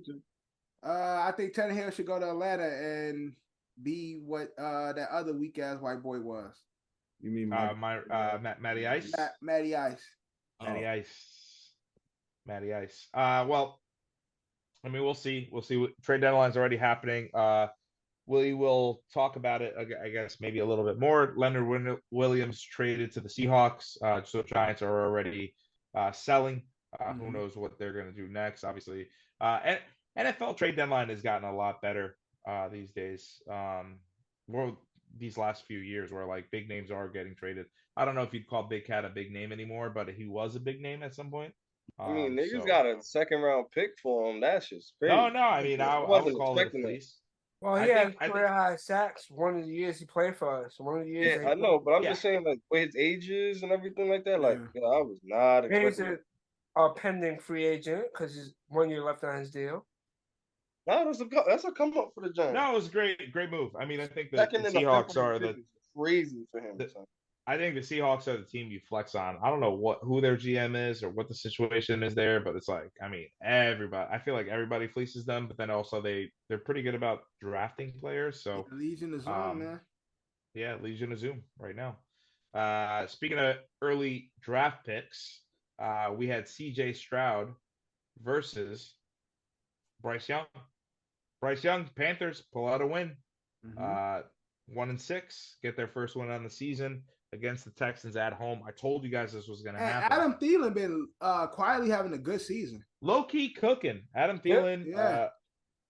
I think Tannehill should go to Atlanta and be what that other weak ass white boy was. You mean Matty Ice? Matty Ice. Matty Ice. Matty Ice. Well, I mean, we'll see. Trade deadline's already happening. We will talk about it, I guess, maybe a little bit more. Leonard Williams traded to the Seahawks. So Giants are already selling. Who knows what they're going to do next? Obviously, NFL trade deadline has gotten a lot better these days. These last few years, where like big names are getting traded. I don't know if you'd call Big Cat a big name anymore, but he was a big name at some point. I mean, niggas got a second round pick for him. That's just crazy. No. I mean, I would call it a fleece. Well, he had career high sacks one of the years he played for us. One of the years. Yeah, I know, but I'm just saying, like, with his ages and everything like that, like, I was not expecting. He's a pending free agent because he's 1 year left on his deal. No, that's a come up for the Giants. No, it was a great move. I mean, I think the Seahawks are crazy for him. I think the Seahawks are the team you flex on. I don't know who their GM is or what the situation is there, but it's like, I mean, everybody. I feel like everybody fleeces them, but then also they're pretty good about drafting players. So Legion of Zoom, man. Yeah, Legion of Zoom right now. Speaking of early draft picks, we had CJ Stroud versus Bryce Young. Bryce Young, Panthers pull out a win. 1-6, get their first win on the season against the Texans at home. I told you guys this was going to happen. Adam Thielen been quietly having a good season. Low key cooking. Adam Thielen.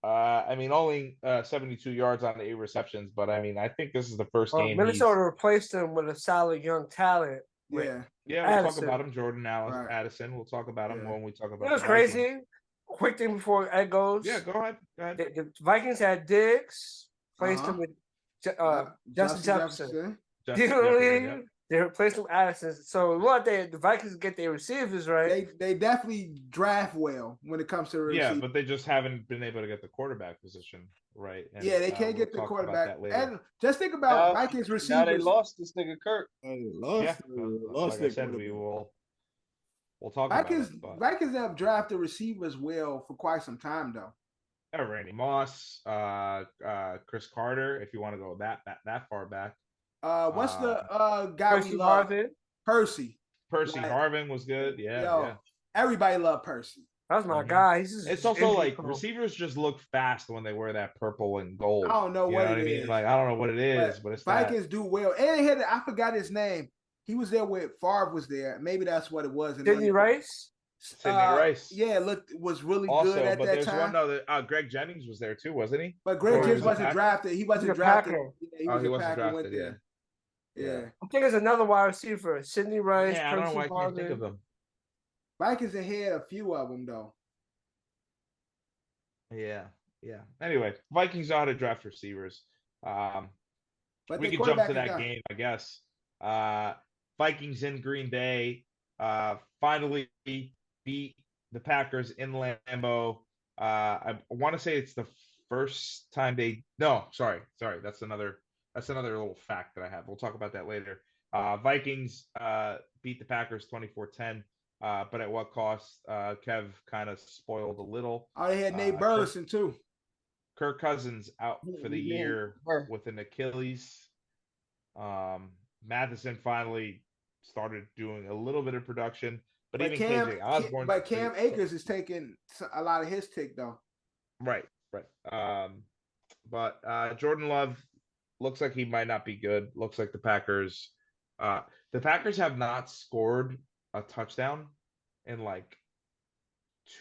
I mean, only 72 yards on the 8 receptions, but I mean, I think this is the first game. Minnesota replaced him with a solid young talent. Yeah, we'll talk about him. Jordan Addison. We'll talk about him when we talk about. It was crazy. Quick thing before Ed goes. Yeah, go ahead. The Vikings had Diggs, placed him with Justin Jefferson. They replaced him with Addison. So the Vikings get their receivers right. They definitely draft well when it comes to the receivers. Yeah, but they just haven't been able to get the quarterback position right. And, they can't get the quarterback. And just think about Vikings receivers. Now they lost this nigga Kirk. Lost like I said, we'll talk about it. Vikings have drafted receivers well for quite some time, though. Randy Moss, Chris Carter, if you want to go that far back. What's the guy Percy Harvin? Percy Harvin was good. Yeah. Everybody loved Percy. That's my guy. It's also like receivers just look fast when they wear that purple and gold. I don't know what it is. Like, I don't know what it is, but it's Vikings do well. And I forgot his name. He was there with Favre was there. Maybe that's what it was. Sidney Rice? Sidney Rice. Yeah, was really good at that there's time. One other. Greg Jennings was there too, wasn't he? But Greg Jennings wasn't drafted. He wasn't drafted. He wasn't drafted. Yeah. I think there's another wide receiver. Sidney Rice. Yeah, I don't know why I can't think of them. Vikings ahead a few of them though. Yeah. Anyway, Vikings know how to draft receivers. But we can jump to that game, I guess. Vikings in Green Bay finally beat the Packers in Lambeau. I want to say it's the first time sorry. That's another little fact that I have. We'll talk about that later. Vikings beat the Packers 24-10. But at what cost? Kev kind of spoiled a little. Oh, they had Nate Burleson too. Kirk Cousins out for the year with an Achilles. Matheson finally started doing a little bit of production, but even KJ Osborne. But Cam Akers is taking a lot of his tick though. Right. But Jordan Love looks like he might not be good. Looks like the Packers have not scored a touchdown in like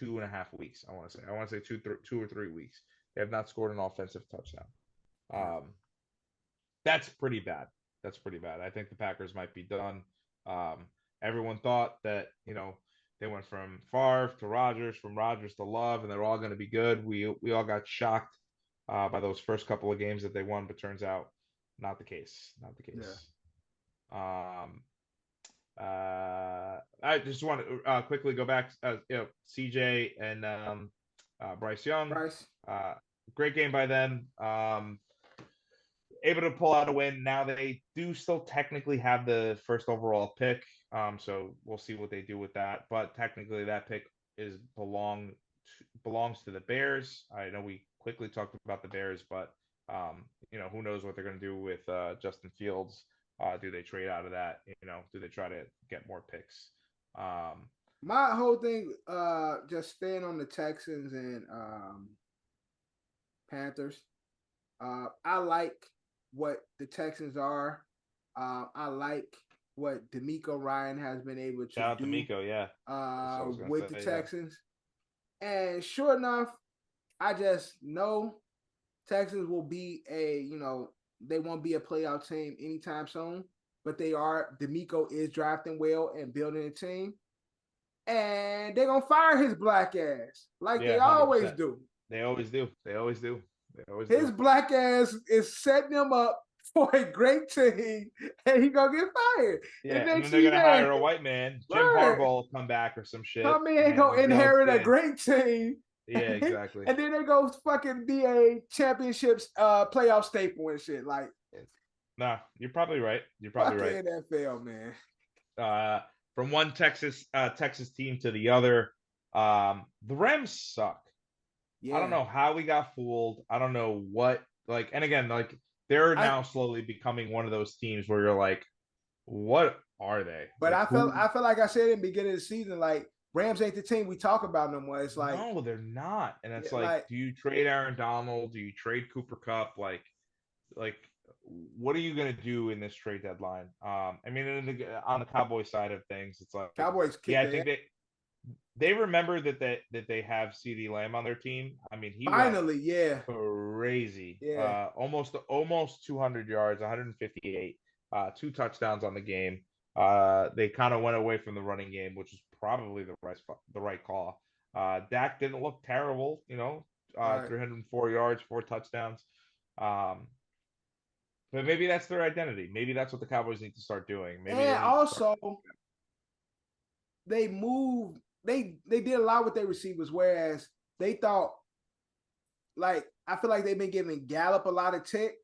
2.5 weeks. I want to say 2 or 3 weeks. They have not scored an offensive touchdown. That's pretty bad. I think the Packers might be done. Everyone thought that, they went from Favre to Rodgers, from Rodgers to Love, and they're all going to be good. We all got shocked by those first couple of games that they won, but turns out Not the case. Not the case. Yeah. I just want to quickly go back. CJ and Bryce Young. Great game by them. Able to pull out a win. Now they do still technically have the first overall pick. So we'll see what they do with that. But technically, that pick belongs to the Bears. I know we quickly talked about the Bears, but who knows what they're going to do with Justin Fields. Do they trade out of that? Do they try to get more picks? My whole thing, just staying on the Texans and Panthers. I like what the Texans are. I like what DeMeco Ryan has been able to Shout out do. DeMeco, yeah. With the Texans. Yeah. And sure enough, I just know Texans will be they won't be a playoff team anytime soon, but they are. DeMeco is drafting well and building a team. And they're going to fire his black ass like they always 100%. do. They always do. His black ass is setting him up for a great team, and he's going to get fired. Yeah, and then they're going to hire a white man. Jim Harbaugh will come back or some shit. Come in, going to inherit a great team. Yeah, exactly. And then they go fucking be a championships playoff staple and shit. Like, nah, you're probably right. You're probably right. NFL, man. From one Texas team to the other, the Rams suck. Yeah. I don't know how we got fooled. I don't know what, and again, they're now slowly becoming one of those teams where you're like, what are they? But I feel like I said in the beginning of the season, Rams ain't the team we talk about no more. It's like, no, they're not. And it's do you trade Aaron Donald? Do you trade Cooper Kupp? What are you going to do in this trade deadline? On the Cowboys side of things, it's like Cowboys. I think they remember that they have CeeDee Lamb on their team. He finally, crazy. Yeah, almost 200 yards, 158, 2 touchdowns on the game. They kind of went away from the running game, which is probably the right call. Dak didn't look terrible, 304 yards, 4 touchdowns. But maybe that's their identity. Maybe that's what the Cowboys need to start doing. They moved. They did a lot with their receivers, whereas they thought, I feel like they've been giving Gallup a lot of tick,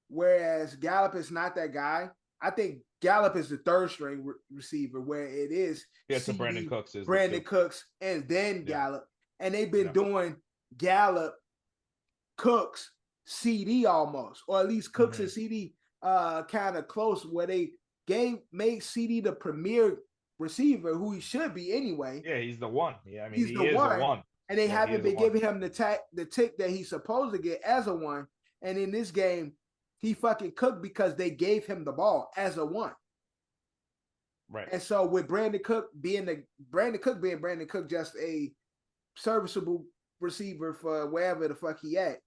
whereas Gallup is not that guy. I think Gallup is the third string receiver, where it is. Yeah, so Brandon Cooks is Cooks, and then Gallup, and they've been doing Gallup, Cooks, CD almost, or at least Cooks and CD kind of close, where they made CD the premier receiver, who he should be anyway. Yeah, he's the one. Yeah, he is the one. And they haven't been giving him the tick that he's supposed to get as a one. And in this game, he fucking cooked because they gave him the ball as a one. Right. And so with Brandon Cook being Brandon Cook, just a serviceable receiver for wherever the fuck he at.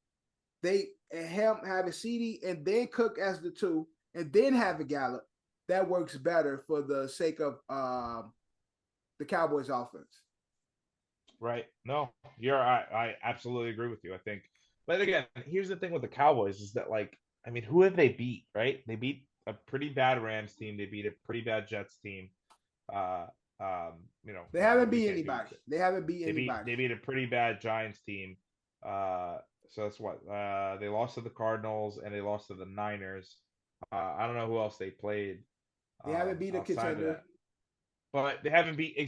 Him having CD and then Cook as the 2 and then having Gallup, that works better for the sake of the Cowboys offense. Right. No, I absolutely agree with you. I think, but again, here's the thing with the Cowboys is that who have they beat? Right? They beat a pretty bad Rams team. They beat a pretty bad Jets team. They haven't beat anybody. They beat a pretty bad Giants team. So that's what they lost to the Cardinals and they lost to the Niners. I don't know who else they played. They haven't beat a contender. But they haven't beat a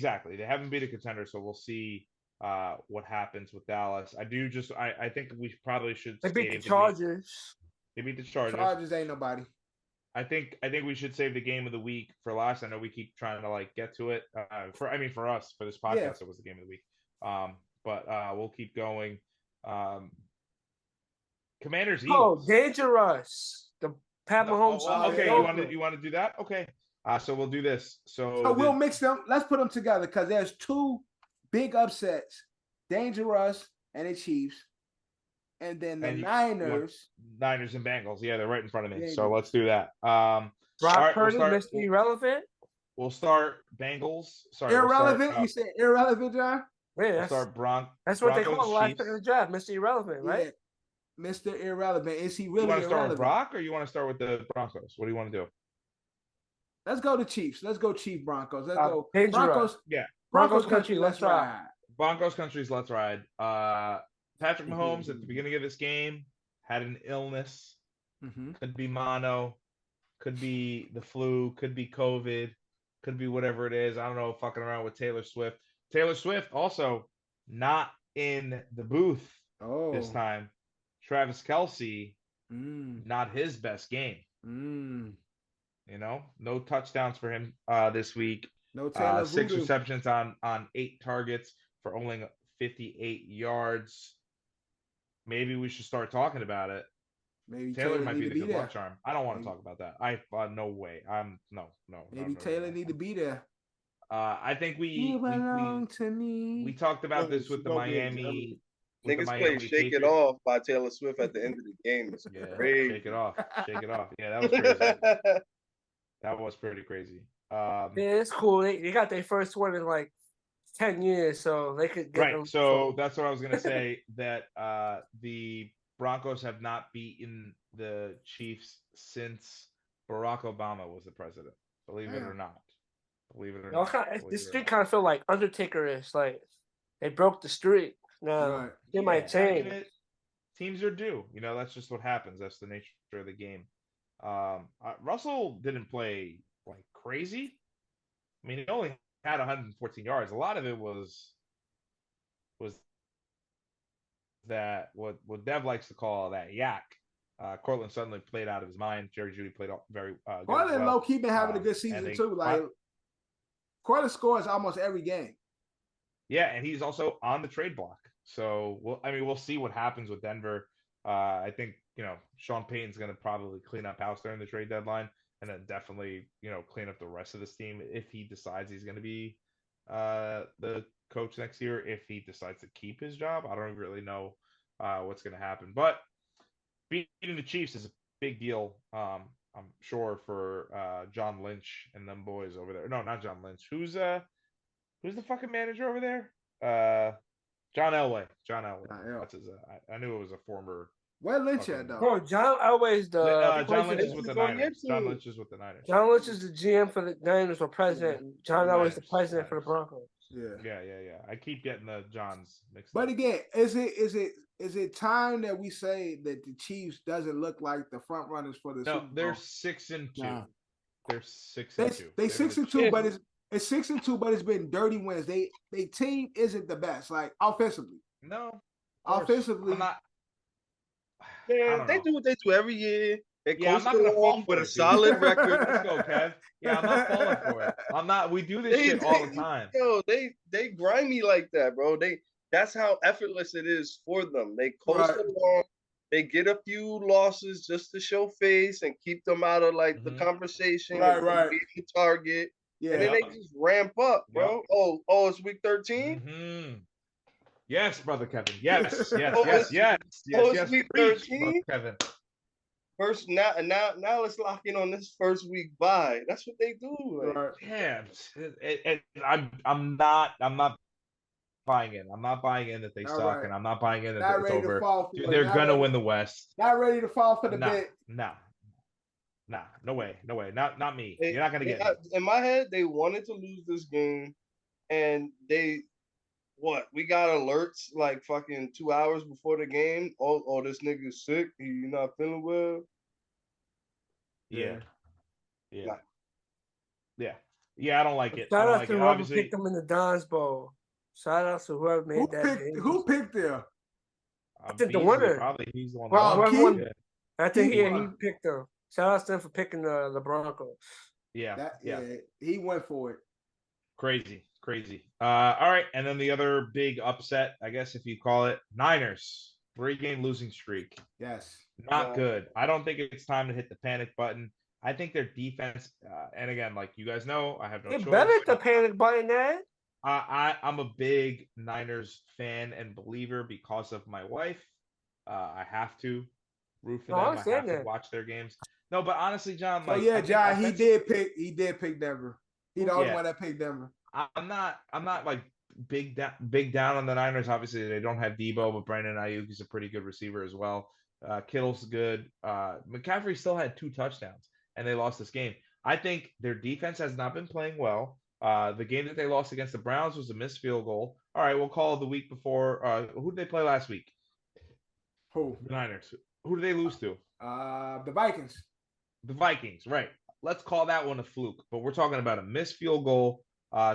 contender, so we'll see what happens with Dallas. I think we probably should. They beat the Chargers. They beat the Chargers. Chargers ain't nobody. I think we should save the game of the week for last. I know we keep trying to get to it. For us, for this podcast, it was the game of the week. But we'll keep going. Commanders. Eagles. Dangerous. The Pat Mahomes. Okay, you want to do that? Okay. So we'll do this. So we'll mix them. Let's put them together because there's 2 big upsets: Dangerous and the Chiefs, and then the Niners. Niners and Bengals. Yeah, they're right in front of me. So let's do that. Brock Purdy, Mr. Irrelevant. We'll start Bengals. Sorry, irrelevant. You said irrelevant, John? Yeah, we'll start that's what they call the last pick of the draft, Mr. Irrelevant, right? Mr. Irrelevant. Is he really You want to start irrelevant? with Brock or you want to start with the Broncos? What do you want to do? Let's go to Chiefs. Let's go Chief Broncos. Let's go Dangerous. Broncos. Yeah. Broncos country. Let's ride. Broncos country's let's ride. Patrick Mahomes at the beginning of this game had an illness. Could be mono, could be the flu, could be COVID, could be whatever it is. I don't know, fucking around with Taylor Swift. Taylor Swift also not in the booth this time. Travis Kelce, not his best game. You know, no touchdowns for him this week. No Taylor 6 receptions on 8 targets for only 58 yards. Maybe we should start talking about it. Maybe Taylor might be the good luck charm. I don't want to talk about that. No way. No. Maybe Taylor need to be there. I think we talked about this with the Miami. Niggas play "Shake It Off" by Taylor Swift at the end of the game. It's crazy. Shake it off. Yeah, that was crazy. That was pretty crazy. Yeah, it's cool. They got their first one in like 10 years, so they could get right. So that's what I was gonna say. That the Broncos have not beaten the Chiefs since Barack Obama was the president. Believe it or not. This streak kind of feel like Undertaker-ish. Like they broke the streak. No, they might change. Teams are due. You know, that's just what happens. That's the nature of the game. Russell didn't play like crazy. I mean, he only had 114 yards. A lot of it was that what Dev likes to call that yak. Cortland suddenly played out of his mind. Jerry Jeudy played very good. Cortland low-key been having a good season too. Like Cortland scores almost every game. Yeah, and he's also on the trade block. So we'll see what happens with Denver. I think, Sean Payton's going to probably clean up house during the trade deadline, and then definitely, clean up the rest of this team if he decides he's going to be the coach next year. If he decides to keep his job, I don't really know what's going to happen. But beating the Chiefs is a big deal. I'm sure for John Lynch and them boys over there. No, not John Lynch. Who's the fucking manager over there? John Elway. That's his. I knew it was a former. Where Lynch at though? Oh, John Elway's the. John Lynch is with the Niners. John Lynch is with the Niners. John Lynch is the GM for the Niners or president. John Elway's the president for the Broncos. Yeah. I keep getting the Johns mixed up. But again, is it time that we say that the Chiefs doesn't look like the front runners for the Super Bowl? They're 6-2. They're 6-2. They 6-2, but it's 6-2, but it's been dirty wins. They team isn't the best, like offensively. No, offensively. Yeah, they do what they do every year. I'm not gonna fall with a solid record. Let's go, Kev. Yeah, I'm not falling for it. I'm not. We do this shit all the time. Yo, they grimy like that, bro. That's how effortless it is for them. They coast along. They get a few losses just to show face and keep them out of like the conversation. Right. Beat the target. Yeah. And then they just ramp up, bro. Yep. Oh, it's week 13? Mm-hmm. Yes, brother Kevin. Yes. It's week 13? Kevin. First now let's lock in on this first week bye. That's what they do. Like. Yeah. I'm not buying in. I'm not buying in that they suck, and I'm not buying in that it's over. Dude, they're gonna win the West. Not ready to fall for the bit. Nah, no way. Not me. You're not gonna get me. In my head, they wanted to lose this game, and we got alerts like fucking 2 hours before the game. Oh, this nigga's sick. He not feeling well. Yeah. I don't like it. Shout out to whoever picked them in the Don's Bowl. Shout out to whoever made that game. Who picked them? I think the winner. Probably he's the one. I think he picked them. Shout out to them for picking the Broncos. Yeah. He went for it. Crazy. All right, and then the other big upset, I guess if you call it, Niners 3-game losing streak. Yes. Not good. I don't think it's time to hit the panic button. I think their defense, and again, like you guys know, I have no choice. Better hit the panic button, Ed. I'm a big Niners fan and believer because of my wife. I have to root for them. I have to watch their games. No, but honestly, John. Like, John, he did pick Denver. He the only one that picked Denver. I'm not like big down on the Niners. Obviously, they don't have Debo, but Brandon Ayuk is a pretty good receiver as well. Kittle's good. McCaffrey still had 2 touchdowns, and they lost this game. I think their defense has not been playing well. The game that they lost against the Browns was a missed field goal. All right, we'll call it the week before. Who did they play last week? Who? The Niners. Who did they lose to? The Vikings. The Vikings, right. Let's call that one a fluke. But we're talking about a missed field goal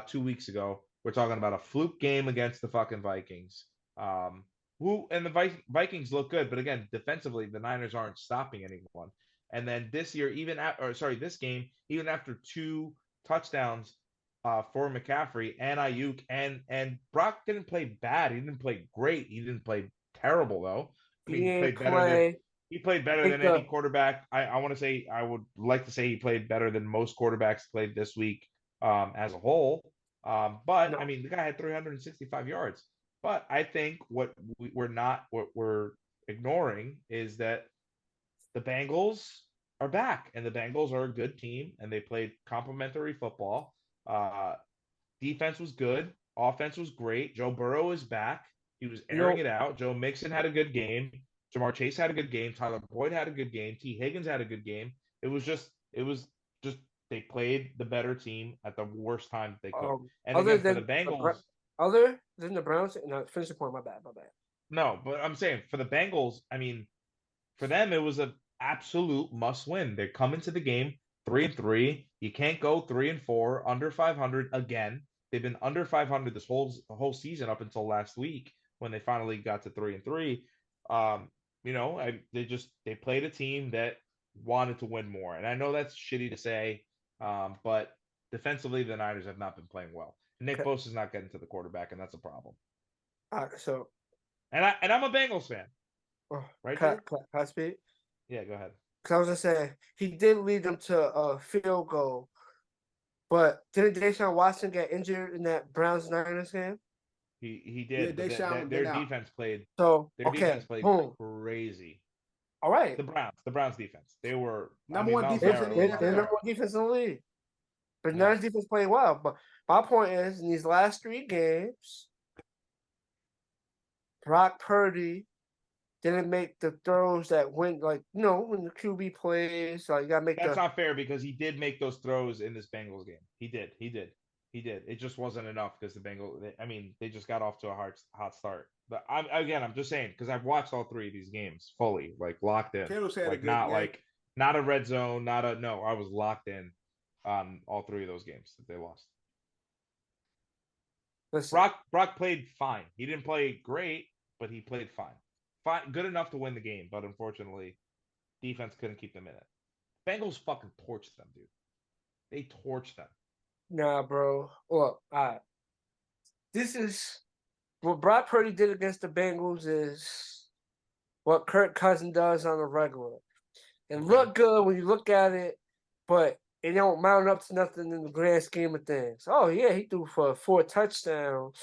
2 weeks ago. We're talking about a fluke game against the fucking Vikings. And the Vikings look good, but again, defensively, the Niners aren't stopping anyone. And then this year, this game, even after 2 touchdowns for McCaffrey and Ayuk, and Brock didn't play bad. He didn't play great. He didn't play terrible though. I mean, he played better than any quarterback. I want to say, I would like to say he played better than most quarterbacks played this week as a whole. I mean, the guy had 365 yards. But I think what we're ignoring is that the Bengals are back, and the Bengals are a good team, and they played complementary football. Defense was good. Offense was great. Joe Burrow is back. He was airing it out. Joe Mixon had a good game. Jamar Chase had a good game. Tyler Boyd had a good game. T. Higgins had a good game. It was just they played the better team at the worst time they could. And again, for the Bengals, other than the Browns, no, finish the point. My bad. No, but I'm saying for the Bengals, I mean, for them it was an absolute must win. They're coming to the game 3-3. You can't go 3-4 under 500 again. They've been under 500 this whole season up until last week when they finally got to 3-3. They played a team that wanted to win more, and I know that's shitty to say, but defensively the Niners have not been playing well. Nick Bosa is not getting to the quarterback, and that's a problem. And I'm a Bengals fan. Right? Can I speak? Yeah, go ahead. Because I was gonna say he did lead them to a field goal, but didn't Deshaun Watson get injured in that Browns-Niners game? He did. Yeah, their defense played. Defense played crazy. All right. The Browns defense. They were number one defense in the NFL. They're number one defense in the league. But Niners defense played well. But my point is, in these last 3 games, Brock Purdy didn't make the throws that went when the QB plays, you gotta make. That's not fair because he did make those throws in this Bengals game. He did. It just wasn't enough because the Bengals. They just got off to a hot start. But I'm just saying because I've watched all 3 of these games fully, locked in. Not a red zone, I was locked in on all 3 of those games that they lost. Listen. Brock played fine. He didn't play great, but he played fine. Good enough to win the game, but unfortunately, defense couldn't keep them in it. Bengals fucking torched them, dude. They torched them. Nah, bro. Well, all right. This is what Brock Purdy did against the Bengals is what Kirk Cousins does on the regular. It looked good when you look at it, but it don't mount up to nothing in the grand scheme of things. Oh, yeah, he threw for 4 touchdowns,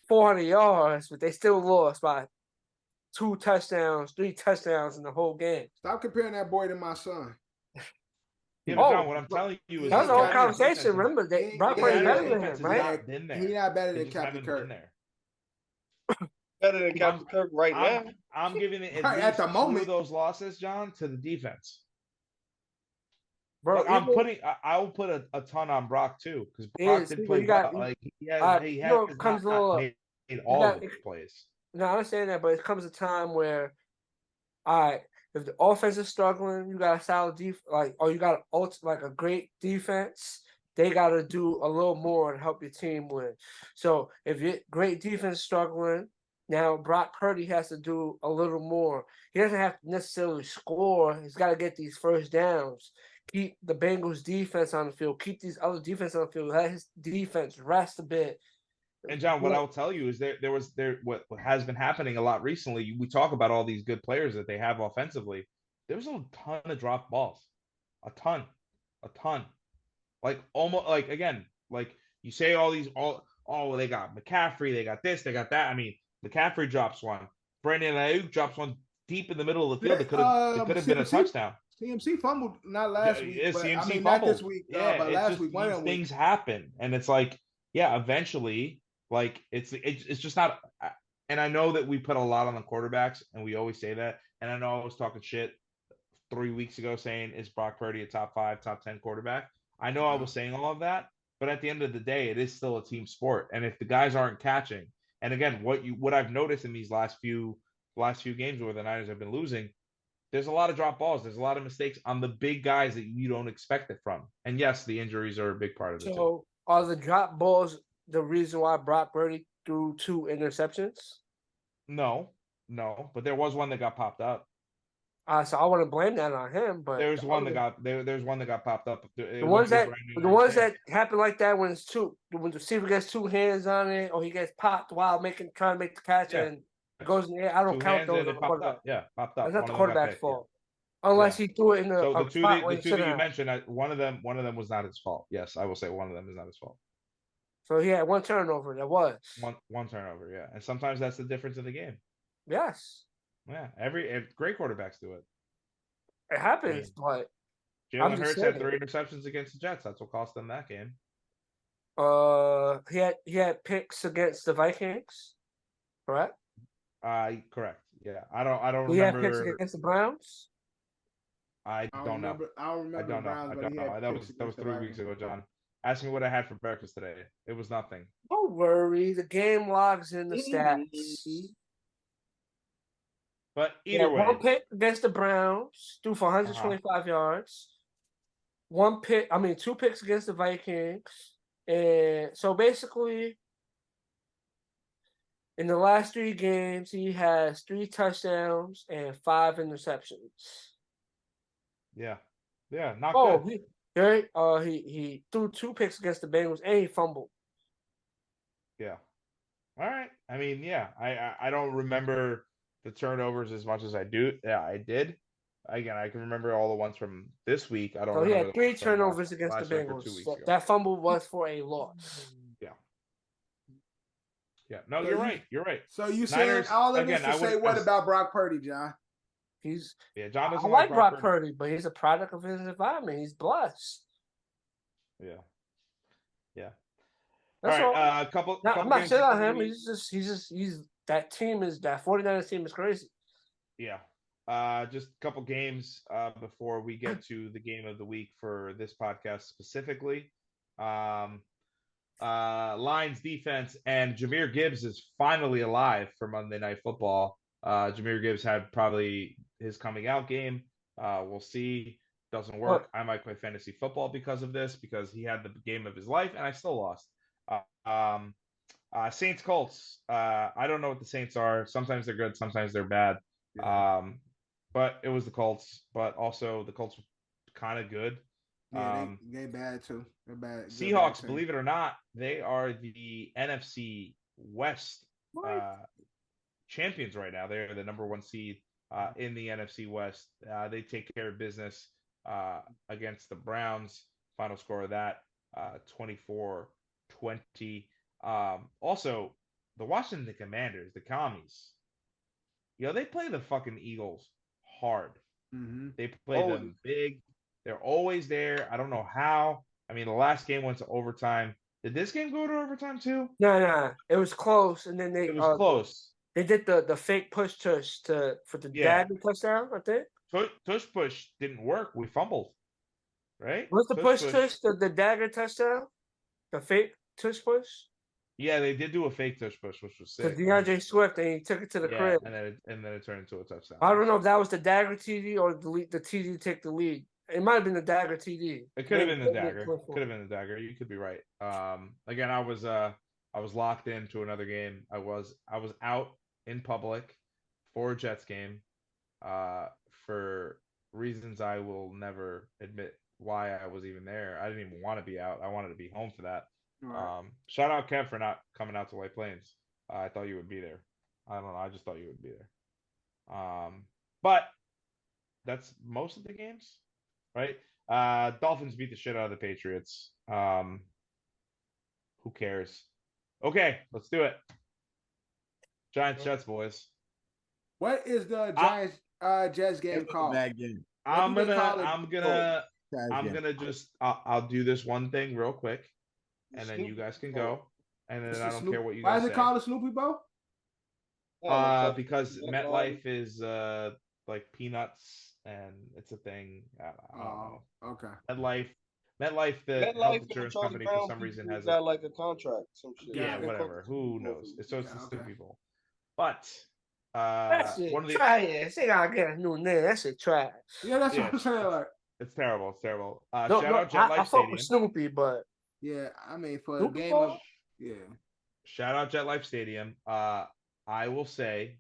400 yards, but they still lost by 2 touchdowns, 3 touchdowns in the whole game. Stop comparing that boy to my son. Yeah, but John, what I'm telling you is that was the whole conversation. Remember, Brock Purdy better than him, right? He's not better than Captain Kirk. Better than Captain Kirk now. I'm giving it at the moment of those losses, John, to the defense. Bro, I will put a ton on Brock too because Brock did play well. He made all of his plays. No, I understand that, but it comes a time where, all right, if the offense is struggling, you got a solid you got a great defense. They got to do a little more to help your team win. So if your great defense is struggling, now Brock Purdy has to do a little more. He doesn't have to necessarily score. He's got to get these first downs. Keep the Bengals defense on the field. Keep these other defense on the field. Let his defense rest a bit. And John, what I'll tell you is what has been happening a lot recently. We talk about all these good players that they have offensively. There's a ton of dropped balls, a ton. You say all these, they got McCaffrey, they got this, they got that. I mean, McCaffrey drops one. Brandon Ayuk drops one deep in the middle of the field. It could have been a touchdown. CMC fumbled not last week. Yeah, CMC fumbled. Not this week. But last week. These things happen, and it's eventually. It's just not, and I know that we put a lot on the quarterbacks, and we always say that, And I know I was talking shit 3 weeks ago saying, is Brock Purdy a top 5, top 10 quarterback? I know I was saying all of that, but at the end of the day, it is still a team sport. And if the guys aren't catching, and again, what I've noticed in these last few games where the Niners have been losing, there's a lot of drop balls. There's a lot of mistakes on the big guys that you don't expect it from. And yes, the injuries are a big part of it. So are the drop balls the reason why Brock Purdy threw 2 interceptions? No, but there was one that got popped up. So I want to blame that on him, but there's one that got popped up. The ones that happen like that when the receiver gets 2 hands on it or he gets popped while trying to make the catch and it goes in the air. I don't count those. Popped up. Popped up. That's not the quarterback's fault. Unless he threw it in the so the two that you mentioned, one of them was not his fault. Yes, I will say one of them is not his fault. So he had 1 turnover. That was one turnover. Yeah, and sometimes that's the difference in the game. Yes. Yeah, every great quarterbacks do it. It happens, but Jalen Hurts had 3 interceptions against the Jets. That's what cost them that game. He had picks against the Vikings, correct? Correct. Yeah, I don't He remember. Had picks against the Browns. I don't know. I don't remember. I don't know. That was 3 weeks ago, John. Ask me what I had for breakfast today. It was nothing. Don't worry. The game logs in the stats. But either way. 1 pick against the Browns, threw for 125 yards. 2 picks against the Vikings. And so basically, in the last 3 games, he has 3 touchdowns and 5 interceptions. Yeah, not good. He threw 2 picks against the Bengals and he fumbled. Yeah. All right. I mean, yeah, I don't remember the turnovers as much as I do. Yeah, I did. Again, I can remember all the ones from this week. I don't. So he had 3 turnovers against the Bengals. That fumble was for a loss. Yeah. No, you're right. You're right. So you saying all of this to say what about Brock Purdy, John? John doesn't like Brock Purdy, but he's a product of his environment. He's blessed. Yeah. That's all right. Couple I'm not shit on him. He's that team is that 49ers team is crazy. Yeah. Just a couple games before we get to the game of the week for this podcast specifically. Lions defense and Jahmyr Gibbs is finally alive for Monday Night Football. Jahmyr Gibbs had probably his coming out game. We'll see. Doesn't work. I might play fantasy football because of this, because he had the game of his life and I still lost. Saints Colts. I don't know what the Saints are. Sometimes they're good, sometimes they're bad. But it was the Colts. But also the Colts were kind of good. Yeah, they bad too. They're bad. Seahawks, believe it or not, they are the NFC West champions right now. They're the number 1 seed in the NFC West. They take care of business against the Browns. Final score of that 24-20. Also, the Washington Commanders, the Commies, they play the fucking Eagles hard. Mm-hmm. They play them big. They're always there. I don't know how. I mean, the last game went to overtime. Did this game go to overtime too? No. It was close, and then it was close. They did the fake push for the dagger touchdown, I think. Tush push didn't work. We fumbled. Right? What's the push the dagger touchdown? The fake tush push? Yeah, they did do a fake tush push, which was sick. To DeAndre Swift, and he took it to the crib. And then it turned into a touchdown. I don't know if that was the dagger TD or the TD to take the lead. It might have been the dagger TD. It could have been the dagger. Could have been the dagger. You could be right. Again, I was locked into another game. I was out in public for a Jets game, for reasons I will never admit why I was even there. I didn't even want to be out. I wanted to be home for that. Right. Shout out Kev for not coming out to White Plains. I thought you would be there. I don't know. I just thought you would be there. But that's most of the games. Right? Dolphins beat the shit out of the Patriots. Who cares? Okay, let's do it. Giants Jets, boys. What is the Giants Jets game called? Bad game. I'm gonna just I'll do this one thing real quick, and then you guys can go, and then I don't care what you guys say. Why is it called a Snoopy Bowl? Because MetLife is like peanuts, and it's a thing. I don't know. Okay. MetLife, the health insurance company, for some reason has got like a contract, some shit. Yeah, whatever. Who knows? So it's the two people. But that shit one of the trash. They gotta get a new name. That shit trash. Yeah, that's what I'm saying. Like, it's terrible. It's terrible. Shout out Jet Life I fuck with Snoopy, but yeah, I mean for a game of Shout out Jet Life Stadium. I will say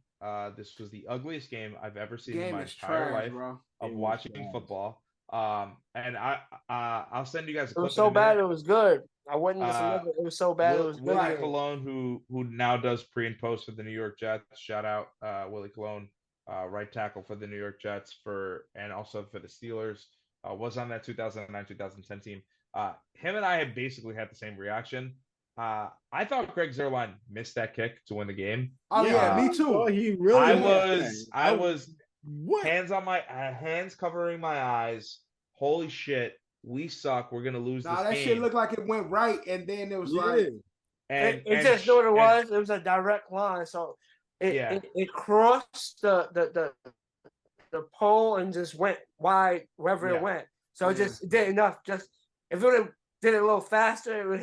this was the ugliest game I've ever seen in my entire life of watching football. And I'll send you guys a clip. It was so bad it was good. I witnessed another. It was so bad it was good. Willie Colon, who now does pre and post for the New York Jets. Shout out Willie Colon, right tackle for the New York Jets and also for the Steelers. Was on that 2009-2010 team. Him and I had basically had the same reaction. I thought Greg Zuerlein missed that kick to win the game. Oh yeah, me too. Oh, he really. I was hands covering my eyes. Holy shit, we suck. We're gonna lose this game. That shit looked like it went right, and then it was like, and just know what it was. It was a direct line, so it crossed the pole and just went wide wherever it went. So it just did enough. Just if it would have did it a little faster, it would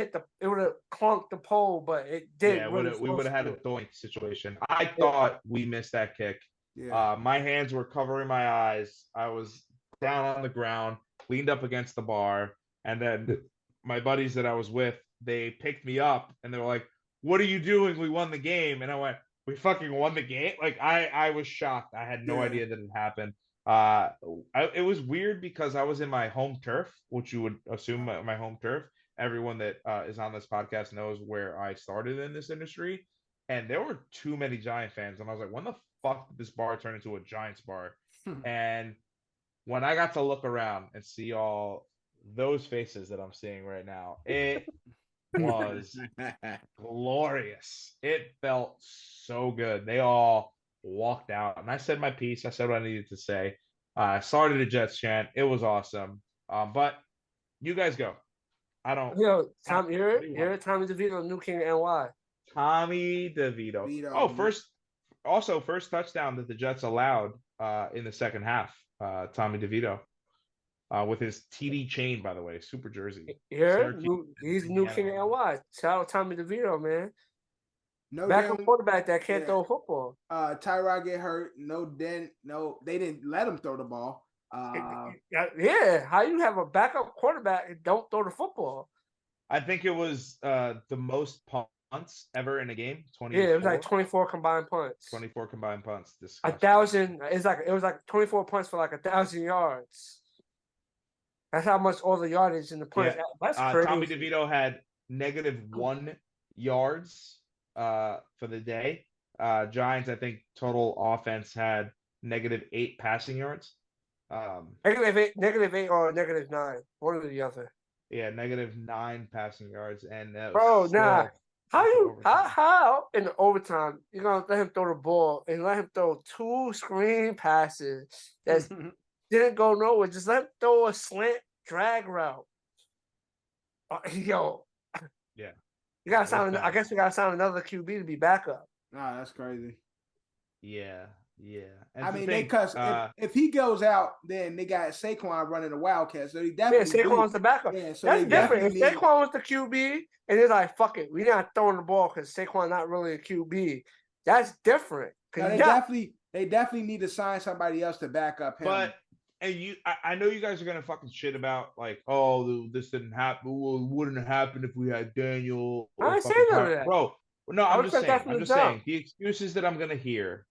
have clunked the pole, but it did. Yeah, we would have had a doink situation. I thought we missed that kick. Yeah. My hands were covering my eyes. I was down on the ground, leaned up against the bar, and then my buddies that I was with, they picked me up and they were like, "What are you doing? We won the game." And I went, "We fucking won the game?" Like I was shocked. I had no idea that it happened. It was weird because I was in my home turf, which you would assume my home turf. Everyone that is on this podcast knows where I started in this industry, and there were too many Giant fans, and I was like, when the fuck did this bar turn into a Giants bar? And when I got to look around and see all those faces that I'm seeing right now, it was glorious. It felt so good. They all walked out, and I said my piece. I said what I needed to say. I started a Jets chant. It was awesome. But you guys go. I don't. Yo, Tommy DeVito, new king of NY. Tommy DeVito. Oh, first touchdown that the Jets allowed in the second half. Tommy DeVito. With his TD chain, by the way, super jersey. He's the new king of NY. Shout out Tommy DeVito, man. No backup quarterback that can't throw football. Tyrod get hurt. They didn't let him throw the ball. How you have a backup quarterback and don't throw the football? I think it was the most punts ever in a game. 24. Yeah, it was like 24 combined punts. 24 combined punts. 1,000. It was like 24 punts for like 1,000 yards. That's how much all the yardage in the punts. Yeah. That's crazy. Tommy DeVito had -1 yards for the day. Giants, I think, total offense had -8 passing yards. -8 or -9. One or the other. Yeah, -9 passing yards, and bro, nah. How in the overtime you're gonna let him throw the ball and let him throw 2 screen passes that didn't go nowhere? Just let him throw a slant drag route. Yeah. You gotta sign. I guess we gotta sign another QB to be backup. Nah, that's crazy. Yeah. And I mean, because if he goes out, then they got Saquon running the Wildcats. So he definitely Saquon's the backup. Yeah, so that's different. If Saquon was the QB and it's like, fuck it, we're not throwing the ball because Saquon not really a QB. That's different. No, they definitely need to sign somebody else to back up him. But I know you guys are gonna fucking shit about like, oh, this didn't happen. Well, it wouldn't have happened if we had Daniel. I ain't saying that, bro. No, I'm just saying. The excuses that I'm gonna hear.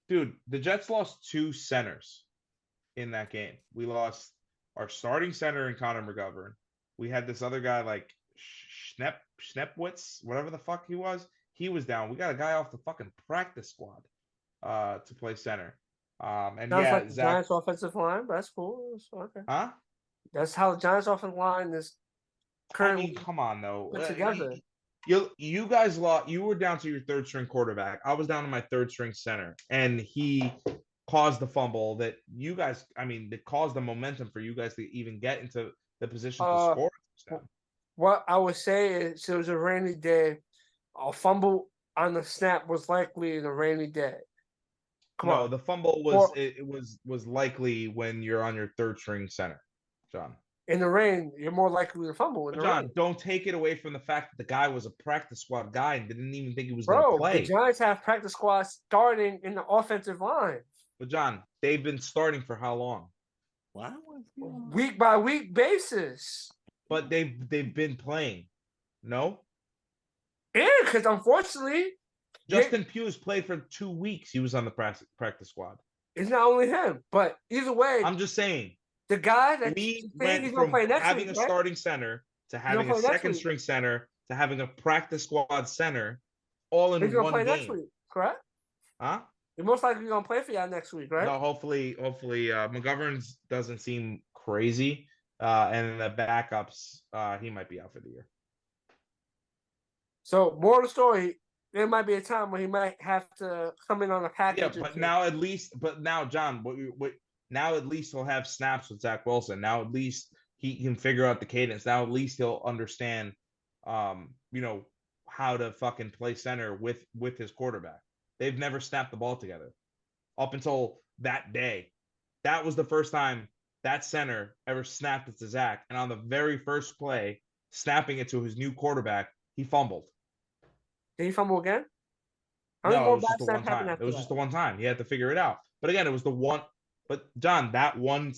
Dude, the Jets lost 2 centers in that game. We lost our starting center in Connor McGovern. We had this other guy like Schnepwitz, whatever the fuck he was. He was down. We got a guy off the fucking practice squad to play center. And that's like the Giants offensive line, but that's cool. Okay. Huh? That's how the Giants offensive line is currently. I mean, come on though. Put together. You guys lost. You were down to your 3rd string quarterback. I was down to my 3rd string center, and he caused the fumble that you guys. I mean, that caused the momentum for you guys to even get into the position to score. What I would say is, it was a rainy day. A fumble on the snap was likely in a rainy day. No, the fumble was it was likely when you're on your third string center, John. In the rain, you're more likely to fumble in the rain. John, don't take it away from the fact that the guy was a practice squad guy and didn't even think he was going to play. The Giants have practice squads starting in the offensive line. But John, they've been starting for how long? Week by week basis. But they've been playing. No? Yeah, because unfortunately, Justin Pugh's played for 2 weeks. He was on the practice squad. It's not only him, but either way, I'm just saying. The guy that we went from having a starting center to having a second string center to having a practice squad center all in one game. Next week, correct? Huh? You're most likely gonna play for y'all next week, right? No, hopefully, McGovern's doesn't seem crazy, and the backups, he might be out for the year. So, more of the story, there might be a time where he might have to come in on a package. Yeah, but now, John, now at least he'll have snaps with Zach Wilson. Now at least he can figure out the cadence. Now at least he'll understand, how to fucking play center with his quarterback. They've never snapped the ball together up until that day. That was the first time that center ever snapped it to Zach. And on the very first play, snapping it to his new quarterback, he fumbled. Did he fumble again? No, it was just the one time. It was just the one time. He had to figure it out. But again, it was the one. But John, that one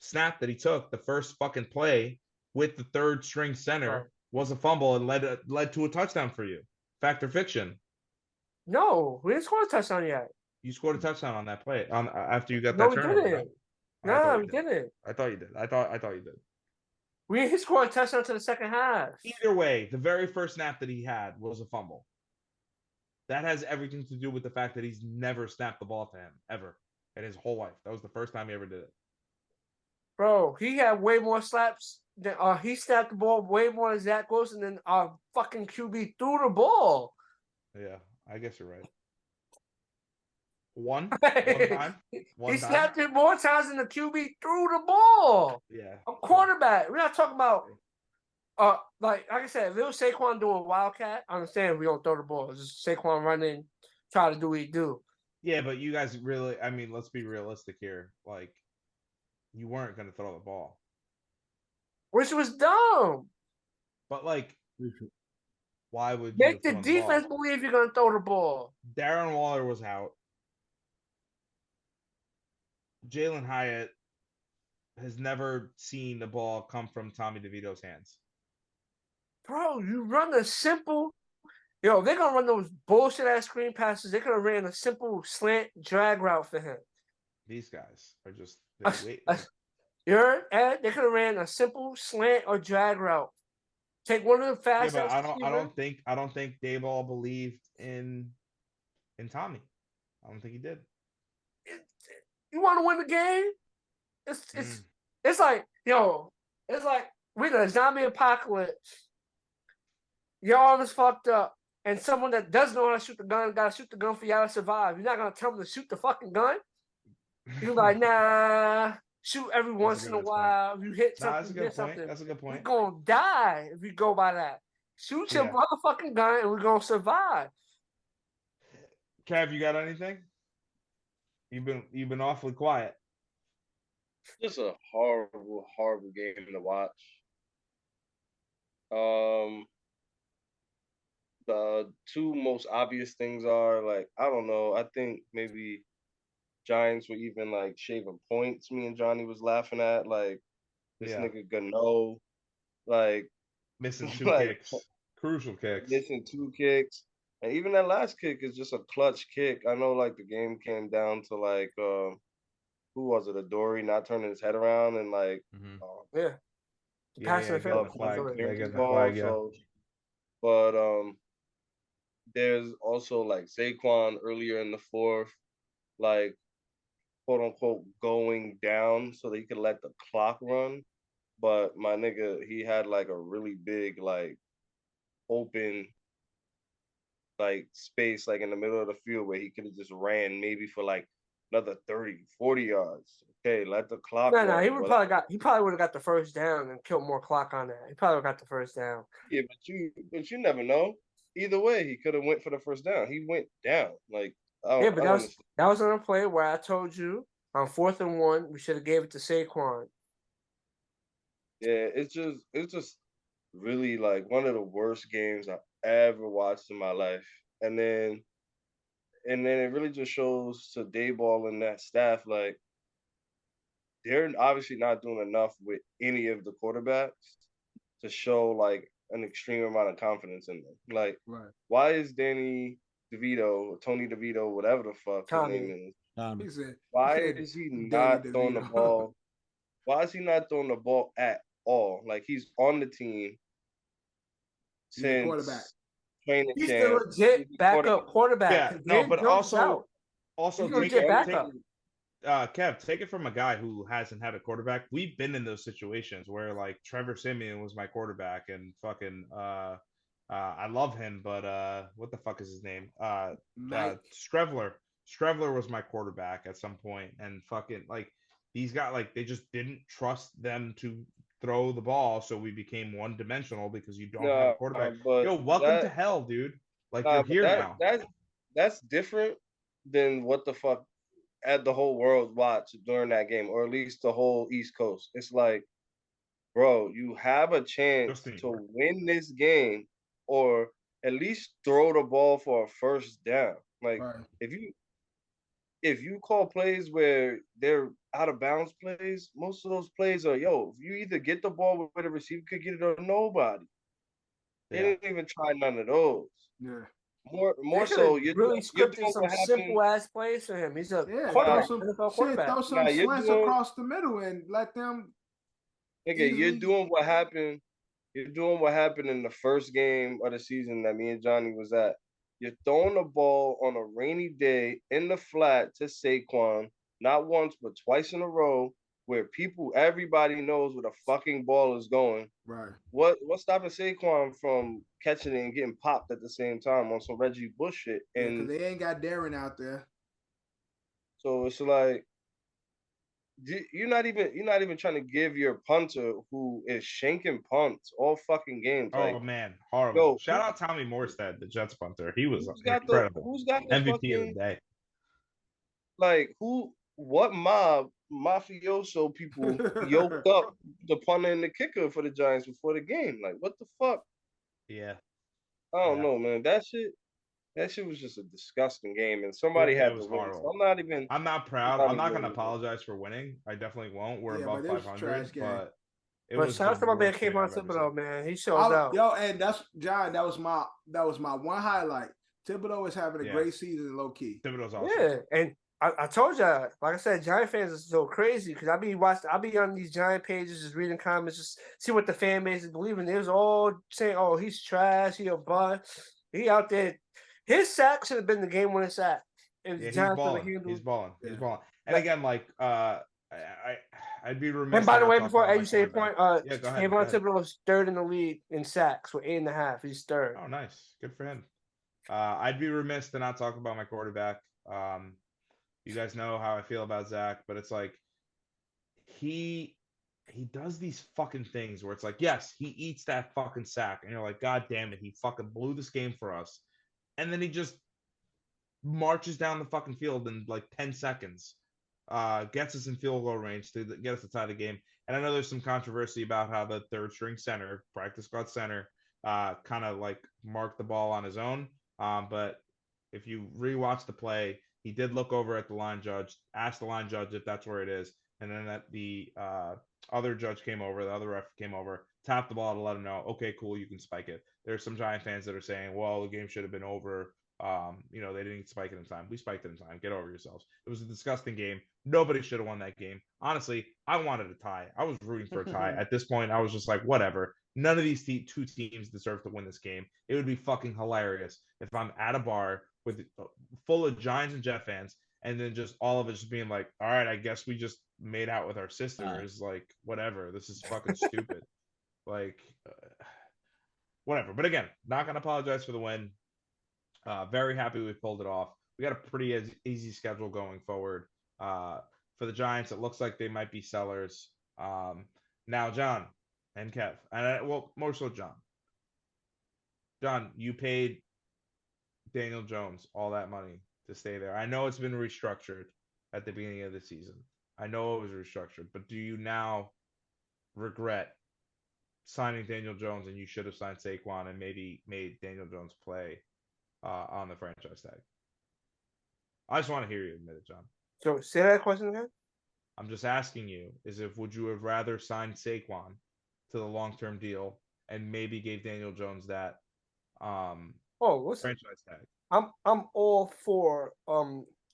snap that he took, the first fucking play with the third string center was a fumble and led to a touchdown for you. Fact or fiction? No, we didn't score a touchdown yet. You scored a touchdown on that play after you got that turnover. No, we didn't. No, we didn't. I thought you did. I thought you did. We didn't score a touchdown to the second half. Either way, the very first snap that he had was a fumble. That has everything to do with the fact that he's never snapped the ball to him ever in his whole life. That was the first time he ever did it. Bro, he had way more slaps than he snapped the ball way more than Zach Wilson than our fucking QB threw the ball. Yeah, I guess you're right. One time. He snapped it more times than the QB threw the ball. Yeah. A quarterback. We're not talking about like I said, if it was Saquon doing Wildcat, I understand we don't throw the ball. It's just Saquon running, try to do what he do. Yeah, but you guys really, I mean, let's be realistic here. Like, you weren't going to throw the ball. Which was dumb. But, like, why would you make the defense believe you're going to throw the ball? Darren Waller was out. Jalen Hyatt has never seen the ball come from Tommy DeVito's hands. Bro, you run a simple... Yo, they're going to run those bullshit-ass screen passes. They could have ran a simple slant drag route for him. These guys are just... Yerrr, Ed, they could have ran a simple slant or drag route. Take one of the fast... Yeah, but I don't think Dayball believed in Tommy. I don't think he did. You want to win the game? It's like, yo, it's like we're in a zombie apocalypse. Your arm is fucked up, and someone that doesn't know how to shoot the gun got to shoot the gun for y'all to survive. You're not going to tell them to shoot the fucking gun? You're like, nah, shoot every once in a while. If you hit something, you hit something. That's a good point. We're going to die if we go by that. Shoot your motherfucking gun, and we're going to survive. Cav, you got anything? You've been awfully quiet. Just a horrible, horrible game to watch. The two most obvious things are, like, I don't know. I think maybe Giants were even like shaving points. Me and Johnny was laughing at, like, this nigga Ngannou, like missing two kicks, crucial kicks, missing 2 kicks. And even that last kick is just a clutch kick. I know, like, the game came down to, like, who was it? Adoree not turning his head around and, like, passing the but there's also, like, Saquon earlier in the fourth, like, quote unquote, going down so that he could let the clock run. But my nigga, he had, like, a really big, like, open, like, space, like, in the middle of the field where he could have just ran maybe for, like, another 30, 40 yards. Okay, let the clock run. No, he probably would have got the first down and killed more clock on that. He probably would have got the first down. Yeah, but you never know. Either way, he could have went for the first down. He went down. Like, Yeah, but that was on a play where I told you on 4th and 1 we should have gave it to Saquon. Yeah, it's just really like one of the worst games I've ever watched in my life. And then it really just shows to Dayball and that staff, like, they're obviously not doing enough with any of the quarterbacks to show like an extreme amount of confidence in them. Like, why is Tony DeVito, whatever the fuck his name is, why is he not throwing the ball? Why is he not throwing the ball at all? Like, he's on the team since quarterback. Training he's camp. the legit backup quarterback. Yeah, no, but also take it backup. Kev, take it from a guy who hasn't had a quarterback. We've been in those situations where like Trevor Siemian was my quarterback and fucking I love him, but what the fuck is his name? Strevler. Strevler was my quarterback at some point, and fucking like these guys, like they just didn't trust them to throw the ball, so we became one dimensional because you don't have a quarterback. Yo, welcome to hell, dude. Like you're here now. That's different than what the fuck had the whole world watch during that game, or at least the whole East Coast. It's like, bro, you have a chance to win this game, or at least throw the ball for a first down. Like, if you call plays where they're out of bounds plays, most of those plays are, if you either get the ball where the receiver could get it or nobody. They didn't even try none of those. Yeah. More so, you're really scripting some simple ass plays for him. He's a quarterback. Throw some slants across the middle and let them. Nigga, you're doing what happened. You're doing what happened in the first game of the season that me and Johnny was at. You're throwing the ball on a rainy day in the flat to Saquon, not once but twice in a row, where everybody knows where the fucking ball is going. Right. What's stopping Saquon from catching it and getting popped at the same time on some Reggie Bush shit? And because they ain't got Darren out there. So it's like you're not even trying to give your punter who is shanking punts all fucking games. Oh man, horrible! Shout out Tommy Morstead, the Jets punter. He was incredible. Who's got the MVP fucking, of the day? Like what mafioso people yoked up the punter and the kicker for the Giants before the game? Like, what the fuck? Yeah, I don't know, man. That shit was just a disgusting game, and somebody had to win. So I'm not proud. I'm not going to apologize for winning. I definitely won't. We're above 500, but it was. Shout out to my man Kayvon Thibodeau, man. He showed out. Yo, and that's John. That was my one highlight. Thibodeau is having a great season, low key. Thibodeau's awesome. Yeah, and I told you, like I said, Giant fans are so crazy because I be on these Giant pages, just reading comments, just see what the fan base is believing. They was all saying, "Oh, he's trash. He a bud. He out there." His sack should have been the game-winning sack. He's balling. He's balling. And again, like I'd be remiss. And by the way, before you say your point, go ahead. Kayvon Thibodeau is third in the league in sacks with 8.5. He's third. Oh, nice. Good for him. I'd be remiss to not talk about my quarterback. You guys know how I feel about Zach, but it's like he does these fucking things where it's like, yes, he eats that fucking sack, and you're like, God damn it, he fucking blew this game for us. And then he just marches down the fucking field in like 10 seconds, gets us in field goal range to get us to tie the game. And I know there's some controversy about how the third string center, practice squad center, kind of like marked the ball on his own. But if you rewatch the play, he did look over at the line judge, asked the line judge if that's where it is. And then the other judge came over, the other ref came over, tapped the ball to let him know, okay, cool, you can spike it. There's some Giant fans that are saying, well, the game should have been over. They didn't spike it in time. We spiked it in time. Get over yourselves. It was a disgusting game. Nobody should have won that game. Honestly, I wanted a tie. I was rooting for a tie. At this point, I was just like, whatever. None of these two teams deserve to win this game. It would be fucking hilarious if I'm at a bar with full of Giants and Jet fans, and then just all of it just being like, all right, I guess we just made out with our sisters. Like, whatever. This is fucking stupid. Like, whatever. But again, not going to apologize for the win. Very happy we pulled it off. We got a pretty easy schedule going forward. For the Giants, it looks like they might be sellers. Now, John and Kev, and more so John. John, you paid Daniel Jones all that money to stay there? I know it's been restructured at the beginning of the season. I know it was restructured, but do you now regret signing Daniel Jones and you should have signed Saquon and maybe made Daniel Jones play on the franchise tag? I just want to hear you admit it, John. So say that question again. I'm just asking you, would you have rather signed Saquon to the long-term deal and maybe gave Daniel Jones that franchise tag? I'm all for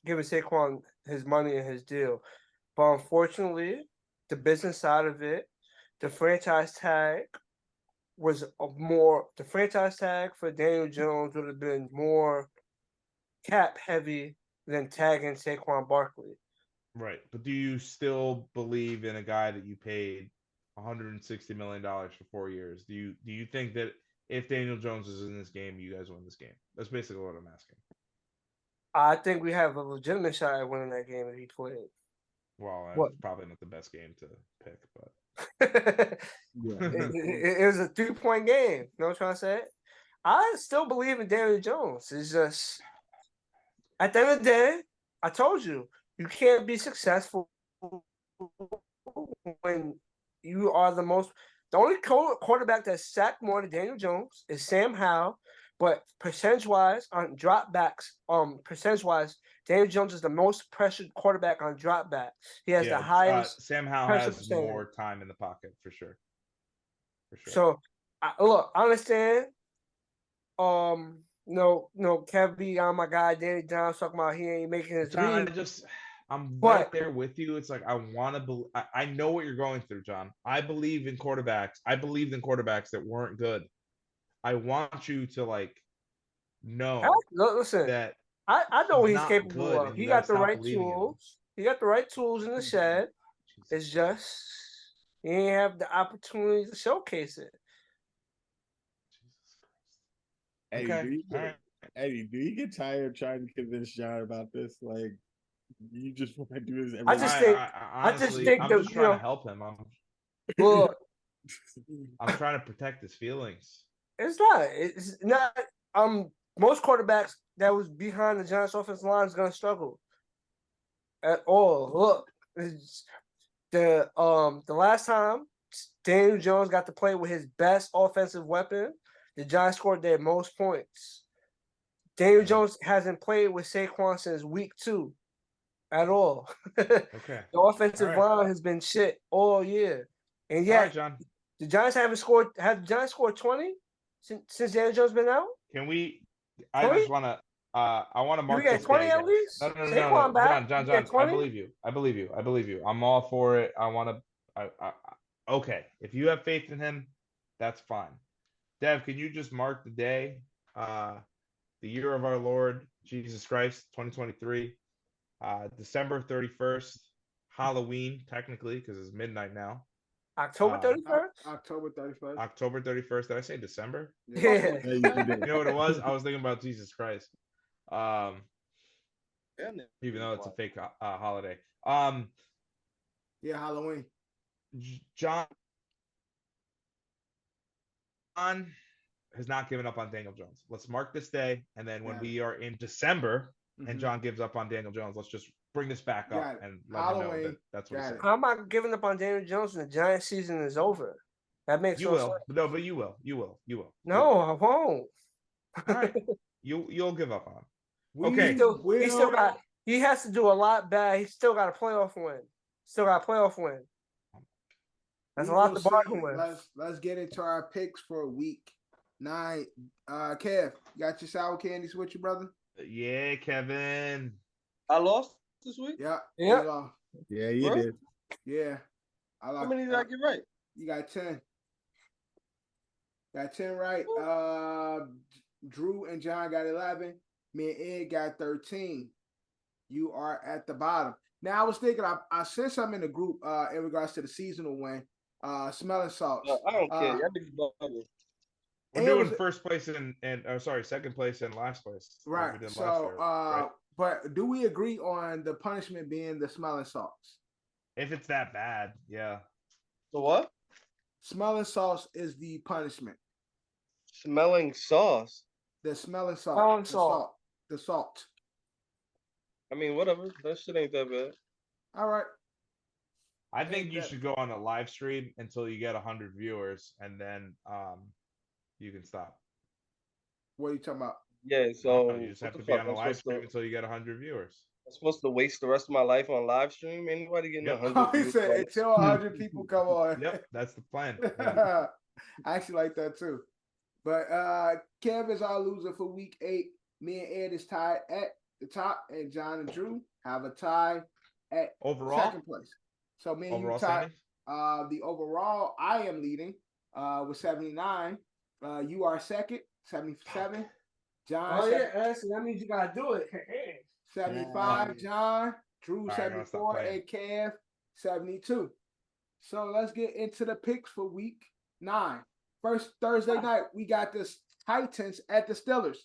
giving Saquon his money and his deal, but unfortunately, the business side of it, the franchise tag the franchise tag for Daniel Jones would have been more cap heavy than tagging Saquon Barkley. Right, but do you still believe in a guy that you paid $160 million for 4 years? Do you think that if Daniel Jones is in this game, you guys win this game? That's basically what I'm asking. I think we have a legitimate shot at winning that game if he played. Well, it's probably not the best game to pick, but it was a 3-point game. You know what I'm trying to say? I still believe in Daniel Jones. It's just at the end of the day, I told you, you can't be successful when you are the only quarterback that's sacked more than Daniel Jones is Sam Howell, but percentage-wise on dropbacks, Daniel Jones is the most pressured quarterback on dropbacks. He has the highest. Sam Howell has more time in the pocket for sure. So, look, I understand. Kev B on my guy Danny Jones talking about he ain't making his John, I'm right there with you. It's like I know what you're going through, John. I believe in quarterbacks. I believed in quarterbacks that weren't good. I want you to know listen, that I know what he's capable of. He got the right tools. He got the right tools in the shed. It's just he ain't have the opportunity to showcase it. Eddie, do you get tired trying to convince John about this? Like, you just want to do this every I just think I'm just trying to help him. I'm trying to protect his feelings. It's not. Most quarterbacks that was behind the Giants' offensive line is going to struggle at all. Look, the last time Daniel Jones got to play with his best offensive weapon, the Giants scored their most points. Daniel Jones hasn't played with Saquon since week 2 at all. Okay. The offensive line has been shit all year. And yet, John. The Giants haven't scored. Have the Giants scored 20 since Daniel Jones been out? Can we? I just want to. I want to mark this 20 at least. No. John. I believe you. I'm all for it. I want to. Okay. If you have faith in him, that's fine. Dev, can you just mark the day, the year of our Lord Jesus Christ, 2023, December 31st, Halloween, technically, because it's midnight now. October 31st? October 31st. October 31st. Did I say December? Yeah. You know what it was? I was thinking about Jesus Christ. Even though it's a fake holiday. Yeah, Halloween. John has not given up on Daniel Jones. Let's mark this day, and then when we are in December and John gives up on Daniel Jones, let's just bring this back up and let him know that's what it's. I'm not giving up on Daniel Jones when the Giants season is over. That makes no sense. No, but you will. No, I won't. All right. You'll give up on him. Okay. He has to do a lot bad. He's still got a playoff win. That's a lot to bargain with. Let's get into our picks for week 9. Kev, you got your sour candies with you, brother? Yeah, Kevin. I lost this week? Yeah. Yeah, you did. Yeah. How many did I get right? You got 10. Got 10 right. Drew and John got 11. Me and Ed got 13. You are at the bottom. Now, I was thinking, I sent something in the group in regards to the seasonal win. Smelling salts. I don't care. We're doing first place and second place and last place. Right. So, but do we agree on the punishment being the smelling salts? If it's that bad, yeah. So what? Smelling sauce is the punishment. Smelling sauce? The smelling salt. The salt. The salt. I mean, whatever. That shit ain't that bad. All right. I think you should go on a live stream until you get 100 viewers, and then you can stop. What are you talking about? Yeah, so you just have to be on a live stream until you get 100 viewers. I'm supposed to waste the rest of my life on live stream. Anybody getting 100 He views? said until 100 people come on. Yep, that's the plan. Yeah. I actually like that too. But Kev is our loser for week 8. Me and Ed is tied at the top, and John and Drew have a tie at second place. So me and you tied. The overall, I am leading with 79. You are second, 77. John. Oh yeah, that means you gotta do it. 75. John. Drew 74 and Kev 72. So let's get into the picks for week 9. First Thursday night, we got the Titans at the Steelers.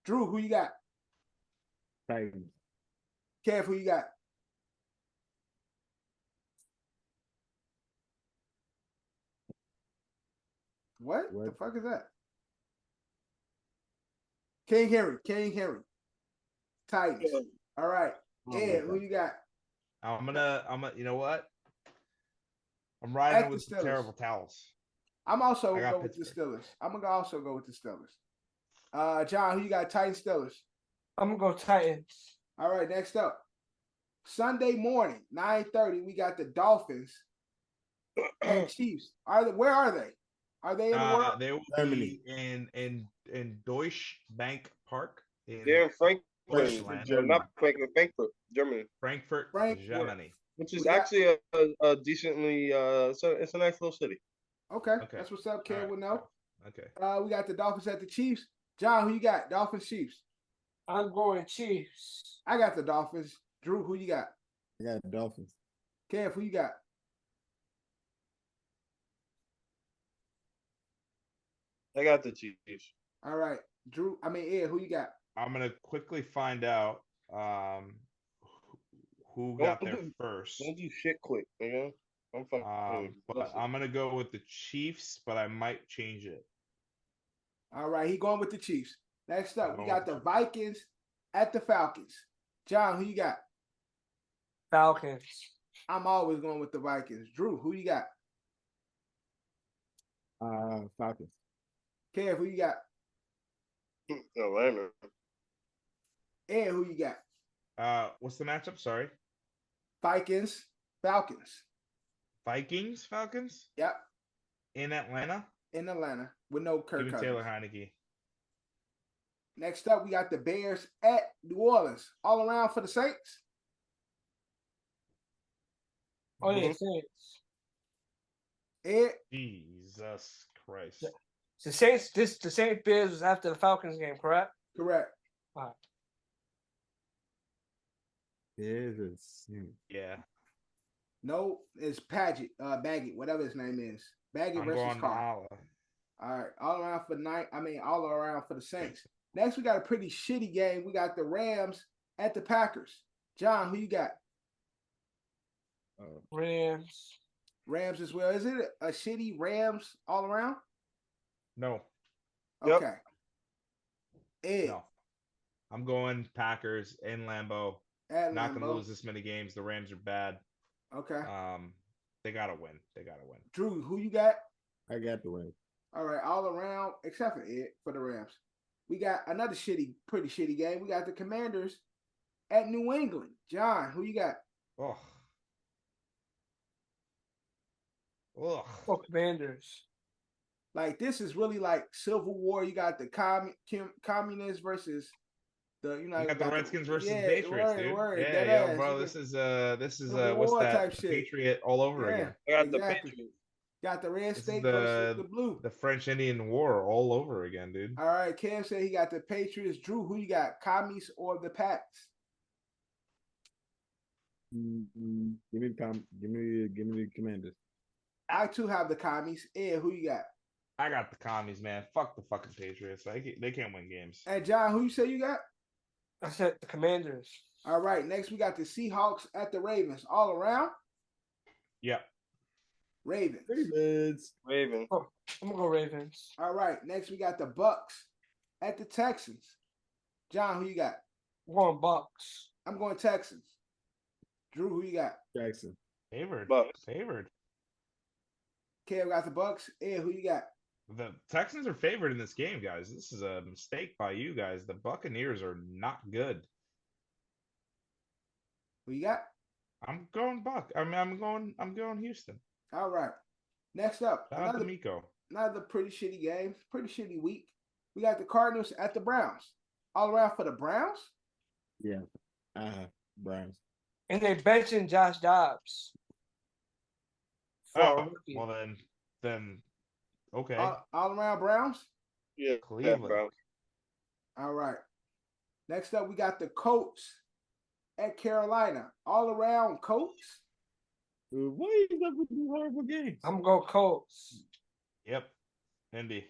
Drew, who you got? Titans. Kev, who you got? What the fuck is that? King Henry. Titans. All right. Ed, who you got? I'm gonna, you know what? I'm riding with the terrible towels. I'm also gonna go with the Steelers. I'm gonna also go with the Steelers. John, who you got? Titans, Steelers. I'm gonna go Titans. All right, next up. Sunday morning, 9:30, we got the Dolphins and Chiefs. Where are they? Are they in the world? They will be in Deutsche Bank Park. They're in Frankfurt, not Frankfurt, Germany. Frankfurt, Germany. Which is actually a decently, it's a nice little city. Okay. That's what's up. Ken would know. Okay. We got the Dolphins at the Chiefs. John, who you got? Dolphins, Chiefs. I'm going Chiefs. I got the Dolphins. Drew, who you got? I got the Dolphins. Kev, who you got? I got the Chiefs. All right. Ed, who you got? I'm gonna quickly find out who got there first. Don't do shit quick, nigga. I'm fine. But I'm gonna go with the Chiefs, but I might change it. All right, he going with the Chiefs. Next up, we got the Vikings at the Falcons. John, who you got? Falcons. I'm always going with the Vikings. Drew, who you got? Falcons. Kev, who you got? Atlanta. Ed, who you got? What's the matchup? Sorry. Vikings, Falcons. Vikings, Falcons? Yep. In Atlanta? In Atlanta, with no Kirk Cousins. Taylor Heineke. Next up, we got the Bears at New Orleans. All around for the Saints. Oh, yeah, Saints. Ed? Jesus Christ. The Saints Bears was after the Falcons game, correct? Correct. All right. Yeah. No, it's Baggett, whatever his name is. Baggett versus Carr. All right, all around for the Saints. Next, we got a pretty shitty game. We got the Rams at the Packers. John, who you got? Rams. Rams as well. Is it a shitty Rams all around? No. Okay. Ed. No. I'm going Packers in Lambeau. Not going to lose this many games. The Rams are bad. Okay. They got to win. Drew, who you got? I got the Rams. All right, all around, except for Ed, for the Rams. We got another pretty shitty game. We got the Commanders at New England. John, who you got? Oh, Commanders. Like, this is really like Civil War. You got the communists versus you got the Redskins versus the Patriots, dude. Yeah, bro. This is what's that? Patriot all over again. I got the Patriots. Got the red state versus the blue. The French-Indian War all over again, dude. All right, Cam said he got the Patriots. Drew, who you got? Commies or the Pats? Give me the Commanders. I too have the Commies. Ed, who you got? I got the Commies, man. Fuck the fucking Patriots. They can't win games. And John, who you say you got? I said the Commanders. All right, next we got the Seahawks at the Ravens. All around? Yep. Ravens. Oh, I'm gonna go Ravens. All right, next we got the Bucks at the Texans. John, who you got? I'm going Bucks. I'm going Texans. Drew, who you got? Jackson. Favored. Favored. Kev got the Bucks. Ed, who you got? The Texans are favored in this game, guys. This is a mistake by you guys. The Buccaneers are not good. Who you got? I'm going Buck. I'm going Houston. All right. Next up, Shout out to Miko. Another pretty shitty game. Pretty shitty week. We got the Cardinals at the Browns. All around for the Browns? Yeah. Browns. And they're benching Josh Dobbs. Well then okay. All around Browns? Yeah, Cleveland. Browns. All right. Next up, we got the Colts at Carolina. All around Colts? Why you up with these horrible games? I'm going to go Colts. Yep. Indy.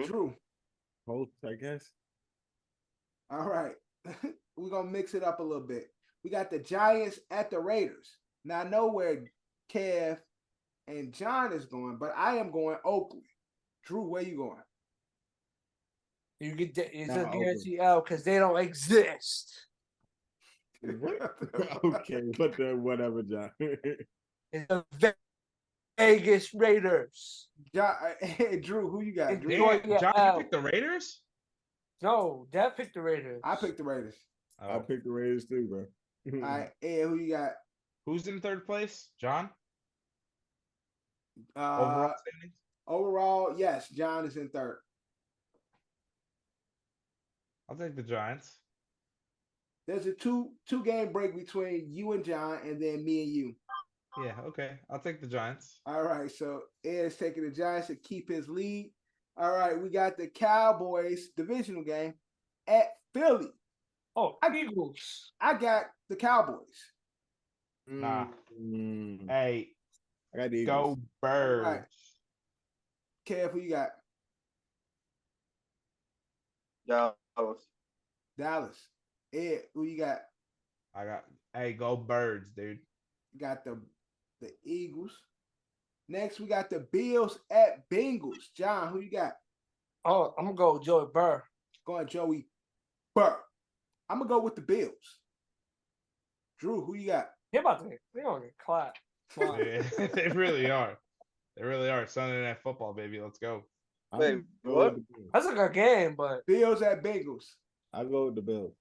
Drew. Colts, I guess. All right. We're going to mix it up a little bit. We got the Giants at the Raiders. Now, I know where Kev and John is going, but I am going Oakland. Drew, where you going? You get it's a guarantee out because they don't exist. Okay, but whatever, John. It's the Vegas Raiders. John, hey, Drew, who you got? Drew? John, you picked the Raiders? No, Dad picked the Raiders. I picked the Raiders. I picked the Raiders too, bro. All right, Ed, who you got? Who's in third place? John? Overall standings? Overall, yes, John is in third. I'll take the Giants. There's a two game break between you and John, and then me and you. Yeah, okay. I'll take the Giants. All right, so Ed is taking the Giants to keep his lead. All right, we got the Cowboys divisional game at Philly. Oh, Eagles. I got the Cowboys. Nah. Hey, I got the Eagles. Go Birds. Right. Kev, who you got? Dallas. Ed, who you got? I got. Hey, go Birds, dude. You got the Eagles. Next, we got the Bills at Bengals. John, who you got? Oh, I'm gonna go Joey Burr. Going Joey Burr. I'm gonna go with the Bills. Drew, who you got? They're gonna get clapped. Yeah, they really are. They really are. Sunday Night Football, baby. Let's go. Wait, what? That's a good game, but Bills at Bengals. I'll go with the Bills.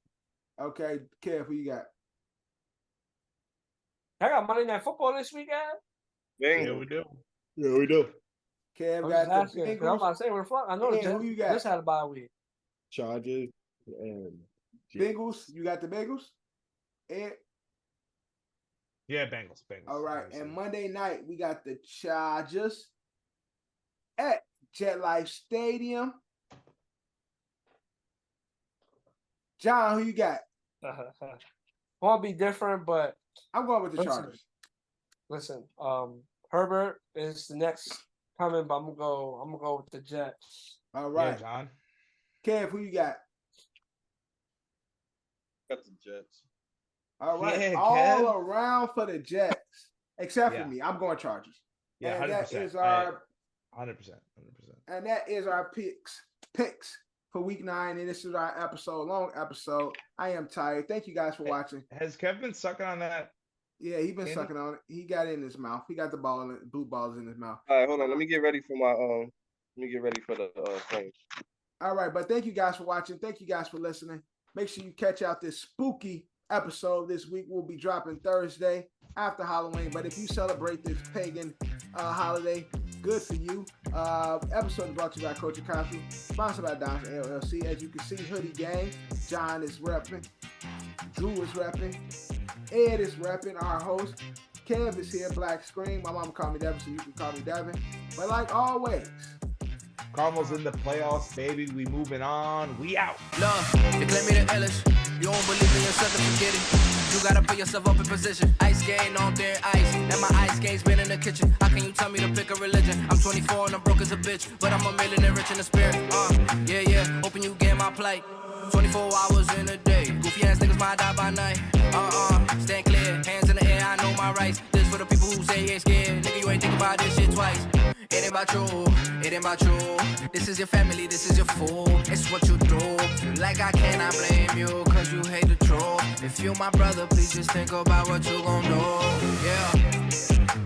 Okay, Kev, who you got? I got Monday Night Football this weekend. Yeah, we do. Yeah, we do. Kev got the Bengals. I'm about to say we're fuck. I know who you got? This had a bye week. Chargers and Bengals. You got the Bengals? Ed? Yeah, Bengals. All right. And Monday night, we got the Chargers at Jet Life Stadium. John, who you got? Won't be different, but I'm going with the Chargers. Listen, Herbert is the next coming, but I'm gonna go with the Jets. All right, yeah, John. Kev, who you got? Got the Jets. All right, Yeah, all around for the Jets, except for me. I'm going Chargers. Yeah, 100%. That is our 100%. And that is our picks for week 9. And this is our long episode. I am tired. Thank you guys for watching. Has Kev been sucking on that? Yeah, he's been sucking on it. He got it in his mouth. He got the blue balls in his mouth. All right, hold on. Let me get ready for my Let me get ready for the thing. All right, but thank you guys for watching. Thank you guys for listening. Make sure you catch out this spooky episode this week. We'll be dropping Thursday after Halloween. But if you celebrate this pagan holiday, good for you. Episode is brought to you by Coach Capsule, sponsored by Don's LLC. As you can see, Hoodie Gang. John is repping. Drew is repping. Ed is repping, our host. Kev is here, Black Scream. My mama called me Devin, so you can call me Devin. But like always, Cardinals in the playoffs, baby. We moving on. We out. Love, they claim me the illest. You don't believe in yourself, then forget it. You gotta put yourself up in position. Ice skating on their ice. And my ice skate's been in the kitchen. How can you tell me to pick a religion? I'm 24 and I'm broke as a bitch. But I'm a millionaire rich in the spirit. Yeah. Hoping you get my plight. 24 hours in a day. Goofy ass niggas might die by night. Stand clear. Hands in the air, I know my rights. This for the people who say you ain't scared. Nigga, you ain't think about this shit twice. It ain't about you, it ain't about you. This is your family, this is your fool. It's what you do. Feel like I cannot blame you, cause you hate the truth. If you my brother, please just think about what you gon' do. Yeah.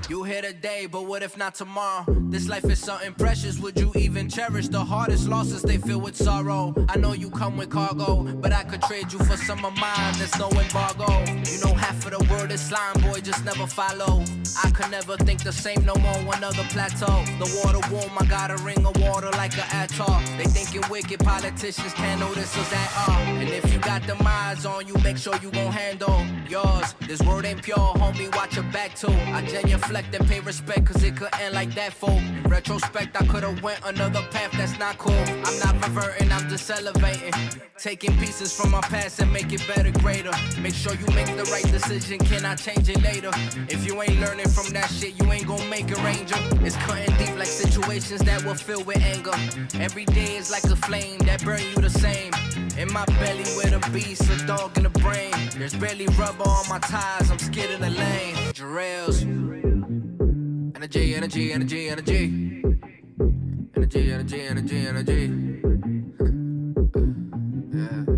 You here today, but what if not tomorrow? This life is something precious, would you even cherish? The hardest losses, they fill with sorrow. I know you come with cargo, but I could trade you for some of mine, there's no embargo. You know half of the world is slime, boy, just never follow. I could never think the same no more, one other plateau. The water warm, I got a ring of water like an atoll. They thinking wicked politicians can't notice us at all. And if you got them eyes on you, make sure you gon' handle yours. This word ain't pure, homie, watch your back too. I genuflect and pay respect, cause it could end like that, fool. In retrospect, I could've went another path that's not cool. I'm not reverting, I'm just elevating. Taking pieces from my past and make it better, greater. Make sure you make the right decision, can I change it later? If you ain't learning from that shit, you ain't gon' make a ranger. It's cutting deep like situations that were filled with anger. Every day is like a flame that burn you the same. In my belly with a beast, a dog in the brain. There's barely rubber on my tires, I'm scared in the lane. Jerellz. Energy, energy, energy, energy. Energy, energy, energy, energy. Yeah.